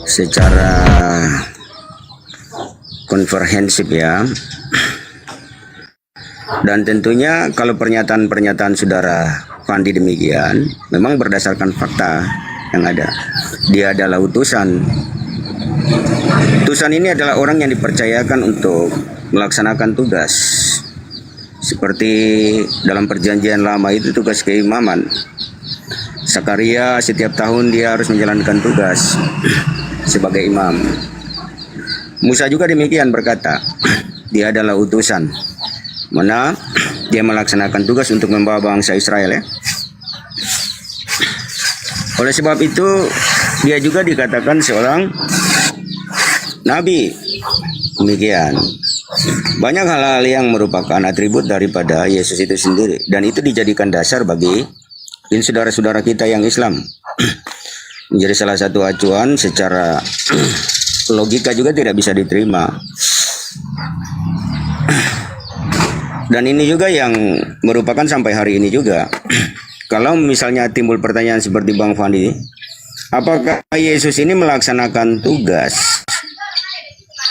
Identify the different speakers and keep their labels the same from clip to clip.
Speaker 1: secara komprehensif ya. Dan tentunya kalau pernyataan-pernyataan saudara Fandi demikian, memang berdasarkan fakta yang ada. Dia adalah utusan. Utusan ini adalah orang yang dipercayakan untuk melaksanakan tugas. Seperti dalam perjanjian lama itu tugas keimaman. Sakaria setiap tahun dia harus menjalankan tugas sebagai imam. Musa juga demikian berkata, dia adalah utusan. Mana dia melaksanakan tugas untuk membawa bangsa Israel ya. Oleh sebab itu dia juga dikatakan seorang nabi. Demikian. Banyak hal-hal yang merupakan atribut daripada Yesus itu sendiri, dan itu dijadikan dasar bagi saudara-saudara kita yang Islam. Menjadi salah satu acuan secara logika juga tidak bisa diterima. Dan ini juga yang merupakan sampai hari ini juga. Kalau misalnya timbul pertanyaan seperti Bang Fandi, apakah Yesus ini melaksanakan tugas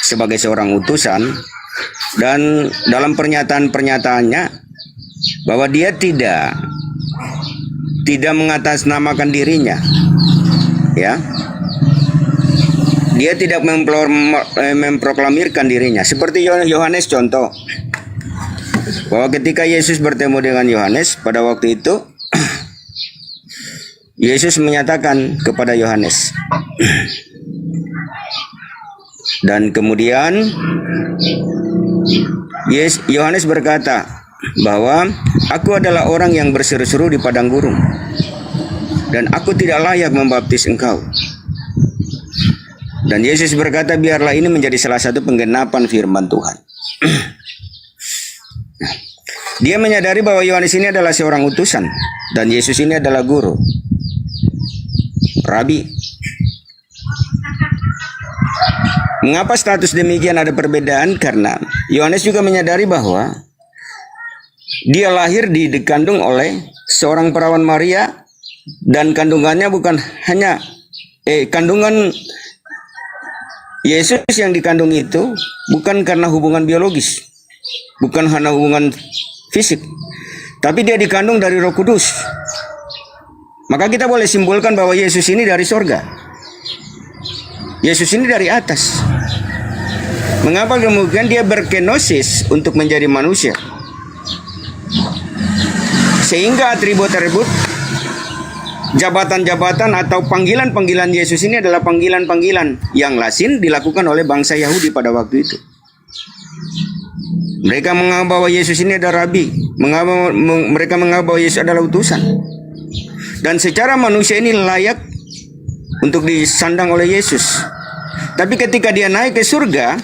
Speaker 1: sebagai seorang utusan, dan dalam pernyataan-pernyataannya bahwa dia tidak mengatasnamakan dirinya, ya, dia tidak memproklamirkan dirinya. Seperti Yohanes contoh, bahwa ketika Yesus bertemu dengan Yohanes pada waktu itu, Yesus menyatakan kepada Yohanes, dan kemudian Yohanes berkata bahwa aku adalah orang yang berseru-seru di padang gurun, dan aku tidak layak membaptis engkau. Dan Yesus berkata, biarlah ini menjadi salah satu penggenapan firman Tuhan. Dia menyadari bahwa Yohanes ini adalah seorang utusan, dan Yesus ini adalah guru, rabi. Mengapa status demikian ada perbedaan? Karena Yohanes juga menyadari bahwa dia lahir dikandung oleh seorang perawan Maria, dan kandungannya bukan hanya kandungan Yesus yang dikandung itu bukan karena hubungan biologis, bukan hanya hubungan fisik, tapi dia dikandung dari Roh Kudus. Maka kita boleh simpulkan bahwa Yesus ini dari sorga, Yesus ini dari atas. Mengapa kemudian dia berkenosis untuk menjadi manusia? Sehingga atribut-atribut, jabatan-jabatan atau panggilan-panggilan Yesus ini adalah panggilan-panggilan yang lazim dilakukan oleh bangsa Yahudi pada waktu itu. Mereka menganggap bahwa Yesus ini adalah rabi, mereka menganggap bahwa Yesus adalah utusan, dan secara manusia ini layak untuk disandang oleh Yesus. Tapi ketika dia naik ke surga,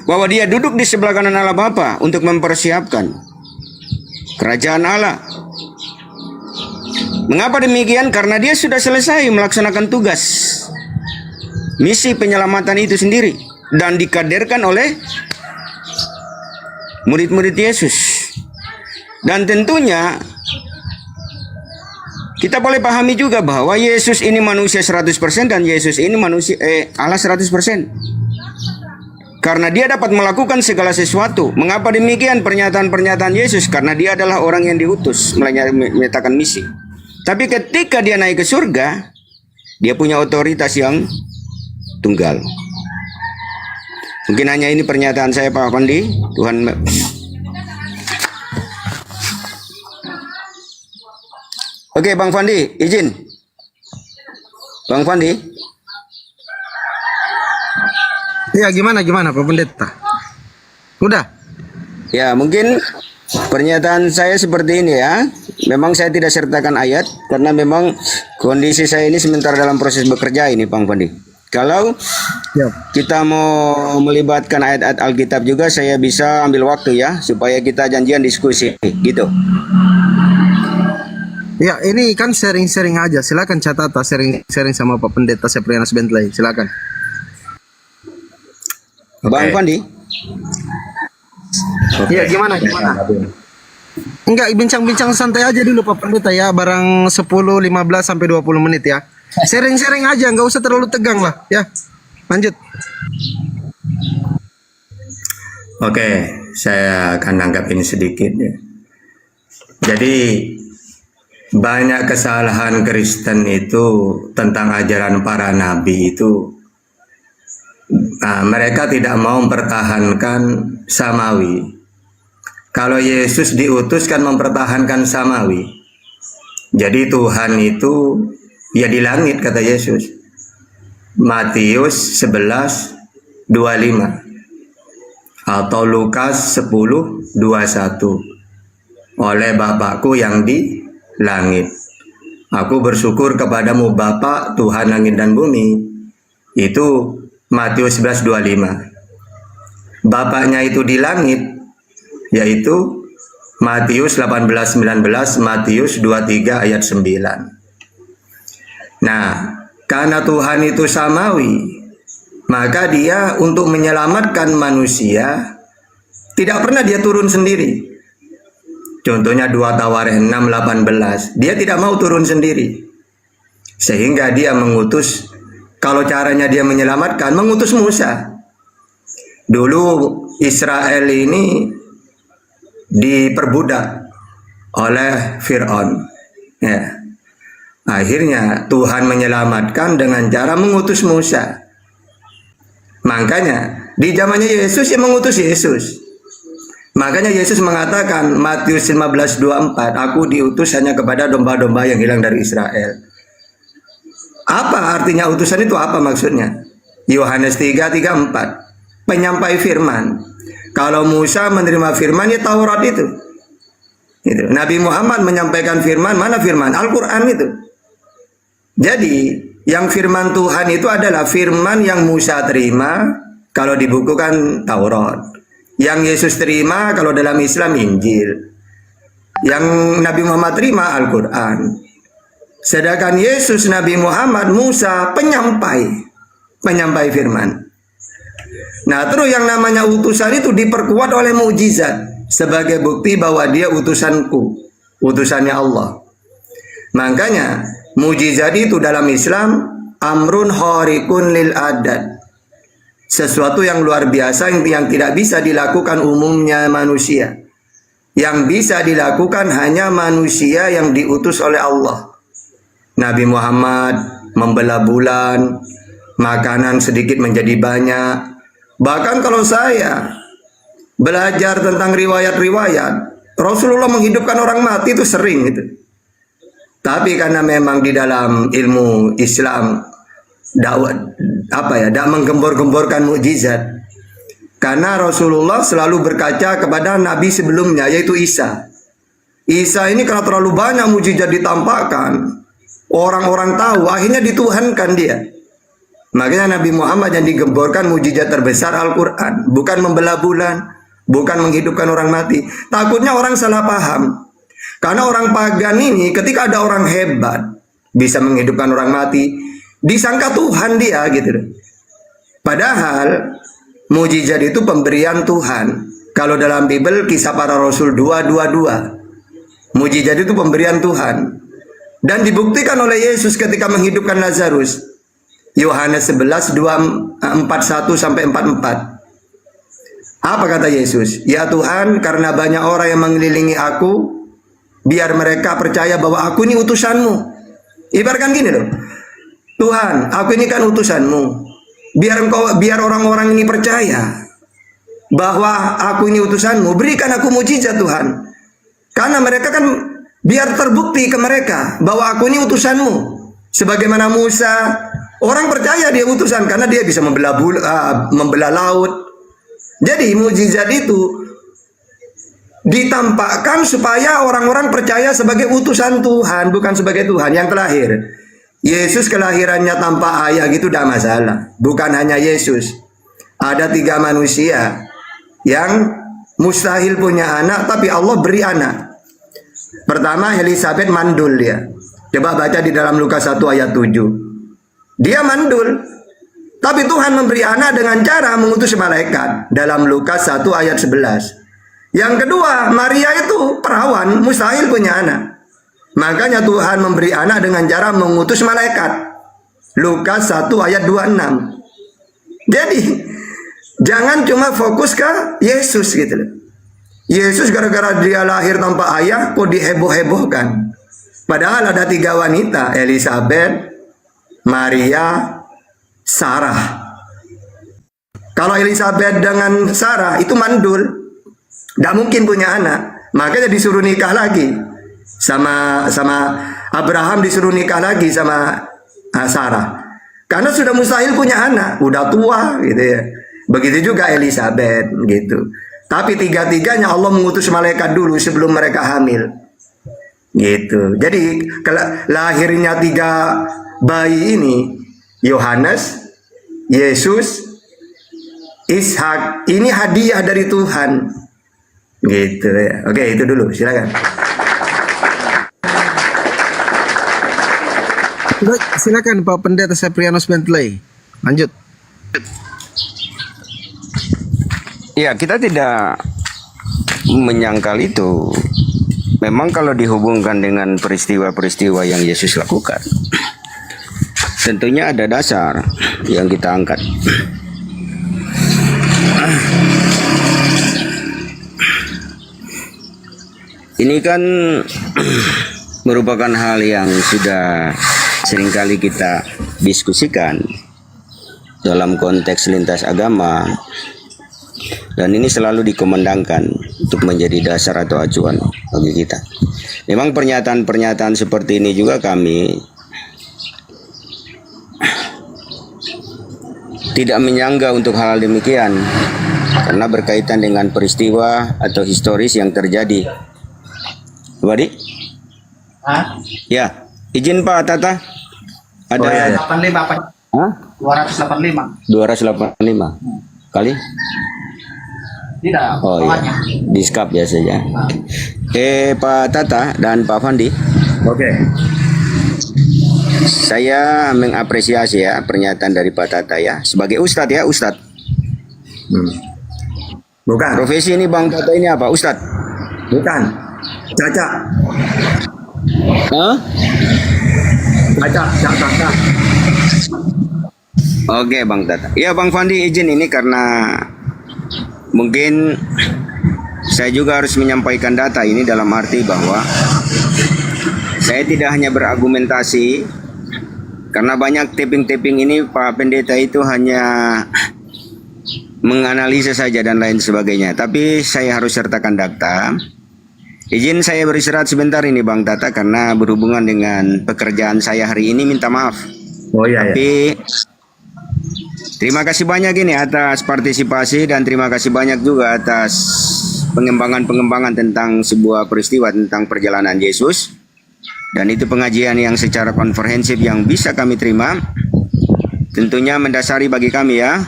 Speaker 1: bahwa dia duduk di sebelah kanan Allah Bapa untuk mempersiapkan kerajaan Allah. Mengapa demikian? Karena dia sudah selesai melaksanakan tugas misi penyelamatan itu sendiri, dan dikaderkan oleh murid-murid Yesus. Dan tentunya kita boleh pahami juga bahwa Yesus ini manusia 100% dan Yesus ini manusia Allah 100%. Karena dia dapat melakukan segala sesuatu. Mengapa demikian pernyataan-pernyataan Yesus? Karena dia adalah orang yang diutus menyatakan misi. Tapi ketika dia naik ke surga, dia punya otoritas yang tunggal. Mungkin hanya ini pernyataan saya, Pak Fandi. Tuhan. Oke, Bang Fandi, izin. Bang Fandi.
Speaker 2: Ya, gimana Pak Pendeta? Udah?
Speaker 1: Ya, mungkin pernyataan saya seperti ini ya. Memang saya tidak sertakan ayat karena memang kondisi saya ini sementara dalam proses bekerja ini, Bang Fandi. Kalau kita mau melibatkan ayat-ayat Alkitab juga, saya bisa ambil waktu ya, supaya kita janjian diskusi gitu.
Speaker 2: Ya, ini kan sharing-sharing aja. Silakan catat, sharing sama Pak Pendeta Seprianus Bentley. Silakan.
Speaker 1: Bang Fandi.
Speaker 2: Iya, gimana? Enggak, bincang-bincang santai aja dulu Pak Pendeta ya, barang 10, 15 sampai 20 menit ya. Sharing-sharing aja, nggak usah terlalu tegang lah. Ya, lanjut.
Speaker 3: Oke, saya akan nanggapin sedikit ya. Jadi banyak kesalahan Kristen itu tentang ajaran para nabi itu. Mereka tidak mau mempertahankan samawi. Kalau Yesus diutus kan mempertahankan samawi. Jadi Tuhan itu ya di langit kata Yesus. Matius 11:25 atau Lukas 10:21. Oleh Bapakku yang di langit. Aku bersyukur kepadamu Bapa Tuhan langit dan bumi. Itu Matius 11:25. Bapaknya itu di langit, yaitu Matius 18:19, Matius 23 ayat 9. Nah, karena Tuhan itu samawi, maka dia untuk menyelamatkan manusia tidak pernah dia turun sendiri. Contohnya 2 Tawarikh 6:18, dia tidak mau turun sendiri. Sehingga dia mengutus, kalau caranya dia menyelamatkan, mengutus Musa. Dulu Israel ini diperbudak oleh Fir'aun. Ya. Akhirnya Tuhan menyelamatkan dengan cara mengutus Musa. Makanya di zamannya Yesus yang mengutus Yesus. Makanya Yesus mengatakan Matius 15:24, aku diutus hanya kepada domba-domba yang hilang dari Israel. Apa artinya utusan itu? Apa maksudnya? Yohanes 3:4, penyampai firman. Kalau Musa menerima firman, ya Taurat itu. Nabi Muhammad menyampaikan firman, mana firman? Al-Quran itu. Jadi, yang firman Tuhan itu adalah firman yang Musa terima kalau dibukukan Taurat. Yang Yesus terima kalau dalam Islam Injil. Yang Nabi Muhammad terima Al-Quran. Sedangkan Yesus, Nabi Muhammad, Musa penyampai firman. Nah, terus yang namanya utusan itu diperkuat oleh mukjizat sebagai bukti bahwa dia utusanku, utusannya Allah. Makanya mukjizat itu dalam Islam amrun khariqun lil adat. Sesuatu yang luar biasa yang tidak bisa dilakukan umumnya manusia. Yang bisa dilakukan hanya manusia yang diutus oleh Allah. Nabi Muhammad membelah bulan, makanan sedikit menjadi banyak. Bahkan kalau saya belajar tentang riwayat-riwayat, Rasulullah menghidupkan orang mati itu sering gitu. Tapi karena memang di dalam ilmu Islam dakwah tidak menggembor-gemborkan mukjizat. Karena Rasulullah selalu berkaca kepada nabi sebelumnya, yaitu Isa. Isa ini karena terlalu banyak mukjizat ditampakkan, orang-orang tahu, akhirnya dituhankan dia. Makanya Nabi Muhammad yang digemborkan mukjizat terbesar Al-Quran, bukan membelah bulan, bukan menghidupkan orang mati. Takutnya orang salah paham. Karena orang pagan ini ketika ada orang hebat bisa menghidupkan orang mati, disangka Tuhan dia gitu. Padahal mukjizat itu pemberian Tuhan. Kalau dalam Bible Kisah Para Rasul 2:22, mukjizat itu pemberian Tuhan. Dan dibuktikan oleh Yesus ketika menghidupkan Lazarus. Yohanes 11:41-44. Apa kata Yesus? Ya Tuhan, karena banyak orang yang mengelilingi aku, biar mereka percaya bahwa aku ini utusanmu. Ibaratkan gini loh, Tuhan, aku ini kan utusanmu. Biar orang-orang ini percaya bahwa aku ini utusanmu. Berikan aku mujizat Tuhan. Karena mereka kan biar terbukti ke mereka bahwa aku ini utusanmu. Sebagaimana Musa, orang percaya dia utusan karena dia bisa membelah laut. Jadi mujizat itu ditampakkan supaya orang-orang percaya sebagai utusan Tuhan, bukan sebagai Tuhan yang terlahir. Yesus kelahirannya tanpa ayah gitu tidak masalah. Bukan hanya Yesus. Ada 3 manusia yang mustahil punya anak, tapi Allah beri anak. Pertama, Elizabeth mandul dia. Coba baca di dalam Lukas 1 ayat 7. Dia mandul, tapi Tuhan memberi anak dengan cara mengutus malaikat. Dalam Lukas 1 ayat 11. Yang kedua, Maria itu perawan, mustahil punya anak. Makanya Tuhan memberi anak dengan cara mengutus malaikat. Lukas 1 ayat 26. Jadi jangan cuma fokus ke Yesus gitu loh. Yesus gara-gara dia lahir tanpa ayah kok diheboh-hebohkan. Padahal ada 3 wanita, Elizabeth, Maria, Sarah. Kalau Elizabeth dengan Sarah itu mandul, tidak mungkin punya anak. Makanya disuruh nikah lagi sama Abraham, disuruh nikah lagi sama Sarah. Karena sudah mustahil punya anak, udah tua gitu ya. Begitu juga Elizabeth gitu. Tapi 3-tiganya Allah mengutus malaikat dulu sebelum mereka hamil. Gitu. Jadi lahirnya 3 bayi ini, Yohanes, Yesus, Ishak, ini hadiah dari Tuhan. Gitu ya. Oke, itu dulu, silakan.
Speaker 2: Baik, silakan Pak Pendeta Seprianus Bentley. Lanjut.
Speaker 1: Ya, kita tidak menyangkal itu. Memang kalau dihubungkan dengan peristiwa-peristiwa yang Yesus lakukan, tentunya ada dasar yang kita angkat. Ini kan merupakan hal yang sudah seringkali kita diskusikan dalam konteks lintas agama, dan ini selalu dikomandangkan untuk menjadi dasar atau acuan bagi kita. Memang pernyataan-pernyataan seperti ini juga kami tidak menyangga untuk hal demikian, karena berkaitan dengan peristiwa atau historis yang terjadi. Wadi?
Speaker 4: Hah?
Speaker 1: Ya, izin Pak Tata. Ada
Speaker 3: Oh, iya.
Speaker 4: 85 apa?
Speaker 1: Hah?
Speaker 4: 285.
Speaker 1: 285 kali?
Speaker 4: Tidak,
Speaker 1: Oh iya,
Speaker 4: bawahnya.
Speaker 1: diskap ya saja. Pak Tata dan Pak Fandi,
Speaker 3: Oke.
Speaker 1: saya mengapresiasi ya pernyataan dari Pak Tata ya, sebagai Ustadz ya, Ustadz.
Speaker 3: Bukan.
Speaker 1: Profesi ini Bang Tata ini apa, Ustadz?
Speaker 3: Bukan. Caca.
Speaker 1: Hah?
Speaker 3: Caca.
Speaker 1: Oke Bang Tata. Ya Bang Fandi, izin ini karena mungkin saya juga harus menyampaikan data ini dalam arti bahwa saya tidak hanya berargumentasi, karena banyak taping-taping ini Pak Pendeta itu hanya menganalisa saja dan lain sebagainya. Tapi saya harus sertakan data. Izin saya beristirahat sebentar ini Bang Tata, karena berhubungan dengan pekerjaan saya hari ini, minta maaf.
Speaker 3: Oh iya,
Speaker 1: Tapi terima kasih banyak ini atas partisipasi, dan terima kasih banyak juga atas pengembangan-pengembangan tentang sebuah peristiwa tentang perjalanan Yesus. Dan itu pengajian yang secara komprehensif yang bisa kami terima. Tentunya mendasari bagi kami ya,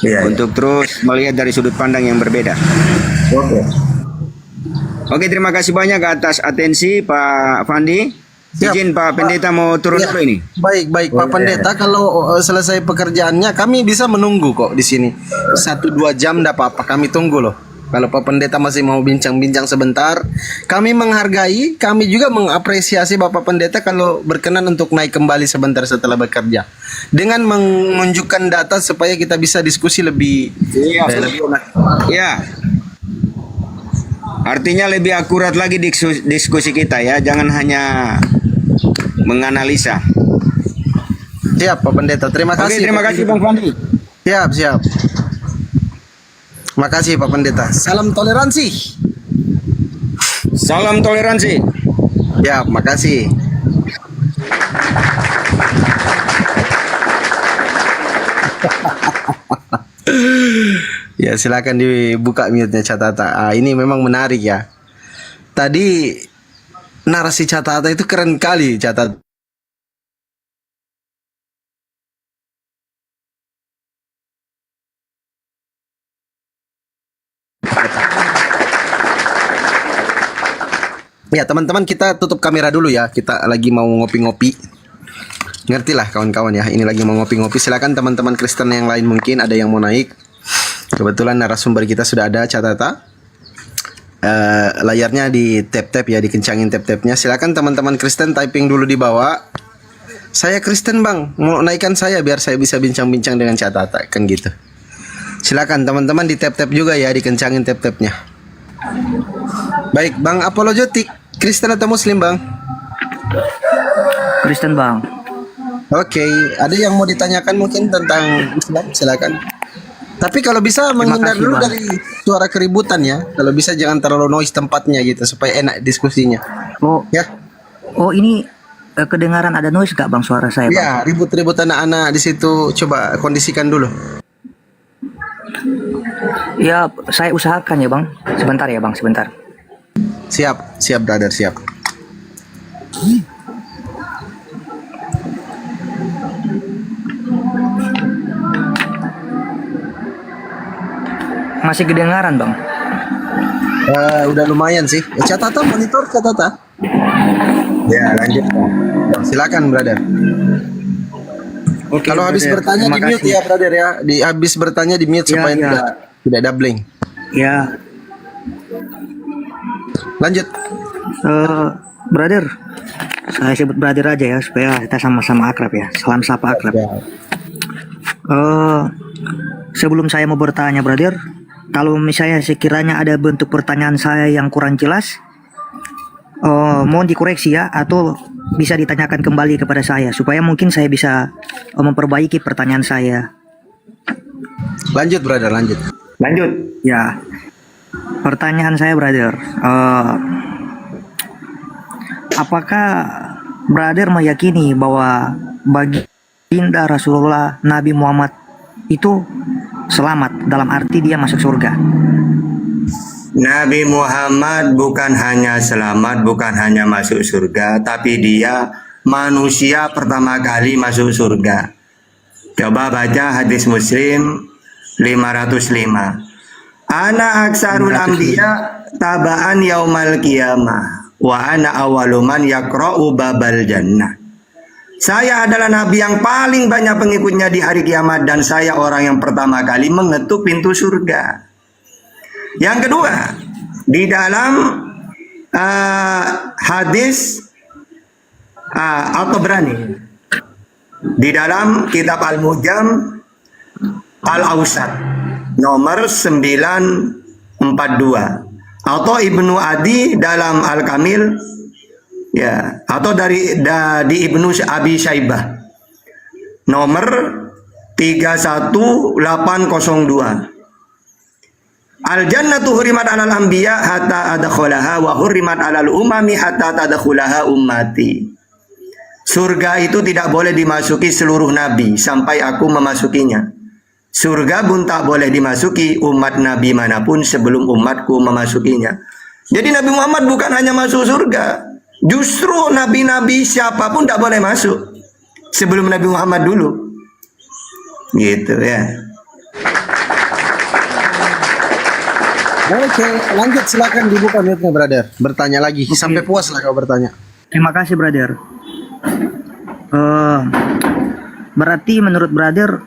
Speaker 3: Iya.
Speaker 1: untuk terus melihat dari sudut pandang yang berbeda.
Speaker 3: Oke.
Speaker 1: Oke, terima kasih banyak atas atensi Pak Fandi.
Speaker 2: Siap.
Speaker 1: Izin Pak Pendeta mau turun
Speaker 2: Ya.
Speaker 1: dulu ini.
Speaker 2: Baik, Pak
Speaker 3: Boleh.
Speaker 2: Pendeta, kalau selesai pekerjaannya kami bisa menunggu kok di sini. 1-2 jam enggak apa-apa, kami tunggu loh. Kalau Pak Pendeta masih mau bincang-bincang sebentar, kami menghargai, kami juga mengapresiasi Bapak Pendeta kalau berkenan untuk naik kembali sebentar setelah bekerja. Dengan menunjukkan data supaya kita bisa diskusi lebih lebih enak.
Speaker 1: Ya. Artinya lebih akurat lagi diskusi kita ya, jangan hanya menganalisa.
Speaker 2: Siap Pak Pendeta, terima
Speaker 1: Oke,
Speaker 2: kasih.
Speaker 1: terima kasih Bang Fandi.
Speaker 2: Siap. Makasih Pak Pendeta. Salam toleransi.
Speaker 1: Salam toleransi.
Speaker 2: Ya, makasih. Ya, silakan dibuka mute-nya Catata. Ini memang menarik ya. Tadi narasi Catata itu keren kali, Catata. Ya, teman-teman, kita tutup kamera dulu ya. Kita lagi mau ngopi-ngopi. Ngertilah kawan-kawan ya. Ini lagi mau ngopi-ngopi. Silakan teman-teman Kristen yang lain, mungkin ada yang mau naik. Kebetulan narasumber kita sudah ada, Catata. Layarnya di tap-tap ya, dikencangin tap-tapnya. Silakan teman-teman Kristen typing dulu di bawah. Saya Kristen bang, mau naikkan saya biar saya bisa bincang-bincang dengan Cak Tata, kan gitu. Silakan teman-teman di tap-tap juga ya, dikencangin tap-tapnya. Baik, Bang Apologetik, Kristen atau Muslim bang?
Speaker 5: Kristen bang.
Speaker 2: Oke, ada yang mau ditanyakan mungkin tentang Islam? Silakan. Tapi kalau bisa menghindar
Speaker 5: kasih,
Speaker 2: dulu
Speaker 5: Bang.
Speaker 2: dari suara keributan ya. Kalau bisa jangan terlalu noise tempatnya gitu supaya enak diskusinya.
Speaker 5: Oh,
Speaker 2: Ya,
Speaker 5: oh ini kedengaran ada noise gak bang suara saya bang?
Speaker 2: ya ribut-ribut anak-anak di situ. Coba kondisikan dulu.
Speaker 5: Ya, saya usahakan ya bang. Sebentar ya bang, sebentar.
Speaker 2: Siap, siap brother, siap.
Speaker 5: Masih kedengaran bang?
Speaker 2: Udah lumayan sih. Catatan monitor catatan.
Speaker 1: Ya, lanjut.
Speaker 2: Silakan brother.
Speaker 1: Oke,
Speaker 2: Kalau habis
Speaker 1: brother.
Speaker 2: bertanya di
Speaker 1: Terima
Speaker 2: mute
Speaker 1: kasih.
Speaker 2: ya brother ya. Di habis bertanya di mute
Speaker 5: Ya,
Speaker 2: supaya
Speaker 5: ya.
Speaker 2: tidak doubling.
Speaker 5: Ya,
Speaker 2: Lanjut.
Speaker 5: brother. Saya sebut brother aja ya supaya kita sama-sama akrab ya. Salam sapa akrab. Sebelum saya mau bertanya brother, kalau misalnya sekiranya ada bentuk pertanyaan saya yang kurang jelas, mohon dikoreksi ya, atau bisa ditanyakan kembali kepada saya supaya mungkin saya bisa memperbaiki pertanyaan saya.
Speaker 2: Lanjut brother, lanjut.
Speaker 3: Lanjut.
Speaker 5: Ya, pertanyaan saya brother, apakah brother meyakini bahwa baginda Rasulullah Nabi Muhammad itu selamat dalam arti dia masuk surga?
Speaker 3: Nabi Muhammad bukan hanya selamat, bukan hanya masuk surga, tapi dia manusia pertama kali masuk surga. Coba baca hadis Muslim 505. Ana aksarul anbiya tabaan yaumal qiyamah wa ana awwalu man yaqra'u babal jannah. Saya adalah nabi yang paling banyak pengikutnya di hari kiamat dan saya orang yang pertama kali mengetuk pintu surga. Yang kedua, di dalam hadis Al-Tabrani, di dalam kitab Al-Mujam Al-Awsat nomor 942, atau Ibnu Adi dalam Al-Kamil, ya, atau di Ibnu Abi Syaibah nomor 31802. Al-jannatu hurimat 'alal anbiya hatta adkhulaha wa hurimat 'alal umami hatta tadkhulaha ummati. Surga itu tidak boleh dimasuki seluruh nabi sampai aku memasukinya. Surga pun tak boleh dimasuki umat nabi manapun sebelum umatku memasukinya. Jadi Nabi Muhammad bukan hanya masuk surga, justru nabi-nabi siapapun tak boleh masuk sebelum Nabi Muhammad dulu. Gitu ya.
Speaker 2: Oke, lanjut silakan dibuka mute-nya brother. Bertanya lagi sampai puas lah kau bertanya.
Speaker 5: Terima kasih brother. Berarti menurut brother,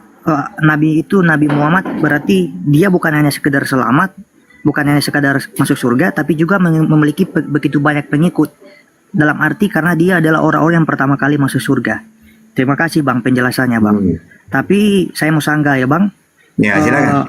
Speaker 5: Nabi itu Nabi Muhammad berarti dia bukan hanya sekedar selamat, bukan hanya sekadar masuk surga, tapi juga memiliki begitu banyak pengikut. Dalam arti karena dia adalah orang-orang yang pertama kali masuk surga. Terima kasih bang penjelasannya bang. Tapi saya mau sanggah ya bang.
Speaker 3: Ya, silakan.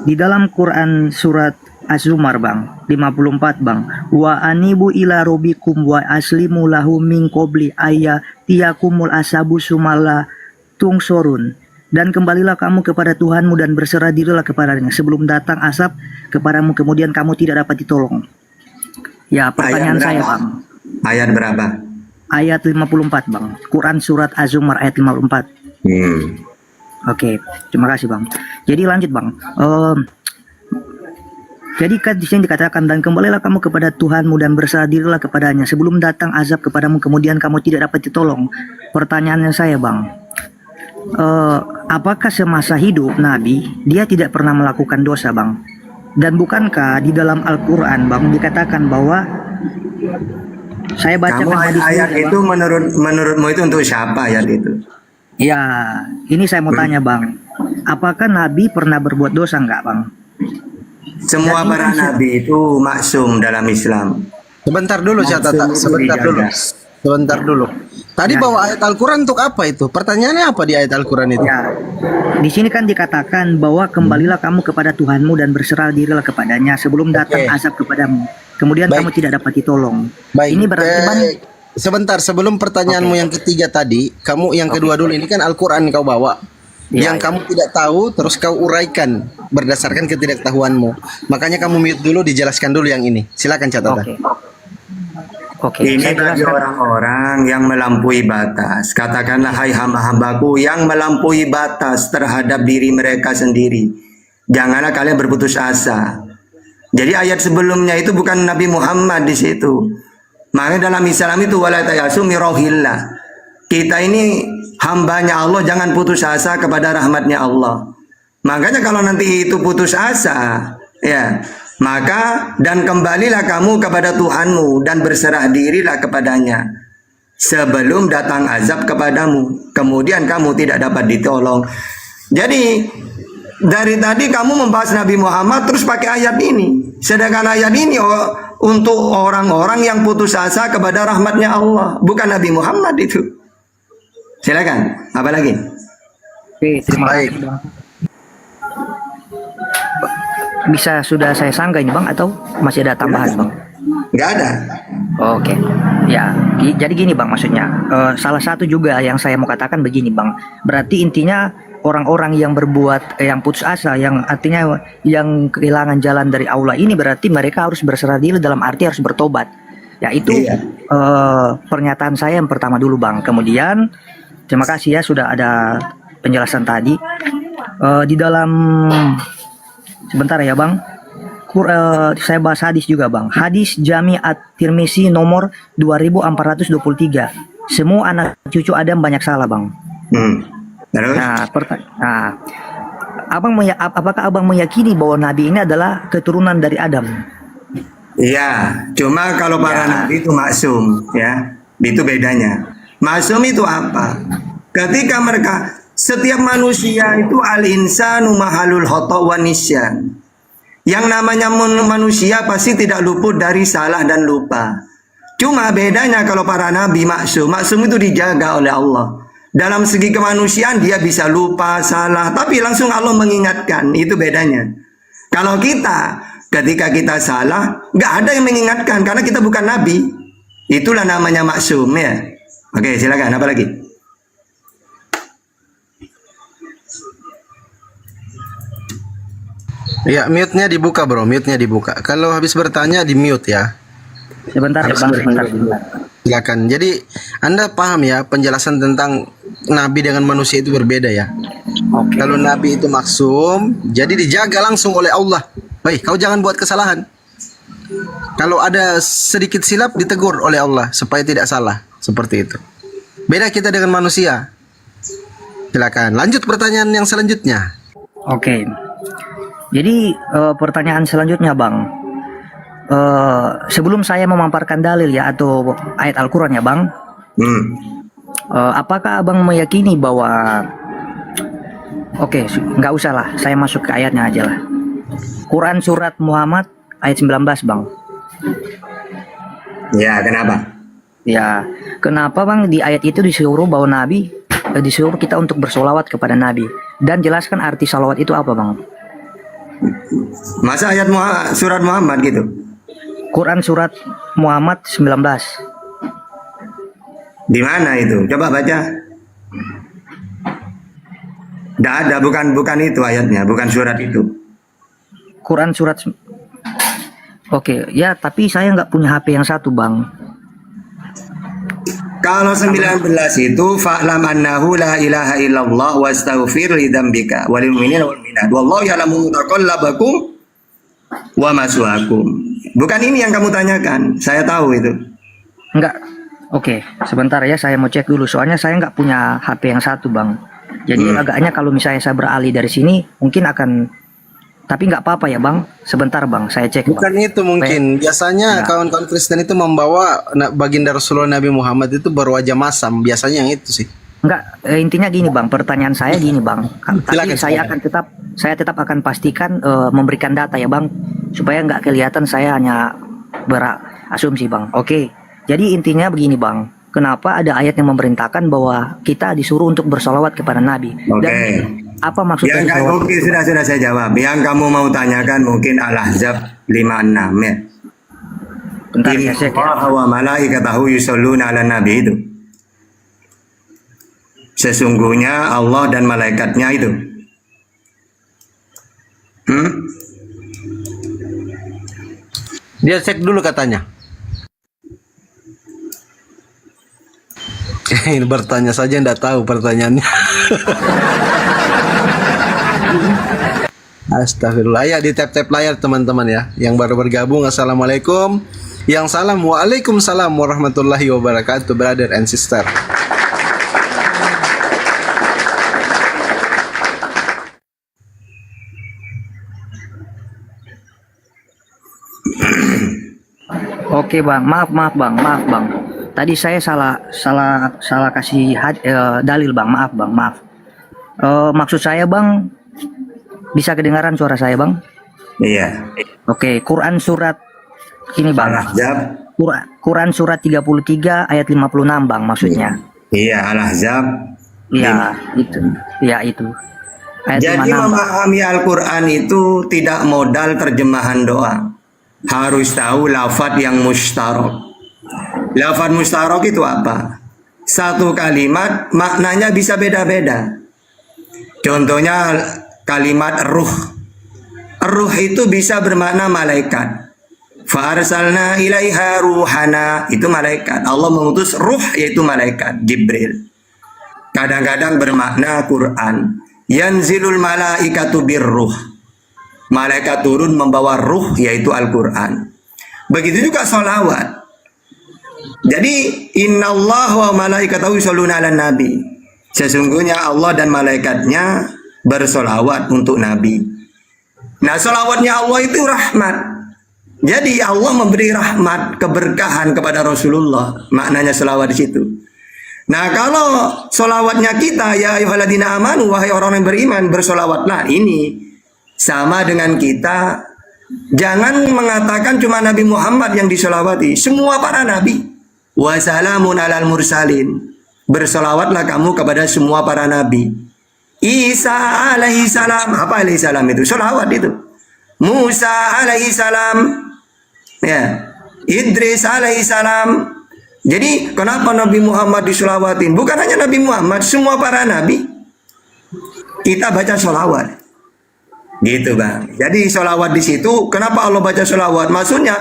Speaker 5: Di dalam Quran surat Az-Zumar bang 54 bang, wa anibu ila robikum wa aslimu lahu min qabli ayatiyakumul asabu sumala tungsorun, dan kembalilah kamu kepada Tuhanmu dan berserah dirilah kepadanya sebelum datang asap kepadamu kemudian kamu tidak dapat ditolong. Ya, pertanyaan
Speaker 3: Ayat
Speaker 5: saya
Speaker 3: berapa?
Speaker 5: bang,
Speaker 3: Ayat berapa?
Speaker 5: ayat 54 bang, Quran surat Az-Zumar ayat 54. Oke, terima kasih bang. Jadi lanjut bang. Jadi kan di sini dikatakan dan kembalilah kamu kepada Tuhanmu dan berserah dirilah kepadanya sebelum datang azab kepadamu kemudian kamu tidak dapat ditolong. Pertanyaannya saya bang, apakah semasa hidup Nabi dia tidak pernah melakukan dosa bang? Dan bukankah di dalam Al-Quran bang dikatakan bahwa saya bacakan
Speaker 3: Kamu
Speaker 5: hadis
Speaker 3: ayat
Speaker 5: dulu, ya,
Speaker 3: itu
Speaker 5: Bang.
Speaker 3: menurutmu itu untuk siapa ayat itu?
Speaker 5: Ya, ini saya mau tanya bang, apakah Nabi pernah berbuat dosa enggak bang?
Speaker 3: Semua
Speaker 5: Jadi,
Speaker 3: para nabi itu maksum dalam Islam.
Speaker 2: Sebentar dulu
Speaker 3: Maksud
Speaker 2: catatan,
Speaker 3: itu
Speaker 2: sebentar dulu.
Speaker 3: dijaga.
Speaker 2: Sebentar dulu. Tadi bawa ayat Al-Quran untuk apa itu? Pertanyaannya apa di ayat Al-Quran itu?
Speaker 5: Ya, di sini kan dikatakan bahwa kembalilah kamu kepada Tuhanmu dan berserah dirilah kepadanya sebelum datang
Speaker 2: Oke.
Speaker 5: azab kepadamu. Kemudian
Speaker 2: Baik.
Speaker 5: kamu tidak dapat ditolong.
Speaker 2: Baik.
Speaker 5: Ini berarti Bang,
Speaker 2: Sebentar, sebelum pertanyaanmu yang ketiga tadi, kamu yang kedua dulu, ini kan Al-Quran kau bawa.
Speaker 5: Iya,
Speaker 2: Yang kamu tidak tahu, terus kau uraikan berdasarkan ketidaktahuanmu. Makanya kamu mute dulu, dijelaskan dulu yang ini. Silakan catatan.
Speaker 5: Oke. Oke,
Speaker 3: Ini
Speaker 5: saya
Speaker 3: bagi
Speaker 5: jelaskan.
Speaker 3: orang-orang yang melampaui batas. Katakanlah, hai hamba-hambaku yang melampaui batas terhadap diri mereka sendiri. Janganlah kalian berputus asa. Jadi ayat sebelumnya itu bukan Nabi Muhammad di situ. Makanya dalam Islam itu wala tayasu min rohillah. Kita ini hambanya Allah, jangan putus asa kepada rahmatnya Allah. Makanya kalau nanti itu putus asa, ya, maka dan kembalilah kamu kepada Tuhanmu dan berserah dirilah kepadanya sebelum datang azab kepadamu. Kemudian kamu tidak dapat ditolong. Jadi dari tadi kamu membahas Nabi Muhammad terus pakai ayat ini. Sedangkan ayat ini untuk orang-orang yang putus asa kepada rahmatnya Allah, bukan Nabi Muhammad itu. Silakan, apa lagi?
Speaker 5: Oke, terima
Speaker 2: Baik.
Speaker 5: kasih Bang. Bisa sudah saya sanggah ini Bang atau masih ada tambahan Bang?
Speaker 3: Nggak ada.
Speaker 5: Oke, ya, jadi gini Bang maksudnya, salah satu juga yang saya mau katakan begini Bang, berarti intinya orang-orang yang berbuat, yang putus asa, yang artinya yang kehilangan jalan dari Allah ini berarti mereka harus berserah diri dalam arti harus bertobat. Ya itu
Speaker 3: Iya.
Speaker 5: pernyataan saya yang pertama dulu Bang. Kemudian terima kasih ya sudah ada penjelasan tadi. Di dalam sebentar ya Bang. Saya bahas hadis juga Bang. Hadis Jami At-Tirmizi nomor 2423. Semua anak cucu Adam banyak salah Bang.
Speaker 3: Terus?
Speaker 5: Nah, apakah Abang meyakini bahwa Nabi ini adalah keturunan dari Adam?
Speaker 3: Iya, cuma kalau para nabi itu maksum, ya, itu bedanya. Maksum itu apa? Ketika mereka, setiap manusia itu al-insanu mahalul khata' wa nisyan. Yang namanya manusia pasti tidak luput dari salah dan lupa. Cuma bedanya kalau para nabi maksum itu dijaga oleh Allah. Dalam segi kemanusiaan dia bisa lupa, salah, tapi langsung Allah mengingatkan. Itu bedanya. Kalau kita, ketika kita salah, nggak ada yang mengingatkan karena kita bukan nabi. Itulah namanya maksum ya. Oke, silakan. Apa lagi?
Speaker 2: Ya, mute-nya dibuka bro, mute-nya dibuka. Kalau habis bertanya di mute ya.
Speaker 5: Sebentar ya Bang, sebentar.
Speaker 2: Silakan. Jadi Anda paham ya penjelasan tentang nabi dengan manusia itu berbeda ya.
Speaker 5: Oke.
Speaker 2: Kalau nabi itu maksum, jadi dijaga langsung oleh Allah. Baik, kau jangan buat kesalahan. Kalau ada sedikit silap ditegur oleh Allah supaya tidak salah, seperti itu. Beda kita dengan manusia. Silakan. Lanjut pertanyaan yang selanjutnya.
Speaker 5: Oke. Jadi pertanyaan selanjutnya Bang. Sebelum saya memaparkan dalil ya atau ayat Al-Quran ya Bang. Apakah Abang meyakini bahwa oke, nggak usah lah, saya masuk ke ayatnya aja lah. Quran surat Muhammad ayat 19 Bang.
Speaker 3: Ya, kenapa?
Speaker 5: Ya, kenapa Bang di ayat itu disuruh bahwa Nabi disuruh kita untuk bersolawat kepada Nabi dan jelaskan arti salawat itu apa Bang?
Speaker 3: Masa ayat surat Muhammad gitu?
Speaker 5: Quran surat Muhammad 19.
Speaker 3: Di mana itu? Coba baca. Tidak ada, bukan itu ayatnya, bukan surat itu.
Speaker 5: Quran surat Oke, ya tapi saya nggak punya HP yang satu Bang.
Speaker 3: Kalau 19 itu fa'lam annahu la ilaha illallah wastaghfir li dzambika walil mu'minina wal mu'minat wallahu ya'lamu mutaqallabakum wa maswaakum. Bukan ini yang kamu tanyakan, saya tahu itu.
Speaker 5: Enggak. Oke, sebentar ya saya mau cek dulu soalnya saya nggak punya HP yang satu Bang. Jadi agaknya kalau misalnya saya beralih dari sini mungkin akan, tapi nggak apa-apa ya Bang. Sebentar Bang, saya cek.
Speaker 2: Bukan
Speaker 5: Bang.
Speaker 2: itu mungkin. Biasanya kawan-kawan Kristen itu membawa baginda Rasulullah Nabi Muhammad itu berwajah masam. Biasanya yang itu sih.
Speaker 5: Enggak, intinya gini Bang, pertanyaan saya gini Bang. Tapi
Speaker 2: Silakan,
Speaker 5: saya tetap akan pastikan memberikan data ya Bang, supaya nggak kelihatan saya hanya berasumsi Bang. Oke, jadi intinya begini Bang. kenapa ada ayat yang memerintahkan bahwa kita disuruh untuk bersolawat kepada Nabi.
Speaker 3: Oke.
Speaker 5: Dan apa maksud
Speaker 3: Yang
Speaker 5: dari solawat?
Speaker 3: oke, sudah saya jawab. Yang kamu mau tanyakan mungkin Al-Ahzab 56 ya.
Speaker 5: Bentar saya cek ya.
Speaker 3: Allah wa malaikatahu yusholluna ala nabi itu. Sesungguhnya Allah dan malaikatnya itu.
Speaker 2: Dia cek dulu katanya. Ini bertanya saja ndak tahu pertanyaannya. Astagfirullah. Ya, di tap-tap layar teman-teman ya. Yang baru bergabung, assalamualaikum. Yang salam, waalaikumsalam warahmatullahi wabarakatuh, brother and sister.
Speaker 5: Oke bang, maaf bang. Tadi saya salah kasih dalil bang, maaf bang, maaf. Maksud saya bang, bisa kedengaran suara saya bang?
Speaker 3: Iya.
Speaker 5: Oke, Quran surat ini bang.
Speaker 3: Al-Ahzab.
Speaker 5: Quran surat 33 ayat 56 bang maksudnya.
Speaker 3: Iya, Al-Ahzab.
Speaker 5: Iya, itu. Iya, itu. Ayat
Speaker 3: Jadi
Speaker 5: 56, Bang.
Speaker 3: memahami Al-Quran itu tidak modal terjemahan doa. Harus tahu lafaz yang mustarok. Lafaz mustarok itu apa? Satu kalimat maknanya bisa beda-beda. Contohnya kalimat ruh. Ruh itu bisa bermakna malaikat. Fa'arsalna ilaiha ruhana, itu malaikat. Allah mengutus ruh, yaitu malaikat Jibril. Kadang-kadang bermakna Quran. Yanzilul malaikatu birruh. Malaikat turun membawa ruh, yaitu Al-Quran. Begitu juga sholawat. Jadi innallaha wa malaikatahu yusholluna ala nabi. Sesungguhnya Allah dan malaikatnya bersolawat untuk Nabi. Nah, solawatnya Allah itu rahmat. Jadi Allah memberi rahmat, keberkahan kepada Rasulullah. Maknanya solawat di situ. Nah, kalau solawatnya kita, ya ayyuhalladzina amanu, wahai orang yang beriman, bersolawatlah. Ini sama dengan kita. Jangan mengatakan cuma Nabi Muhammad yang disolawati. Semua para nabi. Wassalamun alal mursalin. Bersolawatlah kamu kepada semua para nabi. Isa alaihi salam. Apa alaihi salam itu? Solawat itu. Musa alaihi salam. Ya. Idris alaihi salam. Jadi kenapa Nabi Muhammad disolawatin? Bukan hanya Nabi Muhammad, semua para nabi. Kita baca solawat. Gitu bang. Jadi solawat di situ. Kenapa Allah baca solawat? Maksudnya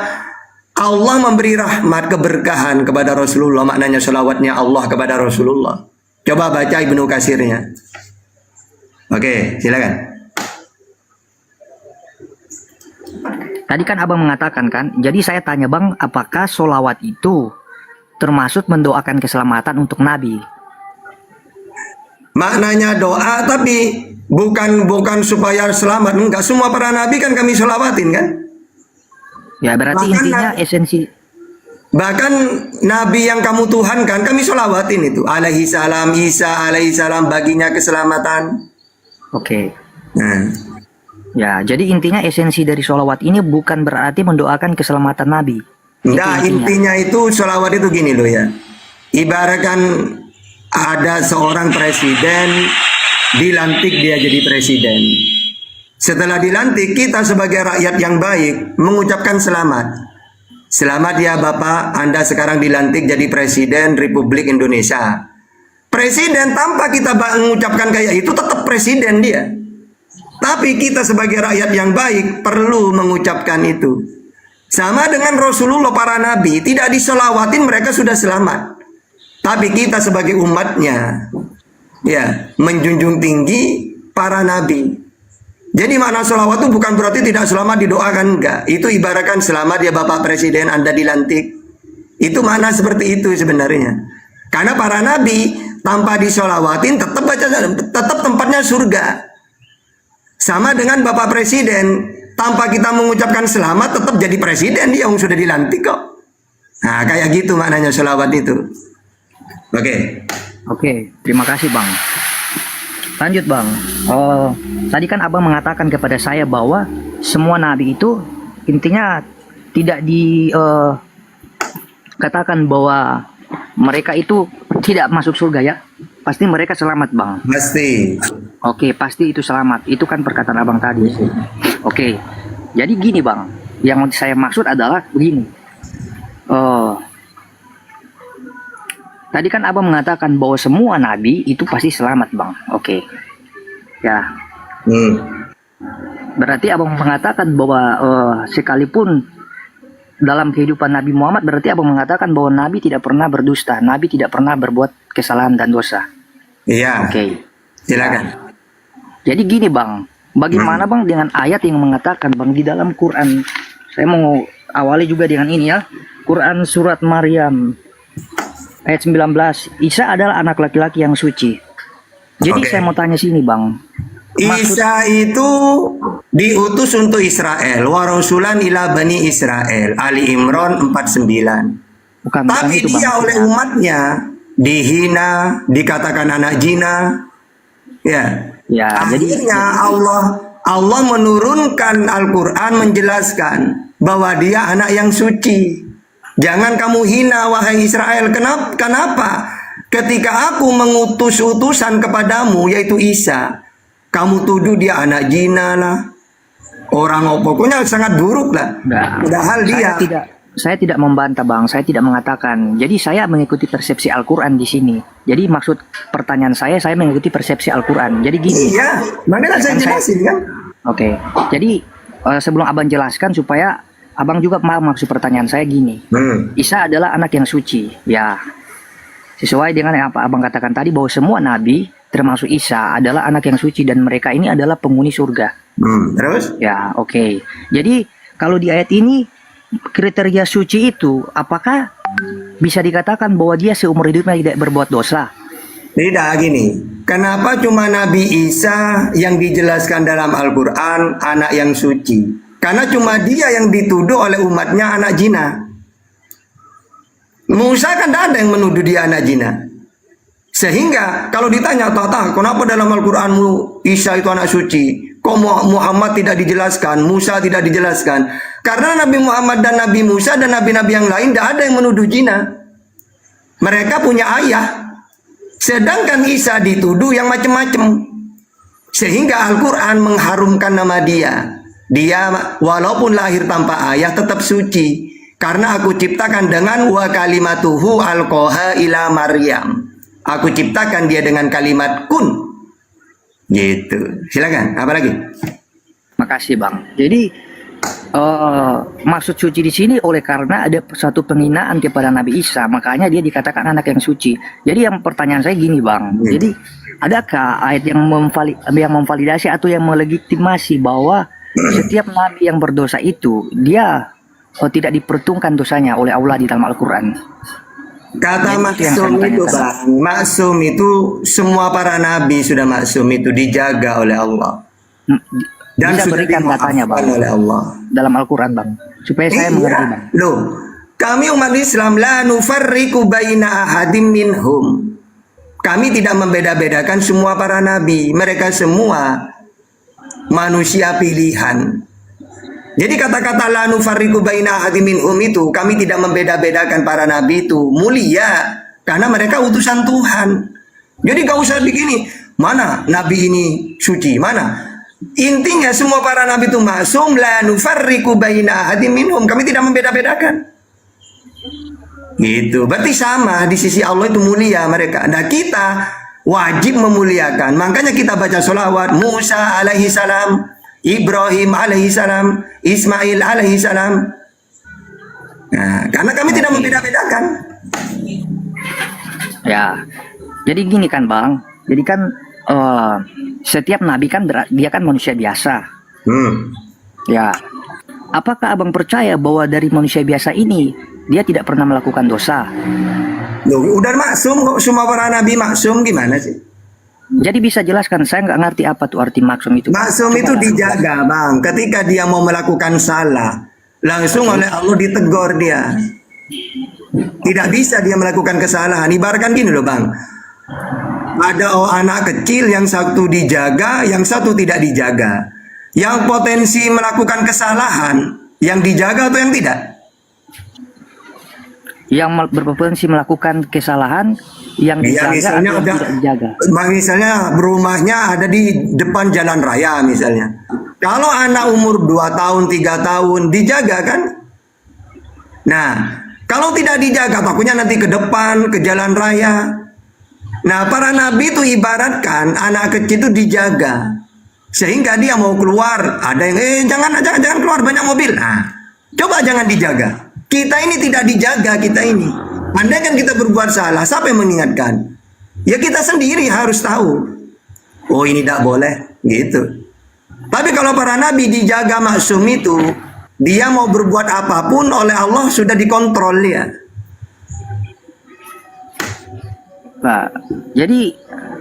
Speaker 3: Allah memberi rahmat, keberkahan kepada Rasulullah. Maknanya solawatnya Allah kepada Rasulullah. Coba baca Ibnu Katsirnya. Oke, silakan.
Speaker 5: Tadi kan abang mengatakan kan, jadi saya tanya bang, apakah solawat itu termasuk mendoakan keselamatan untuk Nabi?
Speaker 3: Maknanya doa, tapi bukan supaya selamat. Enggak, semua para nabi kan kami solawatin kan.
Speaker 5: Ya berarti
Speaker 3: Bahkan
Speaker 5: intinya esensi.
Speaker 3: Bahkan nabi yang kamu Tuhan kan kami solawatin itu. Alaihi salam, Isa alaihi salam, baginya keselamatan.
Speaker 5: Oke.
Speaker 3: Nah,
Speaker 5: Ya, jadi intinya esensi dari solawat ini bukan berarti mendoakan keselamatan Nabi.
Speaker 3: nah intinya itu sholawat itu gini loh ya. Ibaratkan ada seorang presiden dilantik, dia jadi presiden. Setelah dilantik, kita sebagai rakyat yang baik mengucapkan selamat. Selamat ya Bapak, Anda sekarang dilantik jadi presiden Republik Indonesia. Presiden tanpa kita mengucapkan kayak itu tetap presiden dia. Tapi kita sebagai rakyat yang baik perlu mengucapkan itu. Sama dengan Rasulullah, para nabi tidak disolawatin, mereka sudah selamat. Tapi kita sebagai umatnya, ya, menjunjung tinggi para nabi. Jadi makna solawat itu bukan berarti tidak selamat didoakan, enggak. Itu ibaratkan selamat ya Bapak Presiden, Anda dilantik. Itu makna seperti itu sebenarnya. Karena para nabi tanpa disolawatin tetap tempatnya surga. Sama dengan Bapak Presiden, tanpa kita mengucapkan selamat tetap jadi presiden dia yang sudah dilantik kok. Nah, kayak gitu maknanya sholawat itu. Oke,
Speaker 5: Terima kasih bang. Lanjut bang. Tadi kan abang mengatakan kepada saya bahwa semua nabi itu intinya tidak dikatakan bahwa mereka itu tidak masuk surga ya? Pasti mereka selamat bang.
Speaker 3: Pasti.
Speaker 5: Oke, pasti itu selamat. Itu kan perkataan abang tadi. Oke, jadi gini bang, yang saya maksud adalah begini. Tadi kan abang mengatakan bahwa semua nabi itu pasti selamat bang. Oke, ya. Berarti abang mengatakan bahwa sekalipun dalam kehidupan Nabi Muhammad, berarti abang mengatakan bahwa nabi tidak pernah berdusta, nabi tidak pernah berbuat kesalahan dan dosa.
Speaker 3: Iya.
Speaker 5: Oke.
Speaker 3: Silakan.
Speaker 5: Jadi gini bang, bagaimana bang dengan ayat yang mengatakan bang di dalam Quran, saya mau awali juga dengan ini ya, Quran surat Maryam ayat 19, Isa adalah anak laki-laki yang suci. Jadi
Speaker 3: Oke.
Speaker 5: saya mau tanya sini bang,
Speaker 3: Isa itu diutus untuk Israel, wa rasulan ila bani Israel, Ali Imran 49.
Speaker 5: bukan
Speaker 3: Tapi
Speaker 5: itu
Speaker 3: dia
Speaker 5: bang.
Speaker 3: oleh umatnya dihina, dikatakan anak zina. Ya.
Speaker 5: Ya,
Speaker 3: Akhirnya Allah menurunkan Al-Qur'an menjelaskan bahwa dia anak yang suci. Jangan kamu hina wahai Israel. Kenapa? Ketika aku mengutus utusan kepadamu yaitu Isa, kamu tuduh dia anak zina lah. Orang pokoknya sangat buruk lah.
Speaker 5: Nah,
Speaker 3: Padahal dia
Speaker 5: saya tidak membantah bang, saya tidak mengatakan. Jadi saya mengikuti persepsi Al-Quran di sini. Jadi maksud pertanyaan saya mengikuti persepsi Al-Quran. Jadi gini.
Speaker 3: iya, makanya saya jelasin kan.
Speaker 5: Oke. Jadi sebelum abang jelaskan supaya abang juga mau maksud pertanyaan saya gini. Isa adalah anak yang suci. Ya. Sesuai dengan yang apa abang katakan tadi bahwa semua nabi termasuk Isa adalah anak yang suci dan mereka ini adalah penghuni surga.
Speaker 3: Terus?
Speaker 5: Ya, oke. Jadi kalau di ayat ini kriteria suci itu apakah bisa dikatakan bahwa dia seumur hidupnya tidak berbuat dosa?
Speaker 3: Tidak gini. Kenapa cuma Nabi Isa yang dijelaskan dalam Al-Quran anak yang suci? Karena cuma dia yang dituduh oleh umatnya anak zina. Musa kan tidak ada yang menuduh dia anak zina. Sehingga kalau ditanya, Tata, kenapa dalam Al-Quranmu Isa itu anak suci? Kok Muhammad tidak dijelaskan, Musa tidak dijelaskan? Karena Nabi Muhammad dan Nabi Musa dan Nabi-Nabi yang lain tidak ada yang menuduh zina. Mereka punya ayah. Sedangkan Isa dituduh yang macam-macam. Sehingga Al-Quran mengharumkan nama dia. Dia walaupun lahir tanpa ayah tetap suci. Karena aku ciptakan dengan wa kalimatuhu alqaha ila Maryam. Aku ciptakan dia dengan kalimat kun. Gitu. Silakan. Apa lagi?
Speaker 5: Makasih bang. Jadi maksud suci di sini oleh karena ada satu penghinaan kepada Nabi Isa, makanya dia dikatakan anak yang suci. Jadi yang pertanyaan saya gini bang. Jadi adakah ayat yang memvalidasi atau yang melegitimasi bahwa setiap nabi yang berdosa itu dia tidak diperhitungkan dosanya oleh Allah di dalam Al-Quran?
Speaker 3: Kata
Speaker 5: Itu yang saya
Speaker 3: maksum
Speaker 5: mau
Speaker 3: itu
Speaker 5: tanyakan.
Speaker 3: bang, maksum itu semua para nabi sudah maksum itu dijaga oleh Allah dan
Speaker 5: Bisa
Speaker 3: sudah
Speaker 5: berikan datanya
Speaker 3: dimaafkan
Speaker 5: bang
Speaker 3: oleh Allah.
Speaker 5: dalam Al-Quran bang supaya saya mengerti bang.
Speaker 3: Loh, kami umat Islam la nufarriqu baina ahadim minhum. Kami tidak membeda-bedakan semua para nabi, mereka semua manusia pilihan. Jadi kata-kata la nufarriqu baina ahadim minhum itu kami tidak membeda-bedakan para nabi itu mulia karena mereka utusan Tuhan. Jadi gak usah begini, mana nabi ini suci, mana? Intinya semua para nabi itu maksum, la nufarriqu baina ahadim minhum, kami tidak membeda-bedakan. Gitu. Berarti sama di sisi Allah itu mulia mereka. Nah, kita wajib memuliakan. Makanya kita baca sholawat Musa alaihi salam, Ibrahim alaihi salam, Ismail alaihi salam. Nah, karena kami tidak membeda-bedakan.
Speaker 5: Ya, jadi gini kan bang, jadi kan setiap nabi kan dia kan manusia biasa. Ya, apakah abang percaya bahwa dari manusia biasa ini dia tidak pernah melakukan dosa?
Speaker 3: Loh, udah maksum kok, semua para nabi maksum, gimana sih?
Speaker 5: Jadi bisa jelaskan, saya nggak ngerti apa tuh arti maksum itu.
Speaker 3: Maksum itu dijaga bang. Ketika dia mau melakukan salah, langsung oleh Allah ditegur dia. Tidak bisa dia melakukan kesalahan. Ibaratkan gini loh bang, ada anak kecil yang satu dijaga, yang satu tidak dijaga. Yang potensi melakukan kesalahan, yang dijaga atau yang tidak?
Speaker 5: yang berpotensi melakukan kesalahan yang
Speaker 3: Ya,
Speaker 5: dijaga
Speaker 3: misalnya
Speaker 5: atau
Speaker 3: ada,
Speaker 5: tidak dijaga.
Speaker 3: misalnya rumahnya ada di depan jalan raya misalnya. Kalau anak umur 2 tahun, 3 tahun dijaga kan? Nah, kalau tidak dijaga takutnya nanti ke depan, ke jalan raya. Nah, para nabi itu ibaratkan anak kecil itu dijaga. Sehingga dia mau keluar, ada yang jangan keluar banyak mobil. Nah, coba jangan dijaga. Kita ini tidak dijaga, kita ini. Andai kan kita berbuat salah, siapa yang mengingatkan? Ya kita sendiri harus tahu. Oh, ini tidak boleh, gitu. Tapi kalau para nabi dijaga maksum itu, dia mau berbuat apapun oleh Allah sudah dikontrol ya.
Speaker 5: Nah, jadi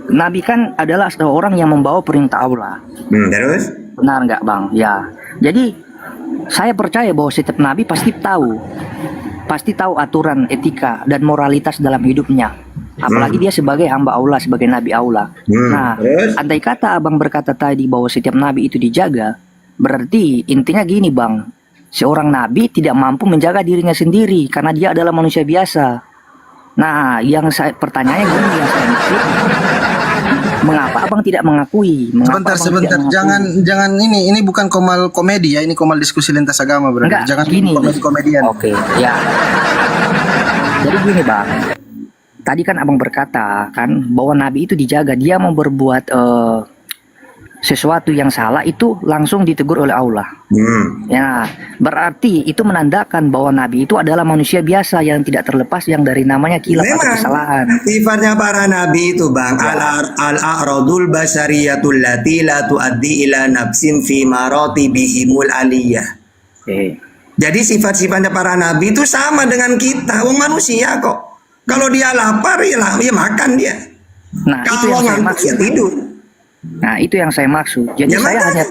Speaker 5: Nabi kan adalah seorang yang membawa perintah Allah.
Speaker 3: Terus?
Speaker 5: Benar nggak Bang? Ya. Jadi saya percaya bahwa setiap Nabi pasti tahu aturan etika dan moralitas dalam hidupnya. Apalagi dia sebagai hamba Allah, sebagai Nabi Allah. Nah,
Speaker 3: Terus?
Speaker 5: andai kata Abang berkata tadi bahwa setiap Nabi itu dijaga, berarti intinya gini Bang, seorang Nabi tidak mampu menjaga dirinya sendiri karena dia adalah manusia biasa. Nah, pertanyaannya gini yang saya maksud, mengapa Abang tidak mengakui? Mengapa Abang
Speaker 2: Sebentar.
Speaker 5: tidak mengakui?
Speaker 2: Jangan ini bukan komal komedi ya, ini komal diskusi lintas agama berarti.
Speaker 5: Enggak,
Speaker 2: Jangan
Speaker 5: gini.
Speaker 2: komedian.
Speaker 5: Oke, ya. Jadi gini Bang, tadi kan Abang berkata kan bahwa Nabi itu dijaga, dia mau berbuat sesuatu yang salah itu langsung ditegur oleh Allah. Ya, berarti itu menandakan bahwa Nabi itu adalah manusia biasa yang tidak terlepas yang dari namanya kilaf atau
Speaker 3: Memang
Speaker 5: kesalahan.
Speaker 3: sifatnya para nabi itu Bang, al-a'radul basariyatul lati la tuaddi ila nafsin fi maratibihimul aliyah.
Speaker 5: Oke.
Speaker 3: Jadi sifat-sifatnya para nabi itu sama dengan kita, wong manusia kok. Kalau dia lapar ya makan dia.
Speaker 5: Nah, itu
Speaker 3: Kalau
Speaker 5: yang saya
Speaker 3: ngantuk
Speaker 5: maksud.
Speaker 3: ya tidur.
Speaker 5: Nah, itu yang saya maksud. Jadi
Speaker 3: Ya, makanya.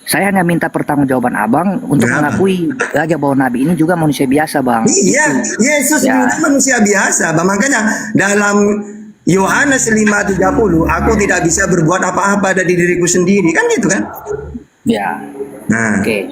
Speaker 5: saya hanya minta pertanggungjawaban Abang untuk
Speaker 3: Kenapa?
Speaker 5: mengakui aja bahwa Nabi ini juga manusia biasa, Bang.
Speaker 3: Iya, Yesus
Speaker 5: Ya.
Speaker 3: juga manusia biasa. Bang. Makanya dalam Yohanes 5:30, aku tidak bisa berbuat apa-apa dari diriku sendiri. Kan gitu kan?
Speaker 5: Ya.
Speaker 3: Nah,
Speaker 5: Oke.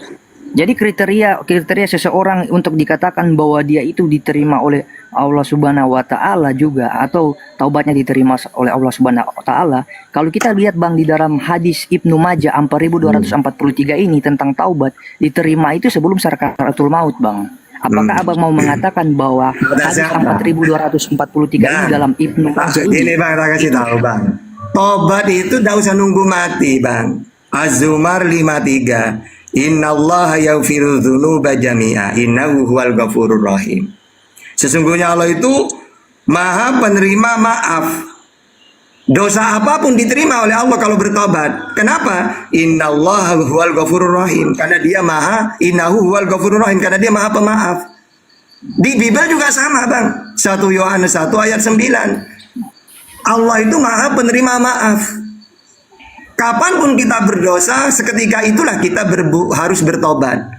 Speaker 5: Jadi kriteria seseorang untuk dikatakan bahwa dia itu diterima oleh Allah Subhanahu wa taala juga atau taubatnya diterima oleh Allah Subhanahu wa taala. Kalau kita lihat Bang di dalam hadis Ibnu Majah 4243 ini tentang taubat diterima itu sebelum sakaratul maut, Bang. Apakah Abang mau mengatakan bahwa hadis 4243 ini dalam Ibnu Majah
Speaker 3: maksud ini
Speaker 5: ini?
Speaker 3: Bang, tak kasih tahu Bang. Tobat itu tidak usah nunggu mati Bang. Az-Zumar 53. Innallaha yaghfiru dzunuba jami'a innahu huwal ghafurur rahim. Sesungguhnya Allah itu Maha penerima maaf. Dosa apapun diterima oleh Allah kalau bertobat. Kenapa? Innallaha huwal ghafurur rahim. Karena dia Maha, innahu huwal ghafurur rahim, karena dia Maha pemaaf. Di Bible juga sama, Bang. 1 Yohanes 1 ayat 9. Allah itu Maha penerima maaf. Kapanpun kita berdosa, seketika itulah kita harus bertobat.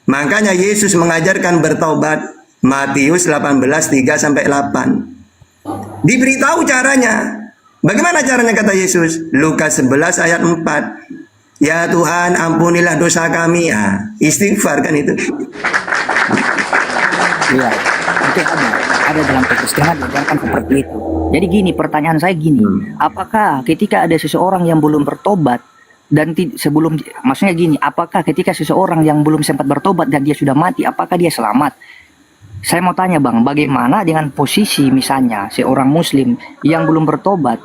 Speaker 3: Makanya Yesus mengajarkan bertobat. Matius 18:3-8. Diberitahu caranya. Bagaimana caranya kata Yesus? Lukas 11 ayat 4. Ya Tuhan, ampunilah dosa kami. Istighfar kan itu.
Speaker 5: Iya, itu ada dalam Kristen diajarkan seperti itu. Jadi gini, pertanyaan saya gini, apakah ketika ada seseorang yang belum bertobat dan maksudnya gini, apakah ketika seseorang yang belum sempat bertobat dan dia sudah mati, apakah dia selamat? Saya mau tanya Bang, bagaimana dengan posisi misalnya seorang Muslim yang belum bertobat,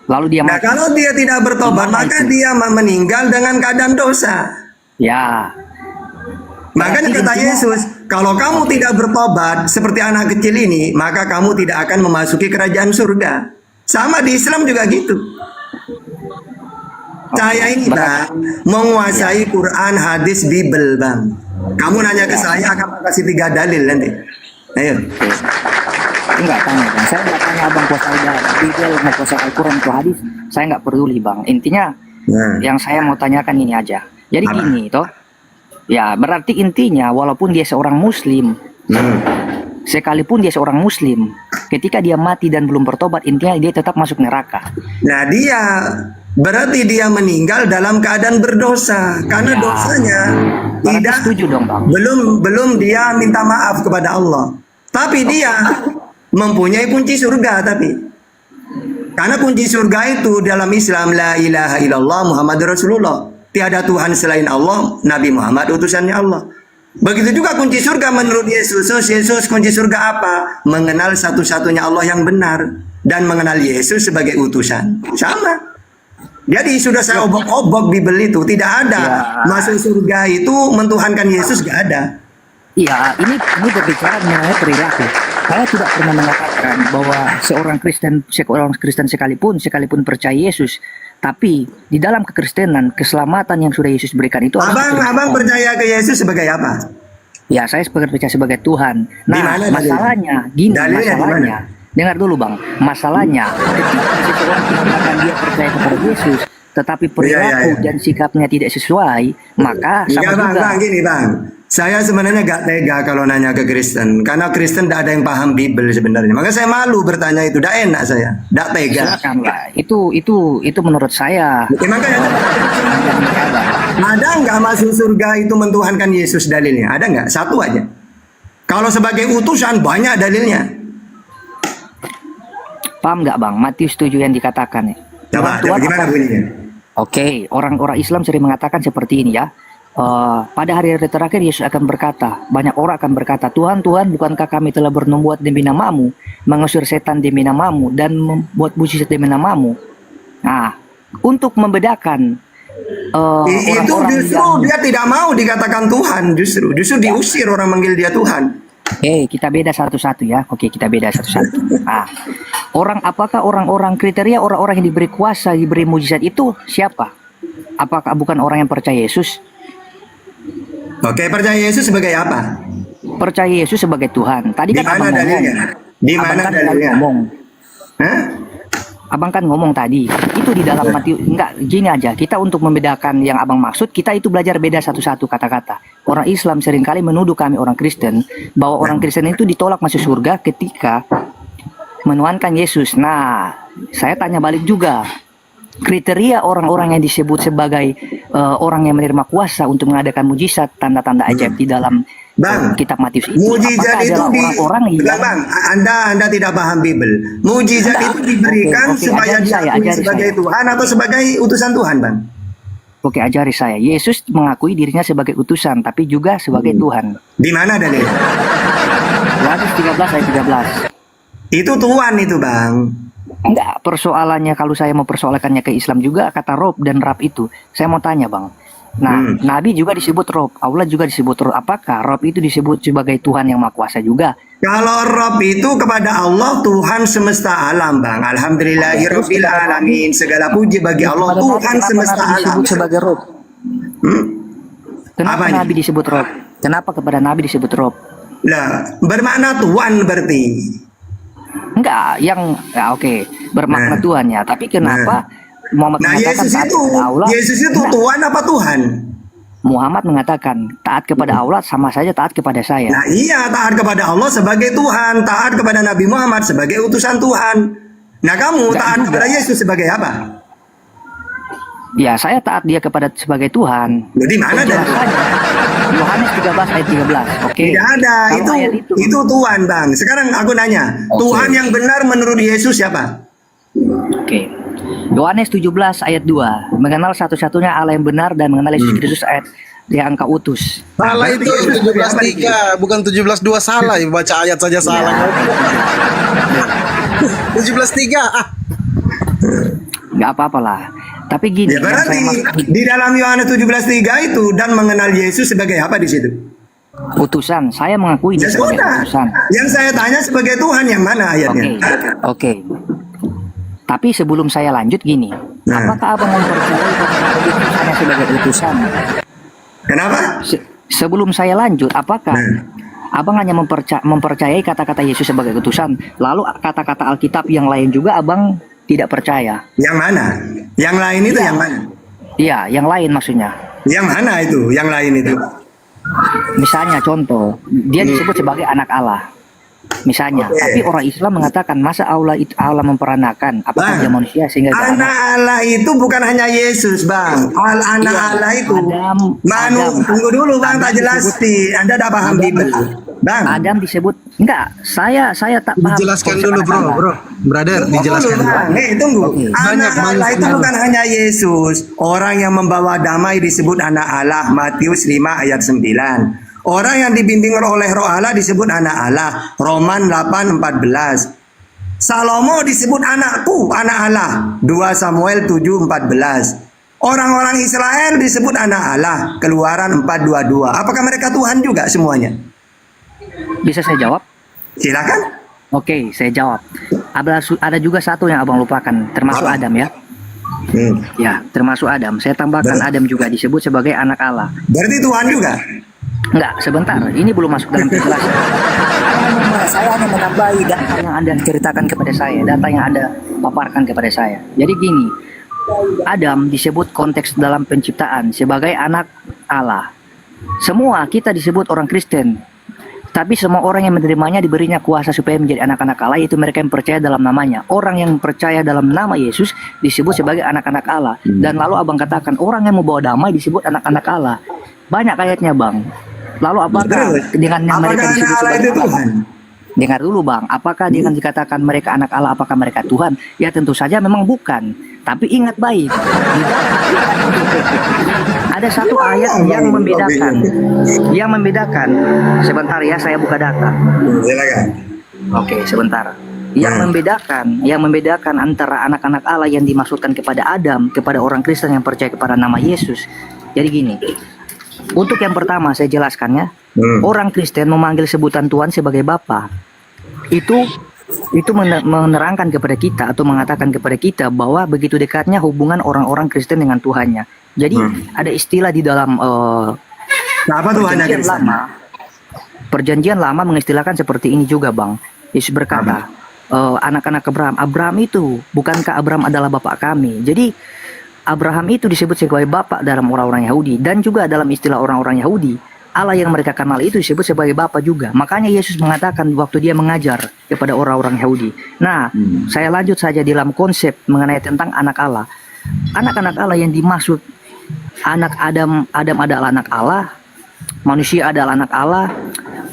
Speaker 5: lalu dia
Speaker 3: Nah,
Speaker 5: mati?
Speaker 3: kalau dia tidak bertobat,
Speaker 5: Gimana
Speaker 3: maka
Speaker 5: itu?
Speaker 3: dia meninggal dengan keadaan dosa.
Speaker 5: Ya,
Speaker 3: Makanya
Speaker 5: Berarti
Speaker 3: kata
Speaker 5: intinya-
Speaker 3: Yesus, kalau kamu tidak bertobat seperti anak kecil ini, maka kamu tidak akan memasuki kerajaan surga. Sama di Islam juga gitu. Saya ini Bang, menguasai Quran, hadis, Bible Bang. Kamu nanya ke saya, akan kasih 3 dalil nanti. Ayo.
Speaker 5: enggak tanya Bang. Saya enggak tanya Abang kuasai Bible, mau kuasai Al-Quran atau hadis. Saya enggak peduli Bang. Intinya
Speaker 3: Nah.
Speaker 5: yang saya mau tanyakan ini aja. Jadi
Speaker 3: Apa?
Speaker 5: gini toh. Ya, berarti intinya walaupun dia seorang muslim, sekalipun dia seorang muslim, ketika dia mati dan belum bertobat, intinya dia tetap masuk neraka.
Speaker 3: Nah dia berarti dia meninggal dalam keadaan berdosa karena
Speaker 5: Ya.
Speaker 3: dosanya
Speaker 5: Berarti
Speaker 3: tidak
Speaker 5: setuju dong Bang.
Speaker 3: belum dia minta maaf kepada Allah. Tapi dia mempunyai kunci surga karena kunci surga itu dalam Islam la ilaha illallah Muhammadur Rasulullah. Tiada Tuhan selain Allah, Nabi Muhammad utusannya Allah. Begitu juga kunci surga menurut Yesus. Yesus kunci surga apa? Mengenal satu-satunya Allah yang benar dan mengenal Yesus sebagai utusan. Sama. Jadi sudah saya obok-obok Bible itu tidak ada masuk surga itu mentuhankan Yesus, gak ada.
Speaker 5: Iya, ini berbicara mengenai perilaku. Saya tidak pernah mengatakan bahwa seorang Kristen sekalipun percaya Yesus, tapi di dalam kekristenan keselamatan yang sudah Yesus berikan itu.
Speaker 3: Abang percaya ke Yesus sebagai apa?
Speaker 5: Ya, saya percaya sebagai Tuhan. Nah, masalahnya gini, masalahnya. Dengar dulu Bang, masalahnya ketika seseorang mengatakan dia percaya kepada Yesus, tetapi perilaku dan sikapnya tidak sesuai, maka sama juga.
Speaker 3: Bang, gini Bang. Saya sebenarnya gak tega kalau nanya ke Kristen, karena Kristen tidak ada yang paham Bible sebenarnya. Maka saya malu bertanya itu, tidak enak saya, tidak tega.
Speaker 5: Silakanlah, itu menurut saya.
Speaker 3: Makanya ada nggak masuk surga itu mentuhankan Yesus dalilnya? Ada nggak? Satu aja. Kalau sebagai utusan banyak dalilnya.
Speaker 5: Paham nggak Bang? Matius 7 yang dikatakan nih.
Speaker 3: Coba gimana bunyinya?
Speaker 5: Oke, orang-orang Islam sering mengatakan seperti ini ya. Pada hari-hari terakhir Yesus akan berkata, banyak orang akan berkata, Tuhan, Tuhan, bukankah kami telah bernubuat demi namamu, mengusir setan demi namamu, dan membuat mujizat demi namamu. Nah, untuk membedakan
Speaker 3: itu justru dia tidak mau dikatakan Tuhan, justru diusir orang manggil dia Tuhan.
Speaker 5: Kita beda satu-satu ya. Oke, kita beda satu-satu. Apakah orang-orang kriteria orang-orang yang diberi kuasa, diberi mujizat itu siapa? Apakah bukan orang yang percaya Yesus?
Speaker 3: Oke, percaya Yesus sebagai apa?
Speaker 5: Percaya Yesus sebagai Tuhan. Tadi kan Abang
Speaker 3: dalilnya? Di mana dalilnya?
Speaker 5: Abang kan ngomong tadi, itu di dalam Matius. Enggak, gini aja, kita untuk membedakan yang Abang maksud, kita itu belajar beda satu-satu kata-kata. Orang Islam seringkali menuduh kami orang Kristen, bahwa orang Kristen itu ditolak masuk surga ketika menuhankan Yesus. Nah, saya tanya balik juga, kriteria orang-orang yang disebut sebagai orang yang menerima kuasa untuk mengadakan mujizat, tanda-tanda ajaib di dalam kitab Matius itu,
Speaker 3: mujizat itu orang yang Anda tidak paham Bible. Mujizat itu diberikan supaya diakui sebagai Tuhan atau sebagai utusan Tuhan, Bang?
Speaker 5: Oke, ajari saya. Yesus mengakui dirinya sebagai utusan, tapi juga sebagai Tuhan.
Speaker 3: Di mana dalil?
Speaker 5: Yohanes 13 ayat 13.
Speaker 3: Itu Tuhan itu, Bang.
Speaker 5: Enggak, persoalannya kalau saya mau persoalkannya ke Islam juga, kata Rob dan Rab itu. Saya mau tanya Bang. Nah, Nabi juga disebut Rob, Allah juga disebut Rob. Apakah Rob itu disebut sebagai Tuhan yang Maha Kuasa juga?
Speaker 3: Kalau Rob itu kepada Allah, Tuhan semesta alam, Bang. Alhamdulillahirabbil alamin. Segala puji bagi Allah, Tuhan semesta alam.
Speaker 5: Disebut sebagai Rob. Kenapa Nabi disebut Rob? Kenapa kepada Nabi disebut Rob?
Speaker 3: Lah, bermakna Tuhan berarti.
Speaker 5: Enggak, bermakna Tuhan ya. Tapi kenapa Muhammad mengatakan
Speaker 3: Yesus itu Tuhan apa Tuhan?
Speaker 5: Muhammad mengatakan taat kepada Allah sama saja taat kepada saya.
Speaker 3: Nah iya, taat kepada Allah sebagai Tuhan, taat kepada Nabi Muhammad sebagai utusan Tuhan. Nah kamu taat kepada Yesus sebagai apa?
Speaker 5: Ya, saya taat dia sebagai Tuhan.
Speaker 3: Jadi mana dan
Speaker 5: Yohanes 13 ayat 13. Oke.
Speaker 3: Tidak ada. Itu Tuhan, Bang. Sekarang aku nanya, Tuhan yang benar menurut Yesus siapa?
Speaker 5: Oke. Yohanes 17 ayat 2. Mengenal satu-satunya Allah yang benar dan mengenal Yesus Kristus ayat yang Engkau utus.
Speaker 2: Salah itu 17:3, bukan 17:2, salah ya, baca ayat saja salah. 17:3.
Speaker 5: Enggak apa-apalah. Tapi gini,
Speaker 3: berarti di dalam Yohanes 17:3 itu dan mengenal Yesus sebagai apa di situ?
Speaker 5: Utusan. Saya mengakui dia sebagai utusan.
Speaker 3: Yang saya tanya sebagai Tuhan yang mana ayatnya?
Speaker 5: Oke. Tapi sebelum saya lanjut gini, apakah Abang mempercayai utusannya sebagai utusan?
Speaker 3: Kenapa?
Speaker 5: Sebelum saya lanjut, apakah Abang hanya mempercayai kata-kata Yesus sebagai utusan, lalu kata-kata Alkitab yang lain juga Abang tidak percaya?
Speaker 3: Yang mana? Yang lain itu yang mana?
Speaker 5: Iya, yang lain maksudnya.
Speaker 3: Yang mana itu? Yang lain itu?
Speaker 5: Misalnya contoh, dia disebut sebagai anak Allah. Misalnya, tapi orang Islam mengatakan masa Allah memperanakan apakah dia manusia sehingga
Speaker 3: anak Allah itu bukan hanya Yesus, Bang. Anak Allah itu tunggu dulu, Bang, tak jelas sih. Anda dah paham Bible. Bang.
Speaker 5: Adam disebut enggak, saya tak paham.
Speaker 2: Dijelaskan
Speaker 5: konsep
Speaker 2: dulu
Speaker 5: anak
Speaker 2: bro,
Speaker 5: Allah.
Speaker 2: bro. Brother,
Speaker 3: Tunggu
Speaker 2: dijelaskan
Speaker 3: dulu,
Speaker 2: dulu.
Speaker 3: Bang. Tunggu. Anak
Speaker 2: Banyak
Speaker 3: Allah itu
Speaker 2: banget.
Speaker 3: bukan hanya Yesus. Orang yang membawa damai disebut anak Allah. Matius 5 ayat 9. Orang yang dibimbing oleh Roh Allah disebut anak Allah. Roman 8:14. Salomo disebut anakku, anak Allah. 2 Samuel 7:14. Orang-orang Israel disebut anak Allah. Keluaran 4:22. Apakah mereka Tuhan juga semuanya?
Speaker 5: Bisa saya jawab?
Speaker 3: Silakan.
Speaker 5: Oke, saya jawab. Ada juga satu yang abang lupakan, termasuk
Speaker 3: Apa?
Speaker 5: Adam ya. Ya, termasuk Adam. Saya tambahkan
Speaker 3: Benar.
Speaker 5: Adam juga disebut sebagai anak Allah.
Speaker 3: Berarti Tuhan juga.
Speaker 5: Enggak, sebentar. Ini belum masuk dalam penjelasan. Saya hanya menambahi data yang Anda ceritakan kepada saya, data yang Anda paparkan kepada saya. Jadi gini, Adam disebut konteks dalam penciptaan sebagai anak Allah. Semua kita disebut orang Kristen. Tapi semua orang yang menerimanya diberinya kuasa supaya menjadi anak-anak Allah, yaitu mereka yang percaya dalam namanya. Orang yang percaya dalam nama Yesus disebut sebagai anak-anak Allah. Dan lalu abang katakan orang yang membawa damai disebut anak-anak Allah. Banyak ayatnya bang. Lalu apakah
Speaker 3: Terus,
Speaker 5: dengan yang mereka
Speaker 3: apakah
Speaker 5: disebut
Speaker 3: anak Allah
Speaker 5: sebagai
Speaker 3: itu Tuhan?
Speaker 5: Dengar dulu bang, apakah dengan dikatakan mereka anak Allah, apakah mereka Tuhan? Ya tentu saja memang bukan. Tapi ingat baik, ada satu ayat yang membedakan. Yang membedakan, sebentar ya saya buka data.
Speaker 3: Silakan.
Speaker 5: Oke, sebentar. Yang membedakan antara anak-anak Allah yang dimaksudkan kepada Adam, kepada orang Kristen yang percaya kepada nama Yesus. Jadi gini, untuk yang pertama saya jelaskan ya. Orang Kristen memanggil sebutan Tuhan sebagai Bapa. Itu menerangkan kepada kita atau mengatakan kepada kita bahwa begitu dekatnya hubungan orang-orang Kristen dengan Tuhannya. Jadi ada istilah di dalam
Speaker 3: Apa Tuhannya
Speaker 5: Perjanjian
Speaker 3: Kristen?
Speaker 5: Lama. Perjanjian Lama mengistilahkan seperti ini juga, Bang. Yesus berkata, anak-anak Abraham itu, bukankah Abraham adalah bapak kami? Jadi Abraham itu disebut sebagai bapak dalam orang-orang Yahudi, dan juga dalam istilah orang-orang Yahudi, Allah yang mereka kenal itu disebut sebagai Bapa juga. Makanya Yesus mengatakan waktu dia mengajar kepada orang-orang Yahudi. Nah, saya lanjut saja dalam konsep mengenai tentang anak Allah. Anak-anak Allah yang dimaksud anak Adam adalah anak Allah, manusia adalah anak Allah,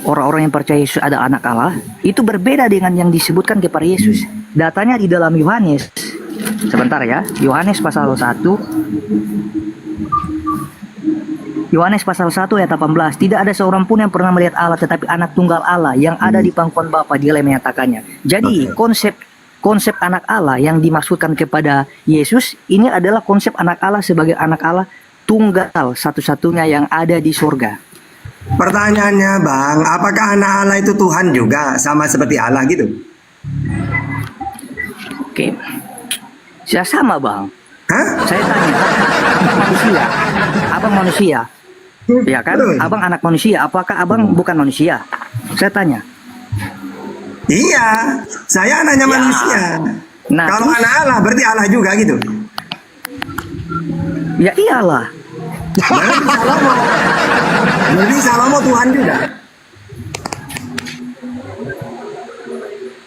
Speaker 5: orang-orang yang percaya Yesus adalah anak Allah. Itu berbeda dengan yang disebutkan kepada Yesus. Datanya di dalam Yohanes. Sebentar ya, Yohanes pasal 1. Yohanes pasal 1 ayat 18. Tidak ada seorang pun yang pernah melihat Allah, tetapi anak tunggal Allah yang ada di pangkuan Bapa, dialah yang menyatakannya. Jadi konsep anak Allah yang dimaksudkan kepada Yesus ini adalah konsep anak Allah sebagai anak Allah tunggal satu-satunya yang ada di surga.
Speaker 3: Pertanyaannya Bang, apakah anak Allah itu Tuhan juga sama seperti Allah gitu?
Speaker 5: Oke. Ya sama Bang.
Speaker 3: Hah?
Speaker 5: Saya tanya, manusia, abang manusia, ya kan?
Speaker 3: Betul.
Speaker 5: Abang anak manusia, apakah abang bukan manusia? Saya tanya.
Speaker 3: Iya, saya anaknya
Speaker 5: Ya.
Speaker 3: manusia.
Speaker 5: Nah,
Speaker 3: Kalau
Speaker 5: terus-
Speaker 3: anak Allah berarti Allah juga gitu.
Speaker 5: Ya iyalah.
Speaker 3: Berarti Salomo Tuhan juga.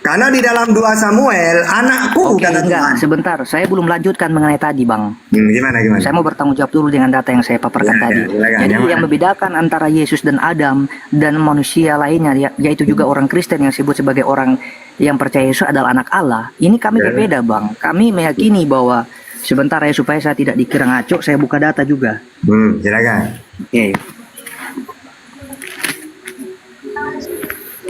Speaker 3: Karena di dalam 2 Samuel, anakku
Speaker 5: Oke,
Speaker 3: kata Tuhan.
Speaker 5: enggak, sebentar. Saya belum lanjutkan mengenai tadi, Bang.
Speaker 3: Gimana?
Speaker 5: Saya mau bertanggung jawab dulu dengan data yang saya paparkan
Speaker 3: Ya,
Speaker 5: tadi.
Speaker 3: ya, silakan.
Speaker 5: Jadi
Speaker 3: Yang
Speaker 5: yang
Speaker 3: mana?
Speaker 5: membedakan antara Yesus dan Adam dan manusia lainnya, yaitu juga orang Kristen yang disebut sebagai orang yang percaya Yesus adalah anak Allah. Ini kami
Speaker 3: Ya.
Speaker 5: berbeda, Bang. Kami meyakini bahwa sebentar ya, supaya saya tidak dikira ngaco, saya buka data juga.
Speaker 3: Silakan.
Speaker 5: Oke.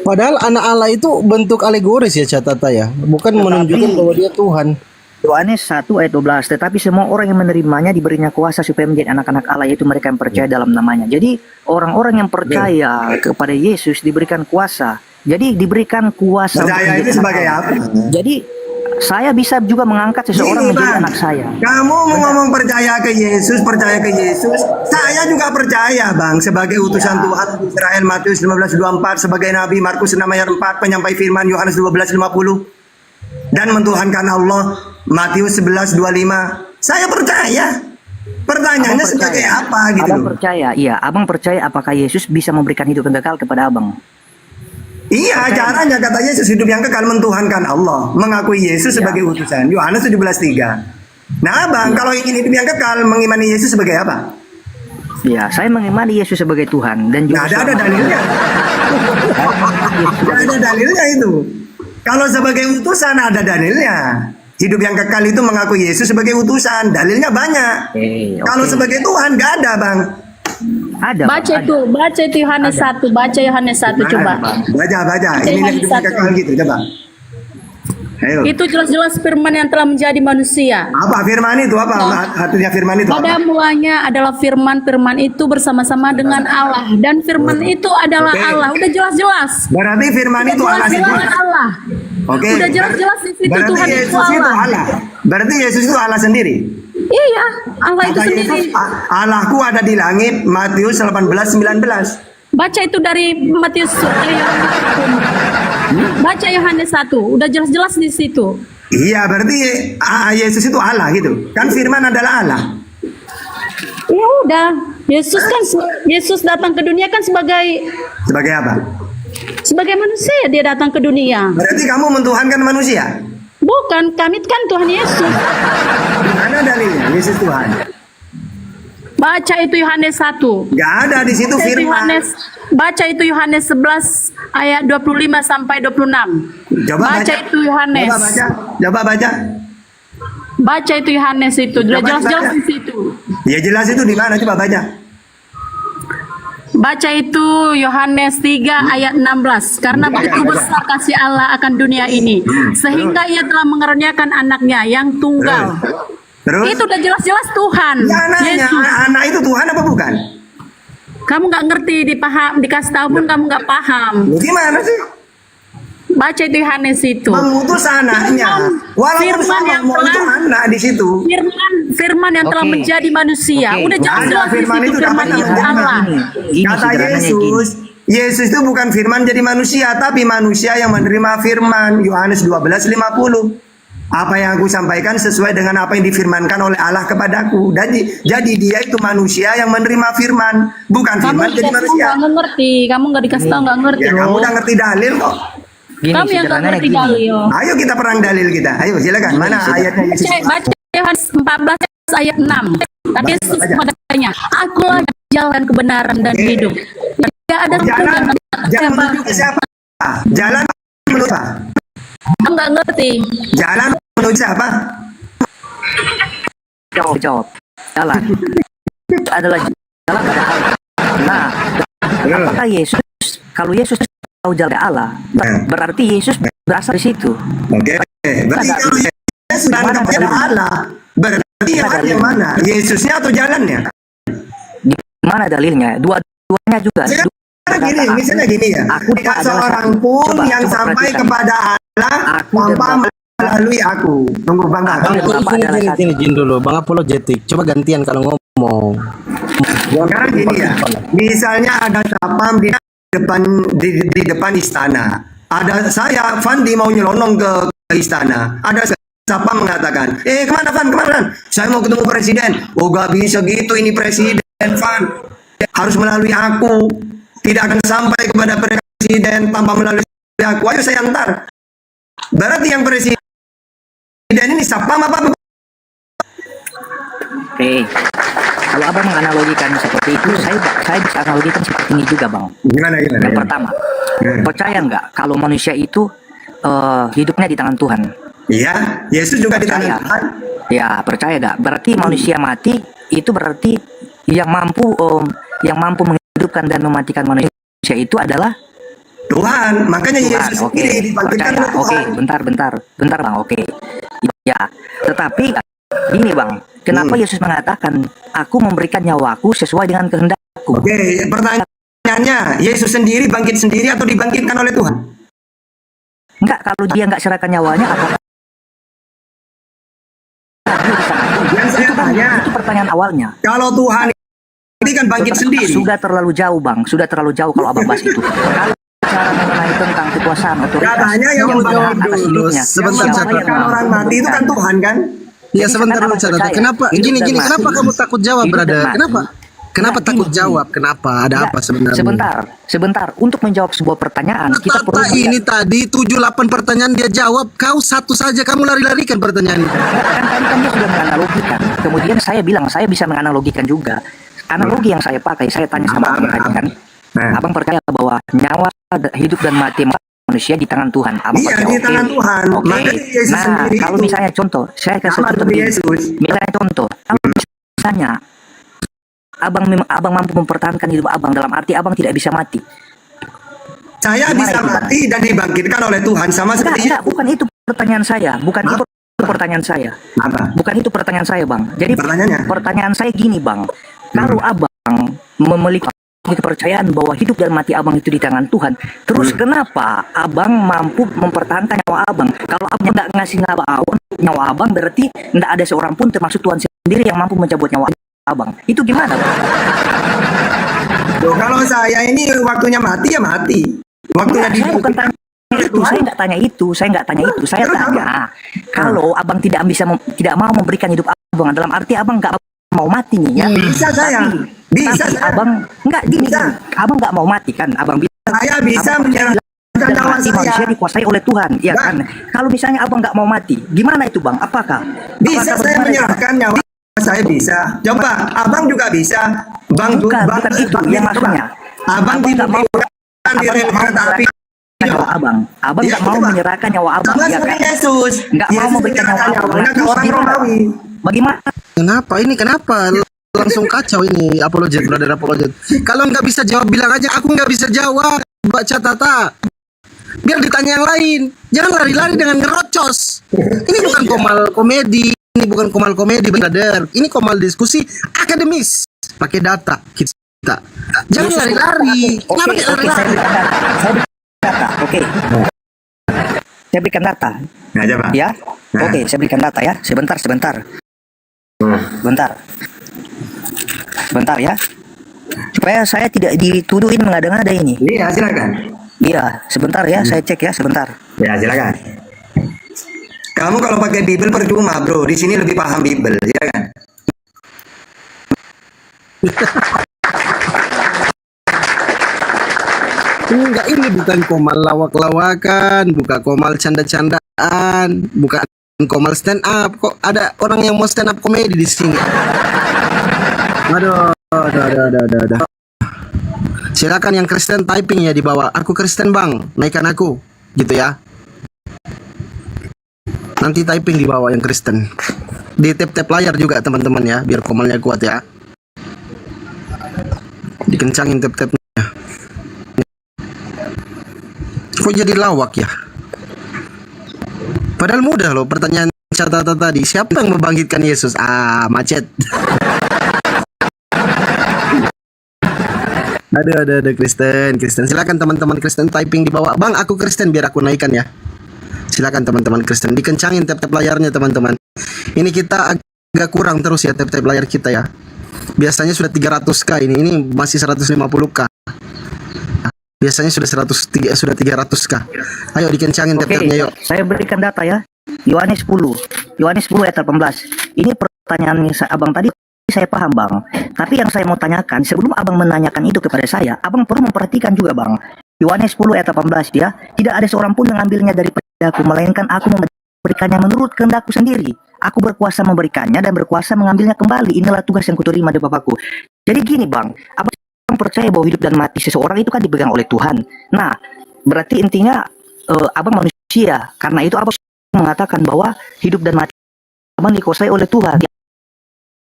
Speaker 2: Padahal anak Allah itu bentuk alegoris ya Catata ya, bukan menunjukkan bahwa dia Tuhan.
Speaker 5: Yohanes 1 ayat 12. Tetapi semua orang yang menerimanya diberinya kuasa supaya menjadi anak-anak Allah, yaitu mereka yang percaya dalam namanya. Jadi orang-orang yang percaya kepada Yesus diberikan kuasa. Jadi diberikan kuasa. untuk
Speaker 3: Percaya
Speaker 5: menjadi
Speaker 3: itu
Speaker 5: anak
Speaker 3: sebagai
Speaker 5: Allah.
Speaker 3: apa?
Speaker 5: Jadi saya bisa juga mengangkat seseorang
Speaker 3: Gini,
Speaker 5: menjadi
Speaker 3: Bang.
Speaker 5: anak saya.
Speaker 3: Kamu mau ngomong percaya ke Yesus. Saya juga percaya, Bang, sebagai utusan Tuhan di Israel, Matius 15:24, sebagai Nabi, Markus 6 ayat 4, penyampai firman, Yohanes 12:50, dan mentuhankan Allah, Matius 11:25. Saya percaya. Pertanyaannya
Speaker 5: Abang
Speaker 3: sebagai
Speaker 5: percaya.
Speaker 3: apa gitu
Speaker 5: Abang
Speaker 3: loh.
Speaker 5: percaya, iya. Abang percaya apakah Yesus bisa memberikan hidup yang kekal kepada abang?
Speaker 3: Iya, caranya kata Yesus hidup yang kekal mentuhankan Allah, mengakui Yesus sebagai utusan. Yohanes 17:3. Nah, Bang, kalau ingin hidup yang kekal, mengimani Yesus sebagai apa?
Speaker 5: Ya, saya mengimani Yesus sebagai Tuhan dan juga
Speaker 3: Nah, ada dalilnya. Nggak ada dalilnya itu. Kalau sebagai utusan ada dalilnya. Hidup yang kekal itu mengaku Yesus sebagai utusan. Dalilnya banyak. Kalau sebagai Tuhan nggak ada, Bang.
Speaker 5: Ada.
Speaker 6: Baca itu Yohanes 1, baca Yohanes 1 coba.
Speaker 3: Baca. Ini
Speaker 6: Yohanes
Speaker 3: hidup yang
Speaker 6: 1.
Speaker 3: kekal gitu, coba. Ayo.
Speaker 6: Itu jelas-jelas firman yang telah menjadi manusia.
Speaker 3: Apa firman itu? Apa artinya firman itu?
Speaker 6: Pada
Speaker 3: Apa?
Speaker 6: mulanya adalah firman itu bersama-sama dengan Allah, dan firman itu adalah
Speaker 3: Oke.
Speaker 6: Allah. Udah jelas-jelas.
Speaker 3: Berarti firman itu Allah
Speaker 6: Jelas-jelas
Speaker 3: sendiri.
Speaker 6: Allah.
Speaker 3: Oke.
Speaker 6: Udah jelas-jelas di situ
Speaker 3: Berarti
Speaker 6: Tuhan itu
Speaker 3: Yesus itu
Speaker 6: Allah.
Speaker 3: Allah. Berarti Yesus itu Allah sendiri.
Speaker 6: Iya, Allah itu
Speaker 3: Kata
Speaker 6: sendiri.
Speaker 3: Yesus, Allahku ada di langit, Matius 18:19.
Speaker 6: Baca itu dari Matius. Baca Yohanes 1, udah jelas-jelas di situ.
Speaker 3: Iya, berarti Yesus itu Allah gitu. Kan firman adalah Allah.
Speaker 6: Ya udah, Yesus datang ke dunia kan sebagai
Speaker 3: Sebagai apa?
Speaker 6: manusia, dia datang ke dunia.
Speaker 3: Berarti kamu mentuhankan manusia.
Speaker 6: Bukan, kami kan Tuhan Yesus.
Speaker 3: Mana dalilnya Yesus Tuhan?
Speaker 6: Baca itu Yohanes 1.
Speaker 3: Gak ada di situ firman.
Speaker 6: Baca itu Yohanes 11 ayat 25 sampai 26.
Speaker 3: Coba
Speaker 6: Baca
Speaker 3: baca.
Speaker 6: itu Yohanes.
Speaker 3: Coba baca.
Speaker 6: Baca itu Yohanes itu. Udah
Speaker 3: Coba
Speaker 6: jelas-jelas
Speaker 3: baca.
Speaker 6: di situ.
Speaker 3: Ya jelas itu di mana? Coba baca.
Speaker 6: Baca itu Yohanes 3 ayat 16. Karena begitu besar kasih Allah akan dunia ini, sehingga ia telah mengaruniakan anaknya yang tunggal.
Speaker 3: Terus?
Speaker 6: Itu udah jelas-jelas Tuhan.
Speaker 3: Ya, anaknya,
Speaker 6: Yesus.
Speaker 3: anak itu Tuhan apa bukan?
Speaker 6: Kamu nggak ngerti, dikasih tahu pun kamu nggak paham.
Speaker 3: Lu gimana sih?
Speaker 6: Baca itu Yohanes itu.
Speaker 3: Mengutus anaknya. Walaupun
Speaker 6: Firman
Speaker 3: sama
Speaker 6: yang
Speaker 3: mau itu
Speaker 6: telah-
Speaker 3: anak di situ.
Speaker 6: Firman yang telah
Speaker 5: Oke.
Speaker 6: menjadi manusia.
Speaker 5: Oke.
Speaker 6: Udah jelas-jelas
Speaker 3: Ada
Speaker 6: di
Speaker 3: firman
Speaker 6: situ
Speaker 3: itu
Speaker 6: firman
Speaker 3: dapat
Speaker 6: itu
Speaker 3: menjadi
Speaker 6: Allah.
Speaker 5: Gini
Speaker 3: Kata
Speaker 5: sederhananya
Speaker 3: Yesus, Yesus itu bukan firman jadi manusia, tapi manusia yang menerima firman. Yohanes 12:50. Apa yang aku sampaikan sesuai dengan apa yang difirmankan oleh Allah kepadaku. Jadi dia itu manusia yang menerima firman, bukan
Speaker 6: Kamu
Speaker 3: firman jadi manusia.
Speaker 6: nggak ngerti. Kamu nggak dikasih tahu nggak ngerti.
Speaker 3: Ya kamu
Speaker 6: loh.
Speaker 3: udah ngerti dalil kok.
Speaker 5: Gini
Speaker 6: Kamu yang nggak
Speaker 5: sederhananya
Speaker 6: ngerti
Speaker 5: gini.
Speaker 6: dalil.
Speaker 3: Ayo kita perang dalil kita. Ayo silakan. Mana ayatnya Yesus?
Speaker 6: Baca Yohanes 14 ayat 6. Kata Yesus kepadanya, Akulah jalan kebenaran dan hidup. Tidak ada
Speaker 3: Jalan
Speaker 6: yang
Speaker 3: menuju ke siapa? Jalan menuju apa?
Speaker 6: Kamu nggak ngerti.
Speaker 3: Jalan menuju siapa?
Speaker 5: Jawab. Jalan. Itu adalah jalan kepada Allah. Nah, apakah Yesus, kalau Yesus tahu jalan Allah, berarti Yesus berasal di situ.
Speaker 3: Oke. Berarti kalau Yesus dan kepada Allah, berarti yang mana? Yesusnya atau jalannya?
Speaker 5: Di mana dalilnya? Dua-duanya juga.
Speaker 3: Sekarang gini, misalnya gini ya.
Speaker 5: Aku
Speaker 3: Tidak
Speaker 5: adalah
Speaker 3: seorang pun
Speaker 5: coba
Speaker 3: yang sampai
Speaker 5: perhatikan.
Speaker 3: kepada Allah
Speaker 5: Aku dan
Speaker 3: tanpa melalui aku. Tunggu Bang.
Speaker 5: Aku dan Bapak adalah satu.
Speaker 2: Gini dulu, Bang apologetik. Coba gantian kalau ngomong.
Speaker 3: Sekarang gini ya. Misalnya ada sapam di depan istana. Ada saya Fandi mau nyelonong ke istana. Ada sapam mengatakan, kemana Van? Saya mau ketemu presiden. Oh gak bisa gitu, ini presiden Van. Harus melalui aku. Tidak akan sampai kepada presiden tanpa melalui aku. Ayo saya antar. Berarti yang presiden ini sapam apa?
Speaker 5: Oke. Kalau abang menganalogikan seperti itu, saya bisa analogikan seperti ini juga, Bang.
Speaker 3: Gimana?
Speaker 5: Yang pertama, percaya nggak kalau manusia itu hidupnya di tangan Tuhan?
Speaker 3: Iya, Yesus juga di
Speaker 5: Percaya.
Speaker 3: tangan Tuhan.
Speaker 5: Ya, percaya nggak? Berarti manusia mati itu berarti yang mampu menghidupkan dan mematikan manusia itu adalah
Speaker 3: Tuhan. Makanya
Speaker 5: Tuhan.
Speaker 3: Yesus
Speaker 5: Oke,
Speaker 3: sendiri dibangkitkan
Speaker 5: percaya.
Speaker 3: oleh
Speaker 5: Oke,
Speaker 3: Tuhan.
Speaker 5: bentar, Bang. Oke. Ya, tetapi ini, Bang, kenapa Yesus mengatakan, "Aku memberikan nyawaku sesuai dengan kehendakku"?
Speaker 3: Oke, pertanyaannya, Yesus sendiri bangkit sendiri atau dibangkitkan oleh Tuhan?
Speaker 5: Enggak, kalau dia enggak serahkan nyawanya, apakah dia bisa mati?
Speaker 3: Yang saya tanya,
Speaker 5: Itu pertanyaan awalnya.
Speaker 3: kalau Tuhan ini kan bangkit sendiri.
Speaker 5: Sudah terlalu jauh, Bang. Sudah terlalu jauh kalau abang bahas itu. Kalau bicara mengenai tentang kekuasaan otoritas
Speaker 3: Katanya yang
Speaker 5: berhak
Speaker 2: menjawab
Speaker 5: atas
Speaker 2: dulu.
Speaker 5: hidupnya.
Speaker 2: Sebentar,
Speaker 5: Siapa
Speaker 2: sebentar.
Speaker 5: yang
Speaker 3: Kan orang mati itu kan Tuhan kan?
Speaker 2: Ya
Speaker 5: Jadi
Speaker 2: sebentar
Speaker 5: sekarang
Speaker 2: dulu
Speaker 5: abang
Speaker 2: Catatan.
Speaker 5: percaya,
Speaker 2: Kenapa
Speaker 5: hidup
Speaker 2: gini
Speaker 5: dan
Speaker 2: gini?
Speaker 5: mati.
Speaker 2: Kenapa kamu takut jawab,
Speaker 5: Hidup dan
Speaker 2: brother?
Speaker 5: mati.
Speaker 2: Kenapa? Kenapa
Speaker 5: Nah,
Speaker 2: takut
Speaker 5: gini.
Speaker 2: jawab? Kenapa? Ada
Speaker 5: Enggak,
Speaker 2: apa sebenarnya?
Speaker 5: Sebentar. Untuk menjawab sebuah pertanyaan, kita perlu
Speaker 2: Apa ini tadi 7-8 pertanyaan dia jawab, kau satu saja kamu lari-larikan pertanyaan itu.
Speaker 5: kan tadi dia sudah menganalogikan. Kemudian saya bilang saya bisa menganalogikan juga. Analogi yang saya pakai, saya tanya sama abang tadi kan. Abang percaya bahwa nyawa hidup dan mati manusia di tangan Tuhan. Abang
Speaker 3: Iya,
Speaker 5: percaya,
Speaker 3: di
Speaker 5: oke.
Speaker 3: tangan Tuhan.
Speaker 5: Oke.
Speaker 3: Makanya Yesus
Speaker 5: Nah,
Speaker 3: sendiri
Speaker 5: kalau
Speaker 3: itu
Speaker 5: misalnya contoh, saya kasih
Speaker 3: sama
Speaker 5: contoh
Speaker 3: seperti
Speaker 5: begini.
Speaker 3: Yesus.
Speaker 5: Misalnya contoh, kalau misalnya abang mampu mempertahankan hidup abang dalam arti abang tidak bisa mati.
Speaker 3: Saya
Speaker 5: Gimana
Speaker 3: bisa
Speaker 5: itu, Bang?
Speaker 3: mati dan dibangkitkan oleh Tuhan sama seperti
Speaker 5: Enggak, bukan itu pertanyaan saya. Bukan itu pertanyaan saya.
Speaker 3: apa?
Speaker 5: Bukan itu pertanyaan saya, Bang. Jadi
Speaker 3: Pertanyaannya?
Speaker 5: pertanyaan saya gini, Bang. Kalau abang memiliki kepercayaan bahwa hidup dan mati abang itu di tangan Tuhan, terus kenapa abang mampu mempertahankan nyawa abang? Kalau abang nggak ngasih nyawa abang, berarti nggak ada seorang pun termasuk Tuhan sendiri yang mampu mencabut nyawa abang. Itu gimana, Bang?
Speaker 3: Loh, kalau saya ini waktunya mati ya mati. Waktunya
Speaker 5: Enggak, saya bukan tanya itu, saya nggak tanya itu, saya tanya kalau abang tidak mau memberikan hidup abang, dalam arti abang nggak mau mati nih ya.
Speaker 3: Bisa saya. Bisa
Speaker 5: Tapi
Speaker 3: saya.
Speaker 5: abang nggak gini,
Speaker 3: Bisa.
Speaker 5: abang nggak mau mati kan, abang bisa.
Speaker 3: Saya bisa
Speaker 5: Abang
Speaker 3: menyerahkan
Speaker 5: dan
Speaker 3: nyawa
Speaker 5: mati
Speaker 3: saya.
Speaker 5: manusia dikuasai oleh Tuhan, ya
Speaker 3: Bang.
Speaker 5: kan? Kalau misalnya abang nggak mau mati, gimana itu bang? Apakah
Speaker 3: Bisa saya
Speaker 5: bagaimana itu?
Speaker 3: menyerahkan nyawa saya bisa. Coba, abang juga bisa. Bang,
Speaker 5: Bukan
Speaker 3: bang,
Speaker 5: itu
Speaker 3: bang,
Speaker 5: yang
Speaker 3: coba.
Speaker 5: maksudnya.
Speaker 3: Abang
Speaker 5: nggak mau
Speaker 3: diberikan di rel kereta api.
Speaker 5: nyawa abang
Speaker 3: Iya,
Speaker 5: nggak mau
Speaker 3: coba.
Speaker 5: menyerahkan nyawa abang,
Speaker 3: Sama
Speaker 5: ya
Speaker 3: seperti
Speaker 5: kan?
Speaker 3: Yesus.
Speaker 5: Nggak mau
Speaker 3: Yesus
Speaker 5: memberikan nyawa
Speaker 3: menyerahkan
Speaker 5: abang.
Speaker 3: nyawanya ke orang
Speaker 5: Gimana?
Speaker 3: Romawi.
Speaker 5: Bagaimana?
Speaker 2: Kenapa langsung kacau ini apologet, brother apologet. Kalau nggak bisa jawab bilang aja aku nggak bisa jawab, baca tata. Biar ditanya yang lain. Jangan lari-lari dengan ngerocos. Ini bukan komal komedi, brother. Ini komal diskusi akademis, pakai data kita. Jangan lari-lari. Kenapa kayak
Speaker 5: Oke, saya
Speaker 2: lari-lari?
Speaker 5: berikan data. Oke. Saya berikan data.
Speaker 3: Nah, coba.
Speaker 5: Ya.
Speaker 3: Nah.
Speaker 5: Oke, saya berikan data ya. Sebentar. Sebentar ya. Supaya saya tidak dituduhin mengada-ngada ini.
Speaker 3: Iya, silakan.
Speaker 5: Iya, sebentar ya. Saya cek ya, sebentar.
Speaker 3: Ya, silakan. Kamu kalau pakai Bible percuma, bro. Di sini lebih paham Bible, ya kan?
Speaker 2: Enggak, ini bukan komal lawak-lawakan, bukan komal canda-candaan, bukan komal stand up. Kok ada orang yang mau stand up komedi di sini? Aduh. Silakan yang Kristen typing ya di bawah. Aku Kristen bang, naikkan aku, gitu ya. Nanti typing di bawah yang Kristen. Di tap-tap layar juga teman-teman ya, biar komalnya kuat ya. Dikencangin tap-tapnya. Kok jadi lawak ya? Padahal mudah loh pertanyaan catatan tadi. Siapa yang membangkitkan Yesus? Ah, macet. Ada Kristen. Silakan teman-teman Kristen typing di bawah. Bang, aku Kristen biar aku naikkan ya. Silakan teman-teman Kristen dikencangin tap-tap layarnya teman-teman. Ini kita agak kurang terus ya tap-tap layar kita ya. Biasanya sudah 300k ini masih 150k. Biasanya sudah 300k. Ayo dikencangin
Speaker 5: Oke,
Speaker 2: tap-tapnya yuk.
Speaker 5: saya berikan data ya. Yohanes 10 ayat 18. Ini pertanyaan abang tadi saya paham bang. Tapi yang saya mau tanyakan, sebelum abang menanyakan itu kepada saya, abang perlu memperhatikan juga bang. Yohanes 10 ayat 18 ya. Tidak ada seorang pun yang mengambilnya daripada aku, melainkan aku memberikannya menurut kehendakku sendiri. Aku berkuasa memberikannya dan berkuasa mengambilnya kembali. Inilah tugas yang kuterima dari Bapakku. Jadi gini bang, abang percaya bahwa hidup dan mati seseorang itu kan dipegang oleh Tuhan. Nah, berarti intinya abang manusia. Karena itu abang mengatakan bahwa hidup dan mati abang dikuasai oleh Tuhan.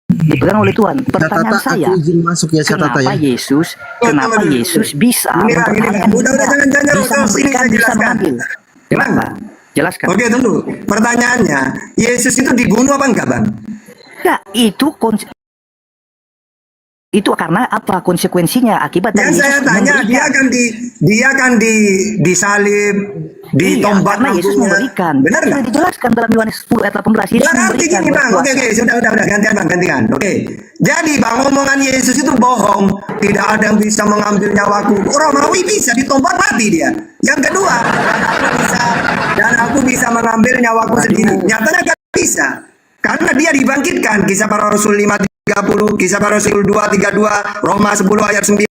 Speaker 5: Dipegang oleh Tuhan. Pertanyaan
Speaker 2: Catata,
Speaker 5: saya,
Speaker 2: aku izin masuk ya catata ya.
Speaker 5: kenapa Yesus bisa mempertahankan
Speaker 3: Udah,
Speaker 5: hidup,
Speaker 3: jangan,
Speaker 5: bisa
Speaker 3: sini
Speaker 5: memberikan,
Speaker 3: saya
Speaker 5: bisa
Speaker 3: jelaskan.
Speaker 5: mengambil? Kenapa? Jelaskan.
Speaker 3: Oke, tunggu. Pertanyaannya, Yesus itu dibunuh apa enggak, Bang?
Speaker 5: Ya, itu karena apa konsekuensinya akibat dari
Speaker 3: Yang saya
Speaker 5: Yesus
Speaker 3: tanya,
Speaker 5: memberikan.
Speaker 3: dia kan disalib, ditombak
Speaker 5: karena Yesus
Speaker 3: lambungnya.
Speaker 5: memberikan.
Speaker 3: Benar
Speaker 5: Sudah
Speaker 3: nggak?
Speaker 5: dijelaskan dalam Yohanes 10 ayat 18. Yesus
Speaker 3: Berarti
Speaker 5: memberikan
Speaker 3: gini bang,
Speaker 5: berkuasa.
Speaker 3: oke, sudah, gantian. Jadi bang, omongan Yesus itu bohong. Tidak ada yang bisa mengambil nyawaku. Romawi bisa ditombak mati dia. Yang kedua, dan aku bisa mengambil nyawaku sendiri. Nyatanya gak bisa. Karena dia dibangkitkan. Kisah Para Rasul 5:30, Kisah Para Rasul 2:32, Roma 10 ayat 9,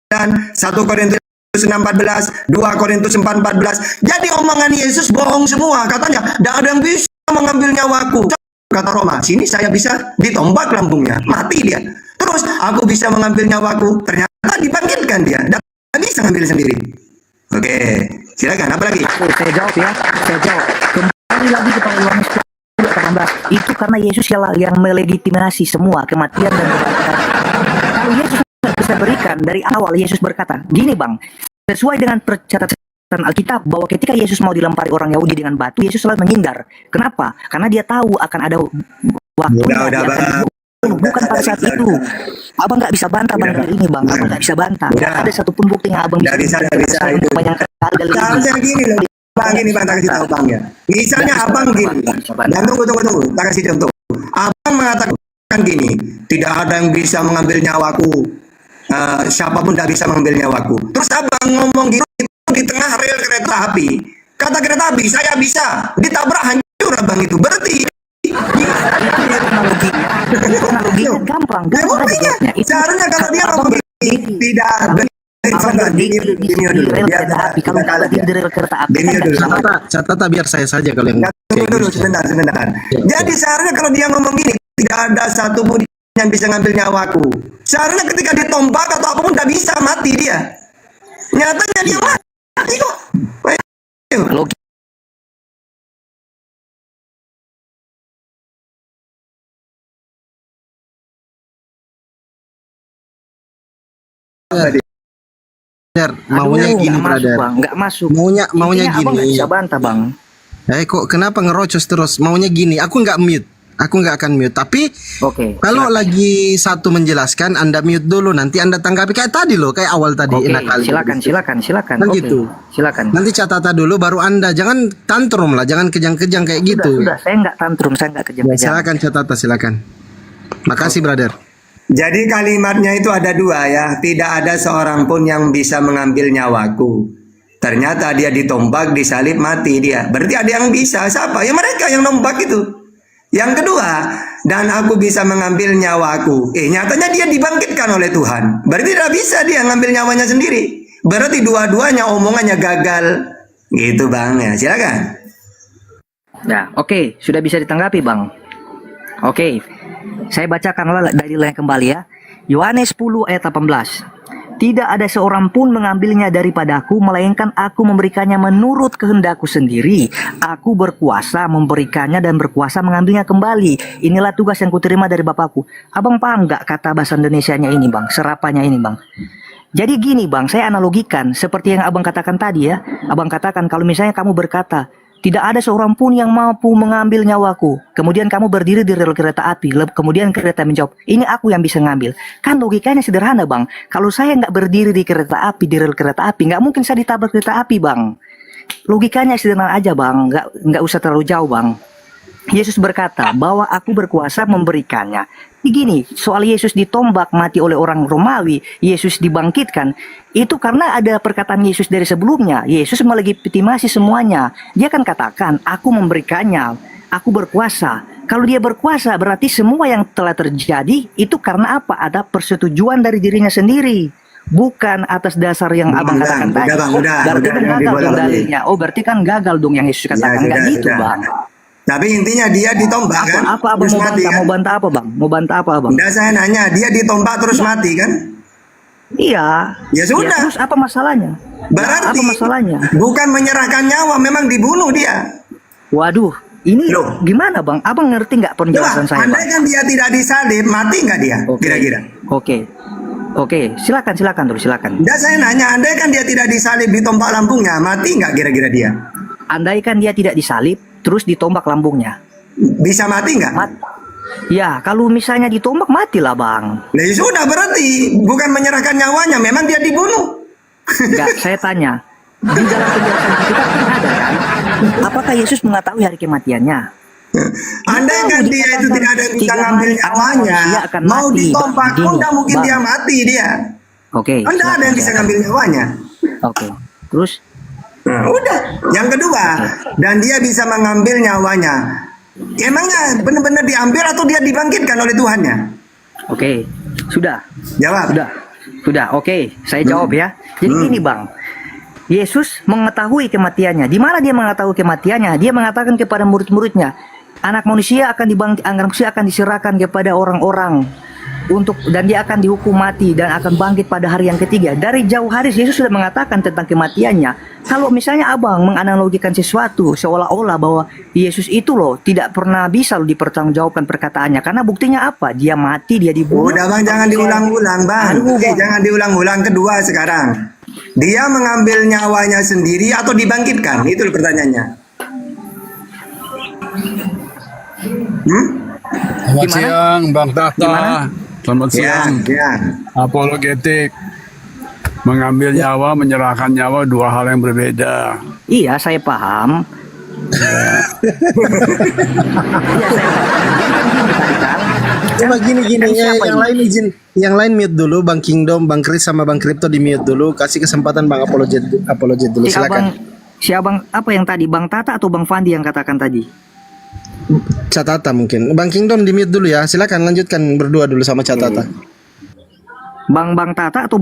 Speaker 3: 1 Korintus 6:14, 2 Korintus 4:14. Jadi omongan Yesus bohong semua. Katanya, tidak ada yang bisa mengambil nyawaku. Kata Roma, sini saya bisa ditombak lambungnya, mati dia. Terus aku bisa mengambil nyawaku, ternyata dibangkitkan dia, tidak bisa ngambil sendiri. Oke, silakan. Apa lagi?
Speaker 5: Oke, saya jawab ya. Saya jawab. Kembali lagi kepada Yohanes 10:18. Itu karena Yesus yang melegitimasi semua kematian dan kebangkitan. Kalau Yesus bisa berikan dari awal, Yesus berkata, gini bang, sesuai dengan percatatan Alkitab bahwa ketika Yesus mau dilempari orang Yahudi dengan batu, Yesus selalu menghindar. Kenapa? Karena dia tahu akan ada waktunya
Speaker 3: Udah,
Speaker 5: dia akan
Speaker 3: Bang.
Speaker 5: dibunuh. Bukan pada saat itu. Abang nggak bisa bantah bang dari ini bang. Abang nggak bisa bantah. Nggak ada satupun bukti yang abang
Speaker 3: Nggak bisa itu.
Speaker 5: Banyak kali dari ini.
Speaker 3: Seharusnya gini loh, Bang, gini Bang, tak kasih tahu Bang ya. Misalnya Abang gini, dan tunggu, tak kasih contoh. Abang mengatakan gini, tidak ada yang bisa mengambil nyawaku. Siapapun tidak bisa mengambil nyawaku. Terus Abang ngomong gitu di tengah rel kereta api. Kata kereta api, saya bisa. Ditabrak hancur Abang itu. Berarti
Speaker 5: Analoginya gampang.
Speaker 3: ya, buktinya. Seharusnya kalau dia ngomong gini, tidak benar.
Speaker 2: Catata biar saya saja kalau yang
Speaker 3: Tunggu dulu sebentar. Jadi seharusnya kalau dia ngomong gini, tidak ada satu pun yang bisa ngambil nyawaku. Seharusnya ketika ditombak atau apapun tidak bisa, mati dia. Nyatanya dia mati kok. Ayo.
Speaker 2: maunya gini brother.
Speaker 5: Nggak masuk.
Speaker 2: Maunya
Speaker 5: Intinya abang nggak
Speaker 2: gini.
Speaker 5: bisa bantah bang.
Speaker 2: Kok kenapa ngerocos terus? Maunya gini. Aku nggak mute. Aku nggak akan mute. Tapi
Speaker 5: Oke.
Speaker 2: kalau lagi satu menjelaskan, Anda mute dulu. Nanti Anda tanggapi kayak tadi loh, kayak awal tadi.
Speaker 5: Oke,
Speaker 2: Enak kali.
Speaker 5: silakan.
Speaker 2: Kan
Speaker 5: Oke,
Speaker 2: gitu.
Speaker 5: Silakan.
Speaker 2: Nanti catatan dulu, baru Anda. Jangan tantrum lah, jangan kejang-kejang kayak gitu.
Speaker 5: Sudah, saya nggak tantrum, saya nggak kejam-kejam.
Speaker 2: Silakan catatan, silakan. Makasih brother.
Speaker 3: Jadi kalimatnya itu ada dua ya. Tidak ada seorang pun yang bisa mengambil nyawaku. Ternyata dia ditombak, disalib, mati dia. Berarti ada yang bisa. Siapa? Ya mereka yang nombak itu. Yang kedua, dan aku bisa mengambil nyawaku. Nyatanya dia dibangkitkan oleh Tuhan. Berarti tidak bisa dia ngambil nyawanya sendiri. Berarti dua-duanya omongannya gagal. Gitu bang ya. Silakan.
Speaker 5: Nah, oke, sudah bisa ditanggapi bang. Oke, saya bacakan dalilnya kembali ya. Yohanes 10 ayat 18. Tidak ada seorang pun mengambilnya daripadaku, melainkan aku memberikannya menurut kehendakku sendiri. Aku berkuasa memberikannya dan berkuasa mengambilnya kembali. Inilah tugas yang kuterima dari Bapakku. Abang paham nggak kata bahasa Indonesianya ini bang? Serapannya ini bang. Jadi gini bang, saya analogikan seperti yang abang katakan tadi ya. Abang katakan kalau misalnya kamu berkata, tidak ada seorang pun yang mampu mengambil nyawaku. Kemudian kamu berdiri di rel kereta api. Kemudian kereta menjawab, ini aku yang bisa ngambil. Kan logikanya sederhana bang. Kalau saya nggak berdiri di kereta api, di rel kereta api, nggak mungkin saya ditabrak kereta api bang. Logikanya sederhana aja bang. Nggak usah terlalu jauh bang. Yesus berkata bahwa aku berkuasa memberikannya. Begini, soal Yesus ditombak mati oleh orang Romawi, Yesus dibangkitkan, itu karena ada perkataan Yesus dari sebelumnya. Yesus melegitimasi semuanya. Dia kan katakan, aku memberikannya, aku berkuasa. Kalau dia berkuasa, berarti semua yang telah terjadi itu karena apa? Ada persetujuan dari dirinya sendiri. Bukan atas dasar yang abang katakan tadi. Berarti kan gagal dong dalilnya. Oh, berarti kan gagal dong yang Yesus katakan. Nggak gitu bang.
Speaker 3: Tapi intinya dia ditombak kan?
Speaker 5: Apa abang
Speaker 3: Terus
Speaker 5: mau
Speaker 3: mati
Speaker 5: bantah?
Speaker 3: kan?
Speaker 5: Mau bantah apa bang? Mau bantah apa abang?
Speaker 3: Udah saya nanya, dia ditombak terus mati kan?
Speaker 5: Iya.
Speaker 3: Ya sudah.
Speaker 5: Terus apa masalahnya?
Speaker 3: Berarti
Speaker 5: apa masalahnya?
Speaker 3: bukan menyerahkan nyawa, memang dibunuh dia.
Speaker 5: Waduh, ini
Speaker 3: Loh.
Speaker 5: gimana bang? Abang ngerti nggak penjelasan saya?
Speaker 3: Andai
Speaker 5: Bang?
Speaker 3: kan dia tidak disalib, mati nggak dia?
Speaker 5: Oke.
Speaker 3: Kira-kira.
Speaker 5: Oke, silakan terus silakan.
Speaker 3: Udah saya nanya, andai kan dia tidak disalib, ditombak lambungnya, mati nggak kira-kira dia?
Speaker 5: Andaikan dia tidak disalib, terus ditombak lambungnya,
Speaker 3: Bisa mati nggak?
Speaker 5: ya kalau misalnya ditombak matilah bang.
Speaker 3: Nah ya sudah, berarti bukan menyerahkan nyawanya, memang dia dibunuh.
Speaker 5: Enggak, saya tanya. Di dalam penjelasan kita kan ada kan? Apakah Yesus mengetahui hari kematiannya?
Speaker 3: Andai kan dia itu tidak ada yang bisa ngambil nyawanya, mau ditombak pun nggak mungkin dia mati dia.
Speaker 5: Oke.
Speaker 3: Anda ada yang bisa ngambil nyawanya.
Speaker 5: Oke. Terus?
Speaker 3: Nah, udah. Yang kedua, dan dia bisa mengambil nyawanya. Emangnya benar-benar diambil atau dia dibangkitkan oleh Tuhannya?
Speaker 5: Oke. Sudah.
Speaker 3: Jawab.
Speaker 5: Sudah. Oke. Saya jawab ya. Jadi gini bang. Yesus mengetahui kematiannya. Di mana dia mengetahui kematiannya? Dia mengatakan kepada murid-muridnya, anak manusia akan diserahkan kepada orang-orang dan dia akan dihukum mati dan akan bangkit pada hari yang ketiga. Dari jauh hari Yesus sudah mengatakan tentang kematiannya. Kalau misalnya abang menganalogikan sesuatu seolah-olah bahwa Yesus itu loh tidak pernah bisa loh dipertanggungjawabkan perkataannya, karena buktinya apa? Dia mati, dia dibunuh.
Speaker 3: Udah bang, jangan diulang-ulang bang.
Speaker 5: Aduh, Bang.
Speaker 3: Jangan diulang-ulang. Kedua sekarang, dia mengambil nyawanya sendiri atau dibangkitkan? Itu loh pertanyaannya.
Speaker 7: Selamat
Speaker 5: Gimana?
Speaker 7: siang Bang Tata.
Speaker 5: Gimana?
Speaker 7: Selamat siang.
Speaker 3: Ya.
Speaker 7: Apologetik. Mengambil nyawa, menyerahkan nyawa dua hal yang berbeda.
Speaker 5: Iya, saya paham. Iya, saya paham.
Speaker 2: Coba gini
Speaker 5: Kan
Speaker 2: ya,
Speaker 5: siapa
Speaker 2: yang
Speaker 5: ini?
Speaker 2: lain izin, yang lain mute dulu, Bang Kingdom, Bang Chris sama Bang Crypto di mute dulu, kasih kesempatan Bang apologet dulu, silakan.
Speaker 5: Si abang apa yang tadi? Bang Tata atau Bang Fandi yang katakan tadi?
Speaker 2: Catata mungkin. Bang Kingdom di mute dulu ya. Silakan lanjutkan berdua dulu sama Catata.
Speaker 5: Bang Tata atau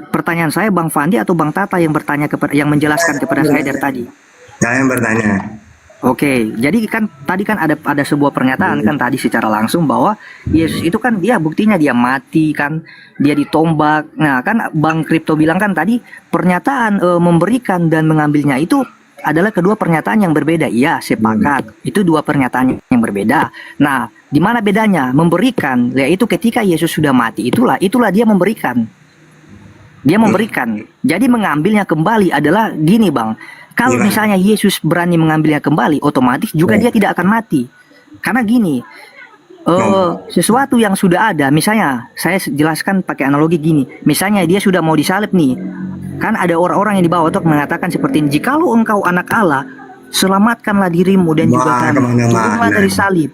Speaker 5: pertanyaan saya Bang Fandi atau Bang Tata yang bertanya yang menjelaskan kepada saya dari tadi.
Speaker 3: Saya yang bertanya.
Speaker 5: Oke, jadi kan tadi kan ada sebuah pernyataan kan tadi secara langsung bahwa Yesus itu kan dia buktinya dia mati kan, dia ditombak. Nah, kan Bang Crypto bilang kan tadi pernyataan memberikan dan mengambilnya itu adalah kedua pernyataan yang berbeda. Iya, sepakat. Itu dua pernyataan yang berbeda. Nah, di mana bedanya? Memberikan, yaitu ketika Yesus sudah mati, itulah dia memberikan. Dia memberikan. Jadi mengambilnya kembali adalah gini, Bang. Kalau misalnya Yesus berani mengambilnya kembali, otomatis juga dia tidak akan mati. Karena gini, sesuatu yang sudah ada, misalnya saya jelaskan pakai analogi gini. Misalnya dia sudah mau disalib nih. Kan ada orang-orang yang dibawa untuk mengatakan seperti ini, jikalau engkau anak Allah, selamatkanlah dirimu dan juga kami. Turunlah dari salib.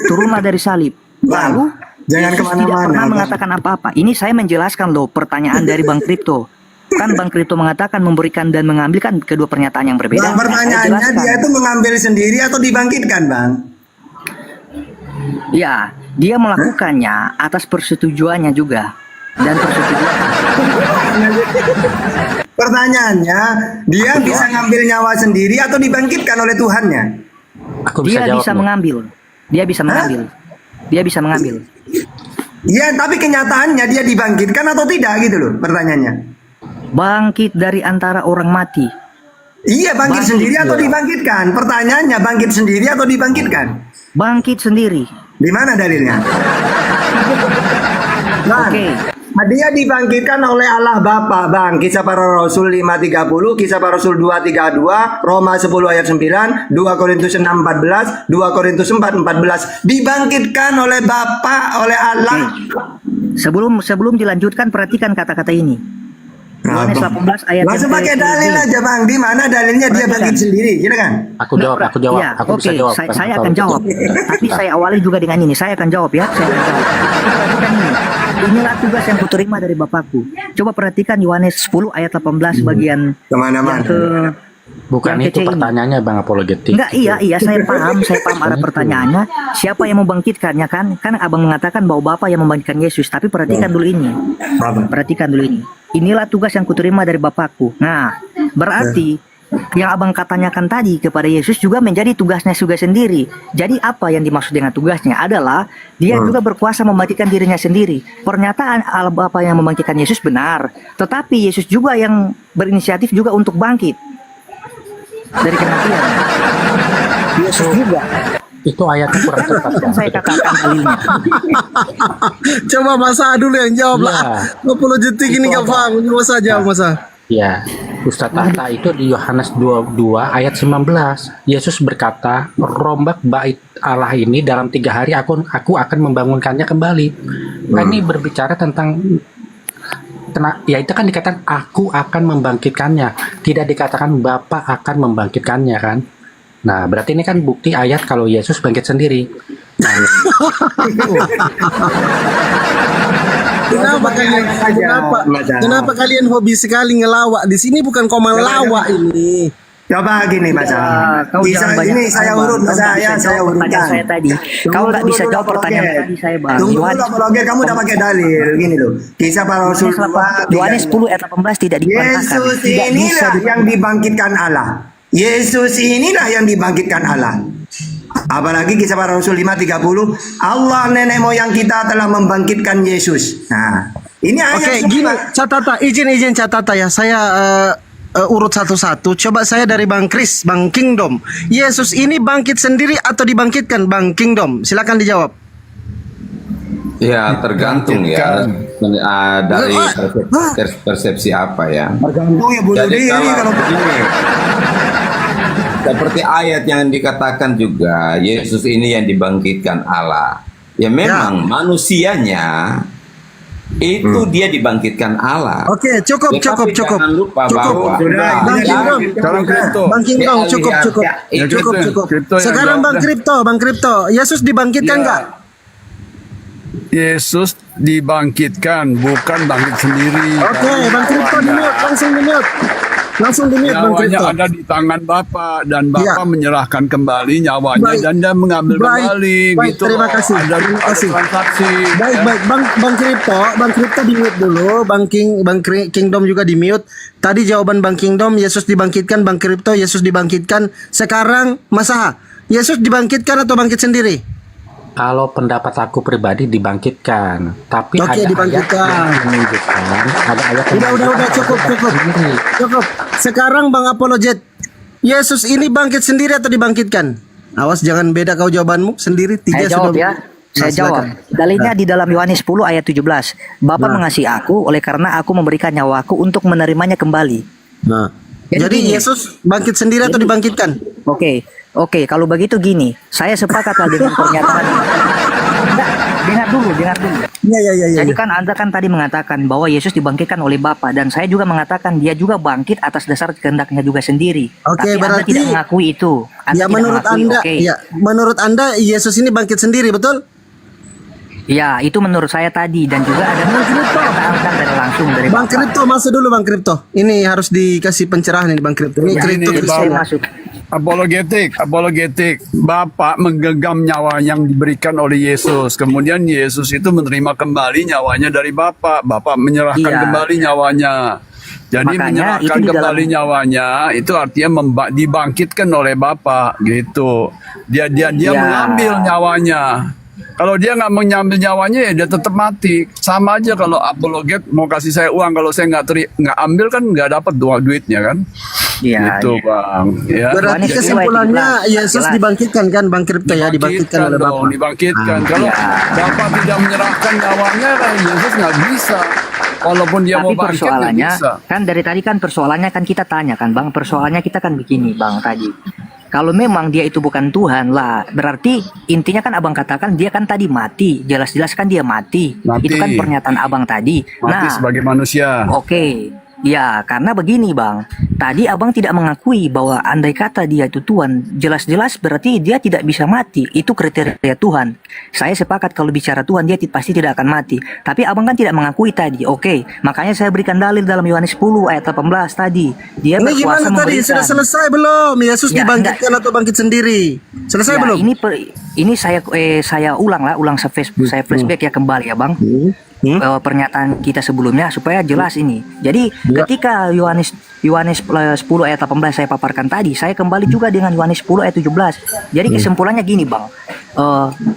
Speaker 5: Turunlah dari salib.
Speaker 3: Bang,
Speaker 5: Lalu
Speaker 3: jangan
Speaker 5: Yesus
Speaker 3: kemana-mana,
Speaker 5: tidak pernah
Speaker 3: Bang.
Speaker 5: mengatakan apa-apa. Ini saya menjelaskan loh pertanyaan dari Bang Crypto. Kan Bang Crypto mengatakan memberikan dan mengambil kan kedua pernyataan yang berbeda.
Speaker 3: Bang,
Speaker 5: Saya
Speaker 3: pertanyaannya
Speaker 5: jelaskan.
Speaker 3: dia itu mengambil sendiri atau dibangkitkan, Bang?
Speaker 5: Ya, dia melakukannya atas persetujuannya juga. Dan persetujuan.
Speaker 3: Pertanyaannya, dia bisa ngambil nyawa sendiri atau dibangkitkan oleh Tuhannya?
Speaker 8: Aku bisa
Speaker 5: Dia
Speaker 8: jawab.
Speaker 5: bisa
Speaker 8: Bang.
Speaker 5: mengambil. Dia bisa mengambil. Dia bisa mengambil.
Speaker 3: Iya, tapi kenyataannya dia dibangkitkan atau tidak gitu loh pertanyaannya.
Speaker 5: Bangkit dari antara orang mati.
Speaker 3: Iya, bangkit
Speaker 5: Bangkit,
Speaker 3: sendiri atau
Speaker 5: iya.
Speaker 3: dibangkitkan? Pertanyaannya bangkit sendiri atau dibangkitkan?
Speaker 5: Bangkit sendiri.
Speaker 3: Di mana dalilnya? Bang,
Speaker 5: Oke.
Speaker 3: dia dibangkitkan oleh Allah Bapa, Bang. Kisah Para Rasul 5:30, Kisah Para Rasul 2:32, Roma 10 ayat 9, 2 Korintus 6:14, 2 Korintus 4:14. Dibangkitkan oleh Bapa, oleh Allah.
Speaker 5: Sebelum dilanjutkan perhatikan kata-kata ini. Yohanes 18 ayat
Speaker 3: Langsung
Speaker 5: yang
Speaker 3: pakai
Speaker 5: ke-
Speaker 3: dalil aja, Bang. Di mana dalilnya dia
Speaker 5: Perhatikan.
Speaker 3: bangkit sendiri, gitu kan?
Speaker 8: Aku jawab.
Speaker 5: Ya,
Speaker 8: Aku bisa
Speaker 5: oke,
Speaker 8: jawab.
Speaker 5: saya akan jawab. Tapi saya awali juga dengan ini. Saya akan jawab ya. Saya akan jawab. Perhatikan ini. Inilah tugas yang kuterima dari Bapakku. Coba perhatikan Yohanes 10 ayat 18 bagian
Speaker 3: Kemana-mana.
Speaker 5: yang ke
Speaker 8: Bukan
Speaker 5: yang
Speaker 8: itu
Speaker 5: kece ini.
Speaker 8: pertanyaannya, Bang, apologetik.
Speaker 5: Enggak, iya, saya paham arah pertanyaannya. Siapa yang membangkitkannya kan? Kan abang mengatakan bahwa Bapa yang membangkitkan Yesus. Tapi perhatikan dulu ini.
Speaker 3: Apa?
Speaker 5: Perhatikan dulu ini. Inilah tugas yang kuterima dari Bapakku. Nah, berarti yang abang katanyakan tadi kepada Yesus juga menjadi tugasnya juga sendiri. Jadi apa yang dimaksud dengan tugasnya adalah dia juga berkuasa membangkitkan dirinya sendiri. Pernyataan Allah Bapa yang membangkitkan Yesus benar, tetapi Yesus juga yang berinisiatif juga untuk bangkit dari kematian. Yesus juga.
Speaker 8: Itu ayatnya kurang tepat.
Speaker 5: Yang
Speaker 8: Bang.
Speaker 5: saya katakan dalilnya.
Speaker 2: Coba Masa dulu yang jawab lah.
Speaker 8: Iya.
Speaker 2: 20 detik ini
Speaker 8: Itu
Speaker 2: gak
Speaker 8: ada.
Speaker 2: paham. Masa jawab Masa.
Speaker 8: Ya, Ustadz Tata itu di Yohanes 22 ayat 19. Yesus berkata, rombak bait Allah ini dalam 3 hari aku akan membangunkannya kembali. Nah, ini berbicara tentang ya itu kan dikatakan aku akan membangkitkannya, tidak dikatakan Bapa akan membangkitkannya kan. Nah, berarti ini kan bukti ayat kalau Yesus bangkit sendiri. Nah,
Speaker 2: Kenapa kalian kenapa kalian hobi sekali ngelawak? Di sini bukan kau melawak ini.
Speaker 3: Coba gini, Mas.
Speaker 5: Kau jangan banyak
Speaker 3: Ini saya
Speaker 5: Bang.
Speaker 3: urut,
Speaker 5: Kau
Speaker 3: Mas.
Speaker 5: nggak bisa
Speaker 3: Saya
Speaker 5: jawab pertanyaan
Speaker 3: urutkan.
Speaker 5: saya tadi. Kau nggak bisa jawab pertanyaan tadi saya, Bang.
Speaker 3: Tunggu dulu,
Speaker 5: Yohanes
Speaker 3: apologet. Kamu udah pakai dalil. Gini loh. Kisah Para Rasul 2,
Speaker 5: Yohanes 10 ayat 18 tidak dibantahkan.
Speaker 3: Yesus
Speaker 5: Tidak bisa
Speaker 3: inilah yang dibangkitkan Allah. Yesus inilah yang dibangkitkan Allah. Apalagi kisah para Rasul 5:30, Allah nenek moyang kita telah membangkitkan Yesus. Nah, ini ayat
Speaker 2: Oke,
Speaker 3: semua.
Speaker 2: gini, catata, izin catata ya. Saya urut satu-satu. Coba saya dari Bang Kris, Bang Kingdom. Yesus ini bangkit sendiri atau dibangkitkan, Bang Kingdom? Silakan dijawab.
Speaker 9: Ya tergantung ya dari persepsi apa ya.
Speaker 3: Tergantung ya bunuh
Speaker 9: Jadi
Speaker 3: diri kalau
Speaker 9: begini, seperti ayat yang dikatakan juga Yesus ini yang dibangkitkan Allah. Ya memang manusianya itu dia dibangkitkan Allah.
Speaker 2: Oke, cukup.
Speaker 9: Jangan lupa bahwa
Speaker 2: Bang Kingdom,
Speaker 7: Sekarang kripto.
Speaker 2: Bang Kingdom, cukup.
Speaker 9: Ya,
Speaker 2: Cukup.
Speaker 7: Kripto yang
Speaker 2: Sekarang
Speaker 7: jawab
Speaker 2: Bang Kripto, Yesus dibangkitkan nggak?
Speaker 7: Yesus dibangkitkan, bukan bangkit sendiri.
Speaker 2: Oke, Bang Kripto langsung di mute Bang
Speaker 7: Nyawanya
Speaker 2: Kripto.
Speaker 7: ada di tangan Bapa dan Bapa
Speaker 2: Iya.
Speaker 7: menyerahkan kembali nyawanya
Speaker 2: Baik.
Speaker 7: dan dia mengambil kembali
Speaker 2: Baik,
Speaker 7: gitu.
Speaker 2: terima
Speaker 7: loh.
Speaker 2: kasih,
Speaker 7: Ada
Speaker 2: terima kasih.
Speaker 7: transaksi.
Speaker 2: Baik, Bang Kripto di mute dulu, Bang Kingdom juga di mute. Tadi jawaban Bang Kingdom, Yesus dibangkitkan, Bang Kripto, Yesus dibangkitkan. Sekarang Mas Aha, Yesus dibangkitkan atau bangkit sendiri?
Speaker 8: Kalau pendapat aku pribadi dibangkitkan, tapi
Speaker 2: Oke,
Speaker 8: ada
Speaker 2: dibangkitkan.
Speaker 8: ayat yang menunjukkan, ada ayat yang
Speaker 2: Udah, cukup. Sekarang Bang Apologet, Yesus ini bangkit sendiri atau dibangkitkan? Awas jangan beda kau jawabanmu sendiri.
Speaker 5: Saya jawab ya. Saya jawab. Dalilnya di dalam Yohanes 10 ayat 17. Bapa mengasihi aku oleh karena aku memberikan nyawaku untuk menerimanya kembali.
Speaker 2: Nah,
Speaker 5: Jadi
Speaker 2: jadi
Speaker 5: gini.
Speaker 2: Yesus bangkit sendiri atau dibangkitkan?
Speaker 5: Oke, kalau begitu gini, saya sepakatlah dengan pernyataan. Enggak, dengar dulu.
Speaker 2: Iya.
Speaker 5: Jadi kan Anda kan tadi mengatakan bahwa Yesus dibangkitkan oleh Bapa dan saya juga mengatakan dia juga bangkit atas dasar kehendaknya juga sendiri.
Speaker 2: Oke,
Speaker 5: Tapi Anda
Speaker 2: berarti-
Speaker 5: tidak mengakui itu. Anda
Speaker 2: Ya
Speaker 5: tidak
Speaker 2: menurut
Speaker 5: mengakui,
Speaker 2: Anda,
Speaker 5: oke.
Speaker 2: menurut Anda Yesus ini bangkit sendiri, betul?
Speaker 5: Ya, itu menurut saya tadi dan juga ada pernyataan dari langsung dari
Speaker 2: Bang
Speaker 5: Bapak.
Speaker 2: Kripto masuk dulu Bang Kripto. Ini harus dikasih pencerahan ini Bang Kripto. Ini
Speaker 5: Ya,
Speaker 2: Kripto
Speaker 7: ini,
Speaker 5: saya
Speaker 2: Kristen.
Speaker 5: masuk.
Speaker 7: Apologetik. Bapak menggenggam nyawa yang diberikan oleh Yesus. Kemudian Yesus itu menerima kembali nyawanya dari Bapak. Bapak menyerahkan
Speaker 5: Iya.
Speaker 7: kembali nyawanya. Jadi
Speaker 5: Makanya
Speaker 7: menyerahkan
Speaker 5: itu di
Speaker 7: kembali
Speaker 5: dalam-
Speaker 7: nyawanya itu artinya dibangkitkan oleh Bapak gitu. Dia
Speaker 5: Iya.
Speaker 7: mengambil nyawanya. Kalau dia nggak mengambil nyawanya ya dia tetap mati. Sama aja kalau apologet mau kasih saya uang, kalau saya nggak ambil kan nggak dapat duitnya kan.
Speaker 5: Iya.
Speaker 7: Gitu bang. Ya.
Speaker 2: Berarti
Speaker 5: Yohanes 10 ayat
Speaker 2: kesimpulannya
Speaker 5: 17.
Speaker 2: Yesus
Speaker 5: Jelas.
Speaker 2: dibangkitkan kan Bang Kripto ya, dibangkitkan oleh
Speaker 7: dong,
Speaker 2: Bapak.
Speaker 7: dibangkitkan. Kalau
Speaker 5: iya.
Speaker 7: Bapak tidak menyerahkan nyawanya, kan Yesus nggak bisa. Walaupun dia mau
Speaker 5: Tapi
Speaker 7: bangkit nggak
Speaker 5: persoalannya
Speaker 7: bisa.
Speaker 5: kan dari tadi kan persoalannya kan kita tanya kan Bang, persoalannya kita kan begini Bang tadi. Kalau memang dia itu bukan Tuhan lah, berarti intinya kan Abang katakan dia kan tadi mati, jelas-jelas kan dia mati.
Speaker 7: Mati.
Speaker 5: Itu kan pernyataan Abang tadi.
Speaker 7: Mati sebagai manusia.
Speaker 5: Oke. Ya, karena begini Bang. Tadi Abang tidak mengakui bahwa andai kata dia itu Tuhan, jelas-jelas berarti dia tidak bisa mati. Itu kriteria Tuhan. Saya sepakat kalau bicara Tuhan dia pasti tidak akan mati. Tapi Abang kan tidak mengakui tadi. Oke, makanya saya berikan dalil dalam Yohanes 10 ayat 18 tadi. Dia
Speaker 2: Ini
Speaker 5: berkuasa
Speaker 2: gimana tadi?
Speaker 5: memberikan.
Speaker 2: Sudah selesai belum? Yesus
Speaker 5: Ya,
Speaker 2: dibangkitkan atau bangkit sendiri? Selesai
Speaker 5: Ya,
Speaker 2: belum?
Speaker 5: ini saya ulang saya flashback ya kembali ya Bang. Pernyataan kita sebelumnya supaya jelas ini. Jadi ketika Yohanes 10 ayat 18 saya paparkan tadi, saya kembali juga dengan Yohanes 10 ayat 17. Jadi kesimpulannya gini Bang,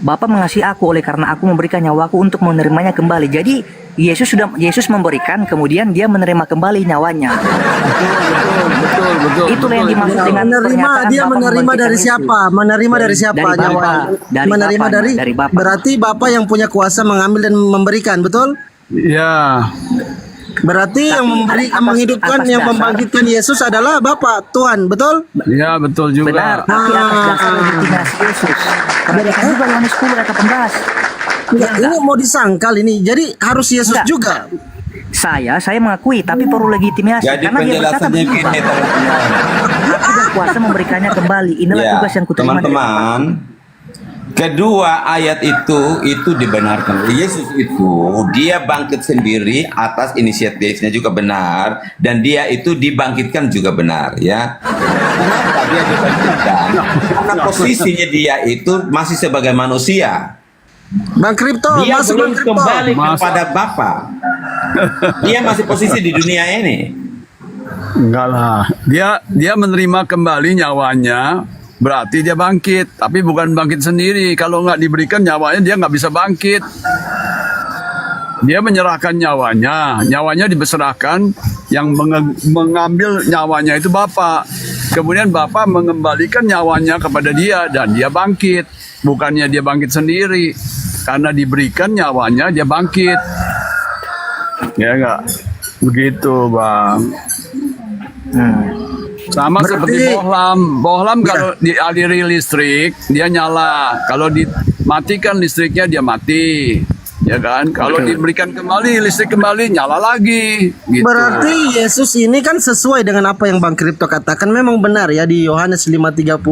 Speaker 5: Bapa mengasihi aku oleh karena aku memberikan nyawaku untuk menerimanya kembali. Jadi Yesus memberikan, kemudian dia menerima kembali nyawanya.
Speaker 7: Betul.
Speaker 5: Itulah yang dimaksud dengan pernyataan
Speaker 2: Dia
Speaker 5: Bapa
Speaker 2: menerima
Speaker 5: membangkitkan
Speaker 2: dari
Speaker 5: Yesus.
Speaker 2: siapa? Menerima dari siapa?
Speaker 5: Dari Bapa.
Speaker 2: Nyawa.
Speaker 5: Dari
Speaker 2: Menerima
Speaker 5: Bapa,
Speaker 2: dari
Speaker 5: dari Bapa.
Speaker 2: Berarti Bapa yang punya kuasa mengambil dan memberikan, betul?
Speaker 7: Ya.
Speaker 2: Berarti yang memberi, yang menghidupkan,
Speaker 5: atas
Speaker 2: yang
Speaker 5: dasar-
Speaker 2: membangkitkan Yesus adalah Bapa, Tuhan, betul?
Speaker 7: Ya betul juga.
Speaker 5: Benar, tapi atas dasar legitimasi Yesus. Perhatikan juga Yohanes 10 ayat 18.
Speaker 2: Enggak, ini mau disangkal ini. Jadi harus Yesus
Speaker 5: Enggak.
Speaker 2: juga.
Speaker 5: Saya mengakui, tapi perlu legitimasi.
Speaker 9: Jadi
Speaker 5: karena dia berkata
Speaker 9: penjelasannya
Speaker 5: begini,
Speaker 9: gini
Speaker 5: Bang.
Speaker 9: teman-teman.
Speaker 5: Aku berkuasa memberikannya kembali. Inilah
Speaker 9: Ya,
Speaker 5: tugas yang kuterima dari Bapa.
Speaker 9: teman-teman. Kedua ayat itu dibenarkan oleh Yesus itu dia bangkit sendiri atas inisiatifnya juga benar dan dia itu dibangkitkan juga benar ya. Kenapa dia dibangkitkan? Karena posisinya dia itu masih sebagai manusia.
Speaker 2: Bang Kripto,
Speaker 9: Dia
Speaker 2: masuk
Speaker 9: belum
Speaker 2: Bang Kripto.
Speaker 9: kembali
Speaker 7: Masuk.
Speaker 9: kepada Bapa. Dia masih posisi di dunia ini.
Speaker 7: Enggak lah. Dia menerima kembali nyawanya berarti dia bangkit. Tapi bukan bangkit sendiri. Kalau nggak diberikan nyawanya, dia nggak bisa bangkit. Dia menyerahkan nyawanya. Nyawanya diberserahkan, yang mengambil nyawanya itu Bapa. Kemudian Bapa mengembalikan nyawanya kepada dia, dan dia bangkit. Bukannya dia bangkit sendiri. Karena diberikan nyawanya, dia bangkit. Ya nggak? Begitu, Bang. Sama seperti bohlam. Bohlam kalau dialiri listrik, dia nyala. Kalau dimatikan listriknya, dia mati. Ya kan? Kalau diberikan kembali, listrik kembali, nyala lagi. Gitu.
Speaker 2: Berarti Yesus ini kan sesuai dengan apa yang Bang Kripto katakan. Memang benar ya, di Yohanes 5:30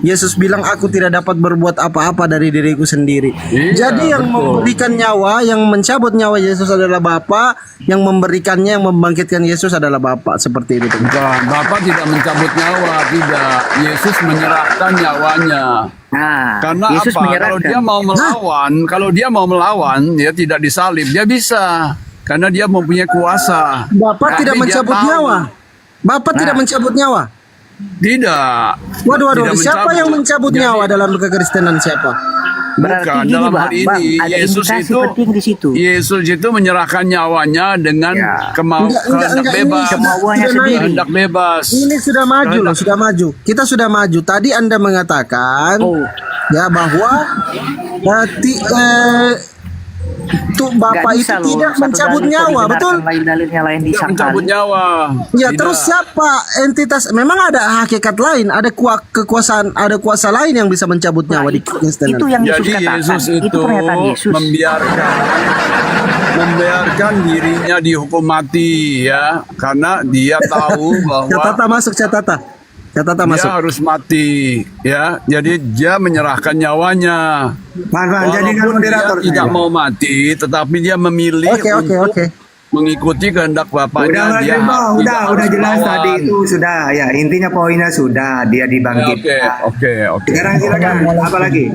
Speaker 2: Yesus bilang, aku tidak dapat berbuat apa-apa dari diriku sendiri.
Speaker 7: Iya,
Speaker 2: Jadi yang memberikan nyawa, yang mencabut nyawa Yesus adalah Bapa, yang memberikannya, yang membangkitkan Yesus adalah Bapa. Seperti itu.
Speaker 7: Bukan, Bapak tidak mencabut nyawa, tidak. Yesus menyerahkan nyawanya.
Speaker 5: Nah,
Speaker 7: Karena
Speaker 5: Yesus
Speaker 7: apa?
Speaker 5: menyerahkan.
Speaker 7: Kalau dia mau melawan, dia tidak disalib, dia bisa. Karena dia mempunyai kuasa.
Speaker 2: Bapak
Speaker 7: Tapi
Speaker 2: tidak
Speaker 7: dia
Speaker 2: mencabut
Speaker 7: tahu.
Speaker 2: nyawa. Bapak tidak mencabut nyawa.
Speaker 7: Tidak.
Speaker 2: Waduh,
Speaker 7: Tidak
Speaker 2: siapa yang mencabut
Speaker 7: Jadi,
Speaker 2: nyawa dalam kekristenan siapa?
Speaker 5: Berarti
Speaker 7: Bukan,
Speaker 5: gini,
Speaker 7: dalam
Speaker 5: Bang,
Speaker 7: hal ini
Speaker 5: Bang, ada
Speaker 7: Yesus
Speaker 5: indikasi
Speaker 7: itu
Speaker 5: penting di situ.
Speaker 7: Yesus itu menyerahkan nyawanya dengan kehendak
Speaker 2: enggak,
Speaker 7: bebas.
Speaker 2: ini
Speaker 5: Kemauannya
Speaker 2: sudah
Speaker 5: sendiri.
Speaker 7: Kehendak bebas.
Speaker 2: Ini sudah maju loh, sudah maju. Kita sudah maju. Tadi Anda mengatakan ya bahwa tuh Bapak itu
Speaker 5: bisa loh,
Speaker 2: tidak
Speaker 5: satu
Speaker 2: mencabut
Speaker 5: dalil kok
Speaker 2: nyawa,
Speaker 5: dibenarkan,
Speaker 2: betul?
Speaker 5: lain dalilnya lain
Speaker 7: Tidak
Speaker 5: disangkal.
Speaker 7: mencabut nyawa.
Speaker 2: Ya,
Speaker 7: Tidak.
Speaker 2: terus siapa entitas? Memang ada hakikat lain, ada kekuasaan, ada kuasa lain yang bisa mencabut nyawa di Kristen.
Speaker 5: Itu yang Yesus
Speaker 7: Jadi
Speaker 5: katakan.
Speaker 7: Yesus
Speaker 5: Itu
Speaker 7: itu
Speaker 5: pernyataan Yesus.
Speaker 7: membiarkan dirinya dihukum mati ya, karena dia tahu bahwa
Speaker 2: Catatan masuk, catatan
Speaker 7: dia
Speaker 2: masuk.
Speaker 7: harus mati ya. Jadi dia menyerahkan nyawanya.
Speaker 3: Jadi kan
Speaker 7: Walaupun dia
Speaker 3: moderator
Speaker 7: tidak
Speaker 3: saya.
Speaker 7: mau mati, tetapi dia memilih
Speaker 2: Oke.
Speaker 7: untuk mengikuti kehendak Bapaknya.
Speaker 3: Udah,
Speaker 7: Dia
Speaker 3: udah
Speaker 7: harus
Speaker 3: jelas
Speaker 7: melawan.
Speaker 3: tadi itu sudah ya, intinya poinnya sudah dia dibangkitkan.
Speaker 7: Oke.
Speaker 3: Sekarang silakan apa lagi?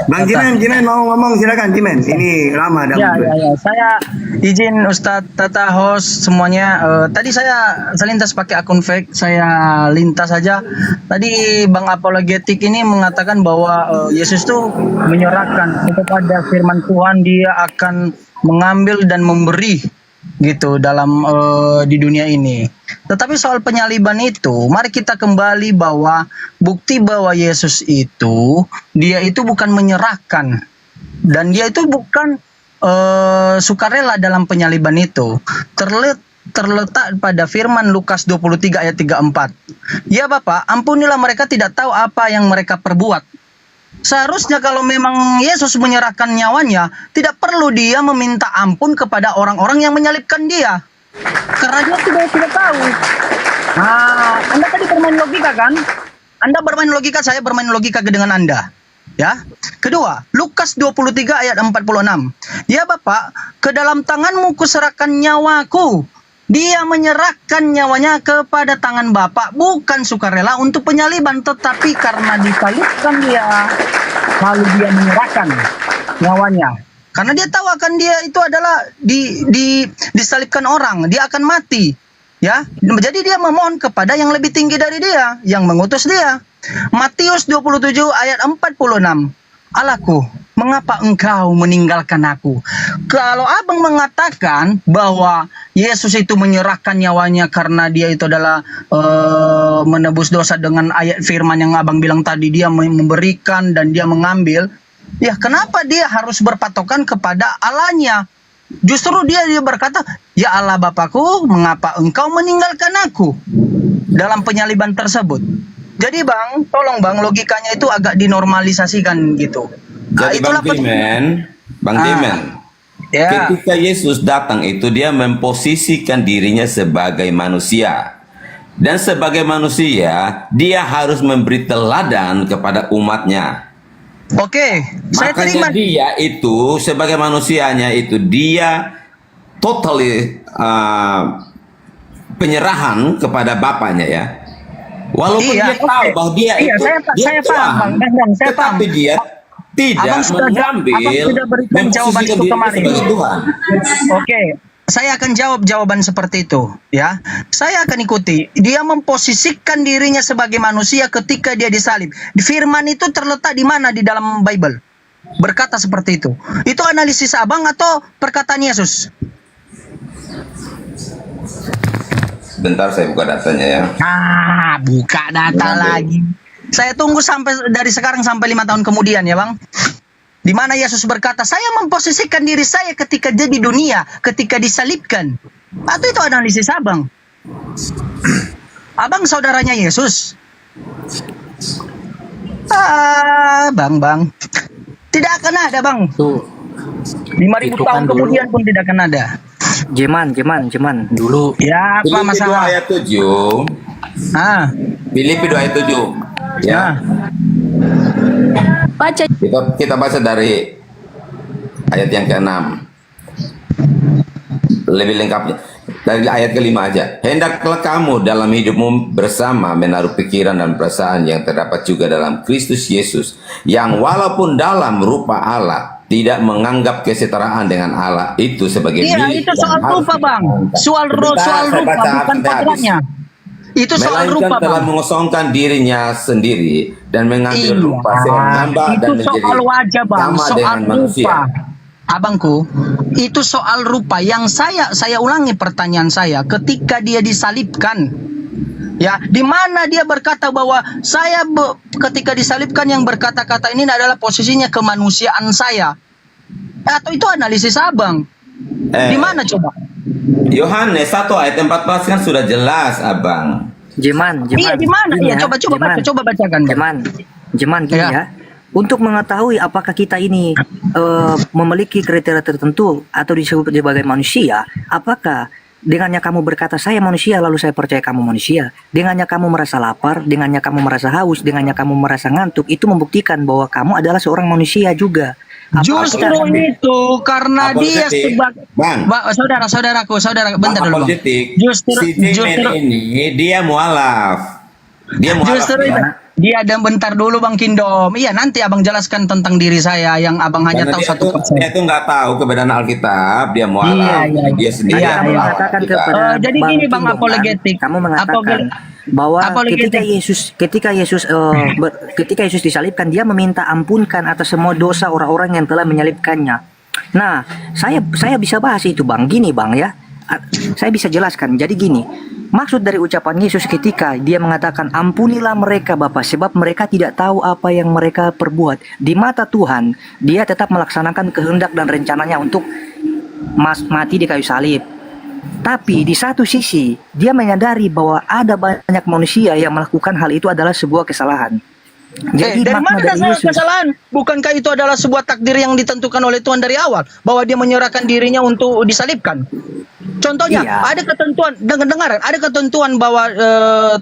Speaker 3: Bang Jimen mau ngomong, silakan Jimen. Ini lama dah.
Speaker 10: Ya, saya izin Ustadz Tata host semuanya. Tadi saya selintas pakai akun fake, saya lintas saja. Tadi Bang Apologetik ini mengatakan bahwa Yesus tuh menyerahkan kepada firman Tuhan, dia akan mengambil dan memberi gitu dalam di dunia ini. Tetapi soal penyaliban itu, mari kita kembali bahwa bukti bahwa Yesus itu dia itu bukan menyerahkan dan dia itu bukan sukarela dalam penyaliban itu. Terletak pada firman Lukas 23 ayat 34. Ya Bapak, ampunilah mereka, tidak tahu apa yang mereka perbuat. Seharusnya kalau memang Yesus menyerahkan nyawanya, tidak perlu dia meminta ampun kepada orang-orang yang menyalibkan dia. Karena dia tidak tahu. Nah, Anda tadi bermain logika kan? Anda bermain logika, saya bermain logika dengan Anda. Ya. Kedua, Lukas 23 ayat 46. Ya Bapak, ke dalam tanganmu kuserahkan nyawaku. Dia menyerahkan nyawanya kepada tangan Bapak, bukan sukarela untuk penyaliban, tetapi karena disalibkan dia, lalu dia menyerahkan nyawanya. Karena dia tahu akan dia itu adalah disalibkan orang, dia akan mati. Ya, jadi dia memohon kepada yang lebih tinggi dari dia, yang mengutus dia. Matius 27 ayat 46. Allahku, mengapa engkau meninggalkan aku? Kalau abang mengatakan bahwa Yesus itu menyerahkan nyawanya karena dia itu adalah menebus dosa dengan ayat firman yang abang bilang tadi, dia memberikan dan dia mengambil, ya kenapa dia harus berpatokan kepada Allahnya? Justru dia berkata, ya Allah Bapakku, mengapa engkau meninggalkan aku dalam penyaliban tersebut? Jadi bang, tolong bang, logikanya itu agak dinormalisasikan gitu.
Speaker 9: Jadi Bang Timen,
Speaker 10: ya.
Speaker 9: ketika Yesus datang itu dia memposisikan dirinya sebagai manusia. Dan sebagai manusia, dia harus memberi teladan kepada umatnya.
Speaker 10: Oke, saya terima.
Speaker 9: Makanya dia itu sebagai manusianya itu dia totally penyerahan kepada Bapaknya ya. Walaupun
Speaker 10: Iya,
Speaker 9: dia tahu
Speaker 10: oke.
Speaker 9: bahwa dia
Speaker 10: Iya,
Speaker 9: itu
Speaker 10: saya paham, Bang, saya paham.
Speaker 9: tetapi dia tidak
Speaker 10: Abang sudah
Speaker 9: mengambil
Speaker 10: berikan jawaban itu
Speaker 9: memposisikan dirinya
Speaker 10: kemarin.
Speaker 9: sebagai Tuhan.
Speaker 10: Oke, Saya akan jawab jawaban seperti itu, ya. Saya akan ikuti. Dia memposisikan dirinya sebagai manusia ketika dia disalib. Firman itu terletak di mana di dalam Bible? Berkata seperti itu. Itu analisis abang atau perkataan Yesus?
Speaker 9: Bentar saya buka datanya ya.
Speaker 10: Buka data lagi. Saya tunggu sampai dari sekarang sampai 5 tahun kemudian ya bang. Di mana Yesus berkata, saya memposisikan diri saya ketika dia di dunia, ketika disalibkan. Atau itu analisis abang? Abang saudaranya Yesus. Bang. Tidak akan ada bang.
Speaker 8: Tuh
Speaker 10: 5.000
Speaker 8: Itu
Speaker 10: tahun
Speaker 8: kan dulu.
Speaker 10: kemudian pun tidak akan ada.
Speaker 5: Jeman.
Speaker 8: dulu
Speaker 10: Ya, apa
Speaker 9: Filipi 2
Speaker 10: masalah?
Speaker 9: ayat 7. Filipi 2 ayat 7. Ya.
Speaker 6: Baca
Speaker 9: Kita baca dari ayat yang ke-6. Lebih lengkapnya. Dari ayat ke-5 aja. Hendaklah kamu dalam hidupmu bersama menaruh pikiran dan perasaan yang terdapat juga dalam Kristus Yesus, yang walaupun dalam rupa Allah tidak menganggap kesetaraan dengan Allah itu sebagai
Speaker 10: Iya,
Speaker 9: milik
Speaker 10: itu soal
Speaker 9: yang harus
Speaker 10: rupa bang. Soal
Speaker 9: Sebentar, saya
Speaker 10: rupa,
Speaker 9: baca
Speaker 10: bukan
Speaker 9: sampai habis.
Speaker 10: kodratnya. Itu soal
Speaker 9: Melainkan
Speaker 10: rupa
Speaker 9: telah
Speaker 10: bang.
Speaker 9: mengosongkan dirinya sendiri dan mengambil
Speaker 10: Iya,
Speaker 9: rupa seorang hamba dan
Speaker 10: itu
Speaker 9: menjadi
Speaker 10: soal wajah bang,
Speaker 9: sama
Speaker 10: soal
Speaker 9: dengan manusia.
Speaker 10: rupa. Abangku, itu soal rupa. Yang saya ulangi pertanyaan saya, ketika dia disalibkan, ya, di mana dia berkata bahwa ketika disalibkan yang berkata-kata ini adalah posisinya kemanusiaan saya, atau itu analisis abang? Di mana coba?
Speaker 9: Yohanes 1 ayat 14 kan sudah jelas, Abang.
Speaker 5: Jeman.
Speaker 10: Iya, di mana?
Speaker 5: Gini
Speaker 10: Iya, coba bacakan. Bang.
Speaker 5: Jeman gini
Speaker 10: Ya.
Speaker 5: ya. Untuk mengetahui apakah kita ini memiliki kriteria tertentu atau disebut sebagai manusia, apakah dengannya kamu berkata saya manusia lalu saya percaya kamu manusia, dengannya kamu merasa lapar, dengannya kamu merasa haus, dengannya kamu merasa ngantuk, itu membuktikan bahwa kamu adalah seorang manusia juga.
Speaker 10: Justru itu karena dia sebagai
Speaker 9: Bang,
Speaker 10: saudaraku, bentar dulu. Bang.
Speaker 9: Politik,
Speaker 10: Justru
Speaker 9: si Jimen ini dia mualaf.
Speaker 10: Justru itu. Dia dan bentar dulu Bang Kindom. Iya, nanti Abang jelaskan tentang diri saya yang Abang hanya
Speaker 9: Karena
Speaker 10: tahu
Speaker 9: dia
Speaker 10: 1%.
Speaker 9: tuh nggak tahu kebenaran Alkitab, dia mualaf.
Speaker 10: Iya.
Speaker 9: Dia sendiri
Speaker 10: Iya,
Speaker 9: yang
Speaker 5: Kamu
Speaker 10: iya.
Speaker 9: melawan
Speaker 5: mengatakan
Speaker 9: Alkitab.
Speaker 5: kepada
Speaker 10: Jadi gini, Bang,
Speaker 5: Kindom,
Speaker 10: apologetik.
Speaker 5: kamu mengatakan
Speaker 10: Apologetik.
Speaker 5: bahwa
Speaker 10: Apologetik.
Speaker 5: ketika Yesus disalibkan, dia meminta ampunkan atas semua dosa orang-orang yang telah menyalibkannya. Nah, saya bisa bahas itu Bang. Gini Bang ya, saya bisa jelaskan. Jadi gini, maksud dari ucapan Yesus ketika dia mengatakan ampunilah mereka Bapa sebab mereka tidak tahu apa yang mereka perbuat. Di mata Tuhan, dia tetap melaksanakan kehendak dan rencananya untuk mati di kayu salib. Tapi di satu sisi, dia menyadari bahwa ada banyak manusia yang melakukan hal itu adalah sebuah kesalahan. Jadi
Speaker 10: dari
Speaker 5: makna
Speaker 10: mana
Speaker 5: dari
Speaker 10: dasar
Speaker 5: Yesus,
Speaker 10: kesalahan? Bukankah itu adalah sebuah takdir yang ditentukan oleh Tuhan dari awal bahwa dia menyerahkan dirinya untuk disalibkan? Contohnya,
Speaker 5: Iya.
Speaker 10: ada ketentuan, dengar, ada ketentuan bahwa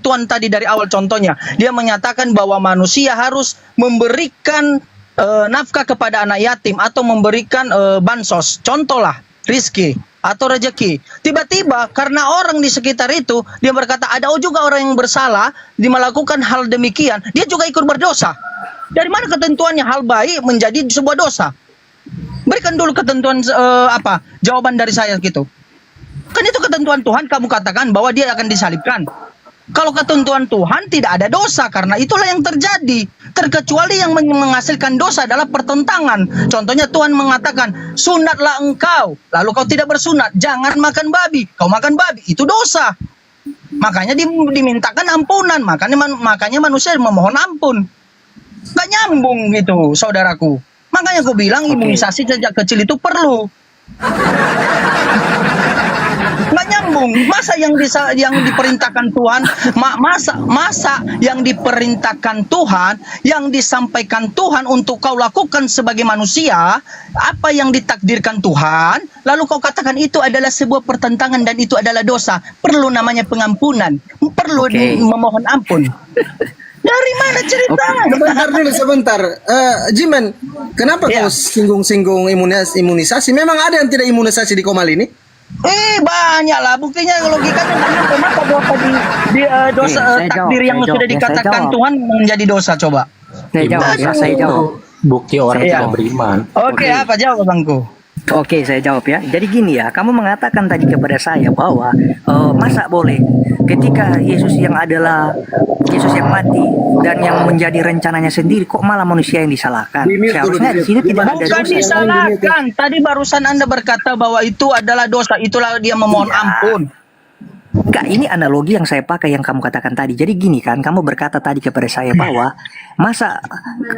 Speaker 10: Tuhan tadi dari awal contohnya, dia menyatakan bahwa manusia harus memberikan nafkah kepada anak yatim atau memberikan bansos, contohlah rizki atau rezeki. Tiba-tiba karena orang di sekitar itu dia berkata ada juga orang yang bersalah, dia melakukan hal demikian, dia juga ikut berdosa. Dari mana ketentuannya hal baik menjadi sebuah dosa? Berikan dulu ketentuan jawaban dari saya gitu. Kan itu ketentuan Tuhan, kamu katakan bahwa dia akan disalibkan. Kalau ketentuan Tuhan tidak ada dosa, karena itulah yang terjadi. Terkecuali yang menghasilkan dosa adalah pertentangan. Contohnya Tuhan mengatakan, sunatlah engkau, lalu kau tidak bersunat. Jangan makan babi, kau makan babi, itu dosa. Makanya dimintakan ampunan, makanya manusia memohon ampun. Gak nyambung gitu, saudaraku. Makanya aku bilang imunisasi sejak kecil itu perlu. Nggak nyambung. Masa yang diperintahkan Tuhan, masa yang diperintahkan Tuhan, yang disampaikan Tuhan untuk kau lakukan sebagai manusia, apa yang ditakdirkan Tuhan, lalu kau katakan itu adalah sebuah pertentangan dan itu adalah dosa. Perlu namanya pengampunan, perlu memohon ampun. Dari mana ceritanya?
Speaker 2: Sebentar. Jimen, kenapa kau singgung-singgung imunisasi? Memang ada yang tidak imunisasi di Komal ini?
Speaker 10: Banyak lah. Buktinya logikanya banyak. Kenapa dosa di dosa takdir yang sudah dikatakan Tuhan menjadi dosa? Coba.
Speaker 5: saya jawab.
Speaker 8: Bukti orang tidak beriman.
Speaker 10: Oke, apa jawab Bangku?
Speaker 5: Oke, saya jawab ya. Jadi gini ya, kamu mengatakan tadi kepada saya bahwa masa boleh ketika Yesus yang adalah Yesus yang mati dan yang menjadi rencananya sendiri, kok malah manusia yang disalahkan? Seharusnya di sini tidak ada
Speaker 10: Bukan
Speaker 5: dosa.
Speaker 10: disalahkan. Tadi barusan Anda berkata bahwa itu adalah dosa. Itulah dia memohon ampun.
Speaker 5: Enggak, ini analogi yang saya pakai yang kamu katakan tadi. Jadi gini kan, kamu berkata tadi kepada saya bahwa masa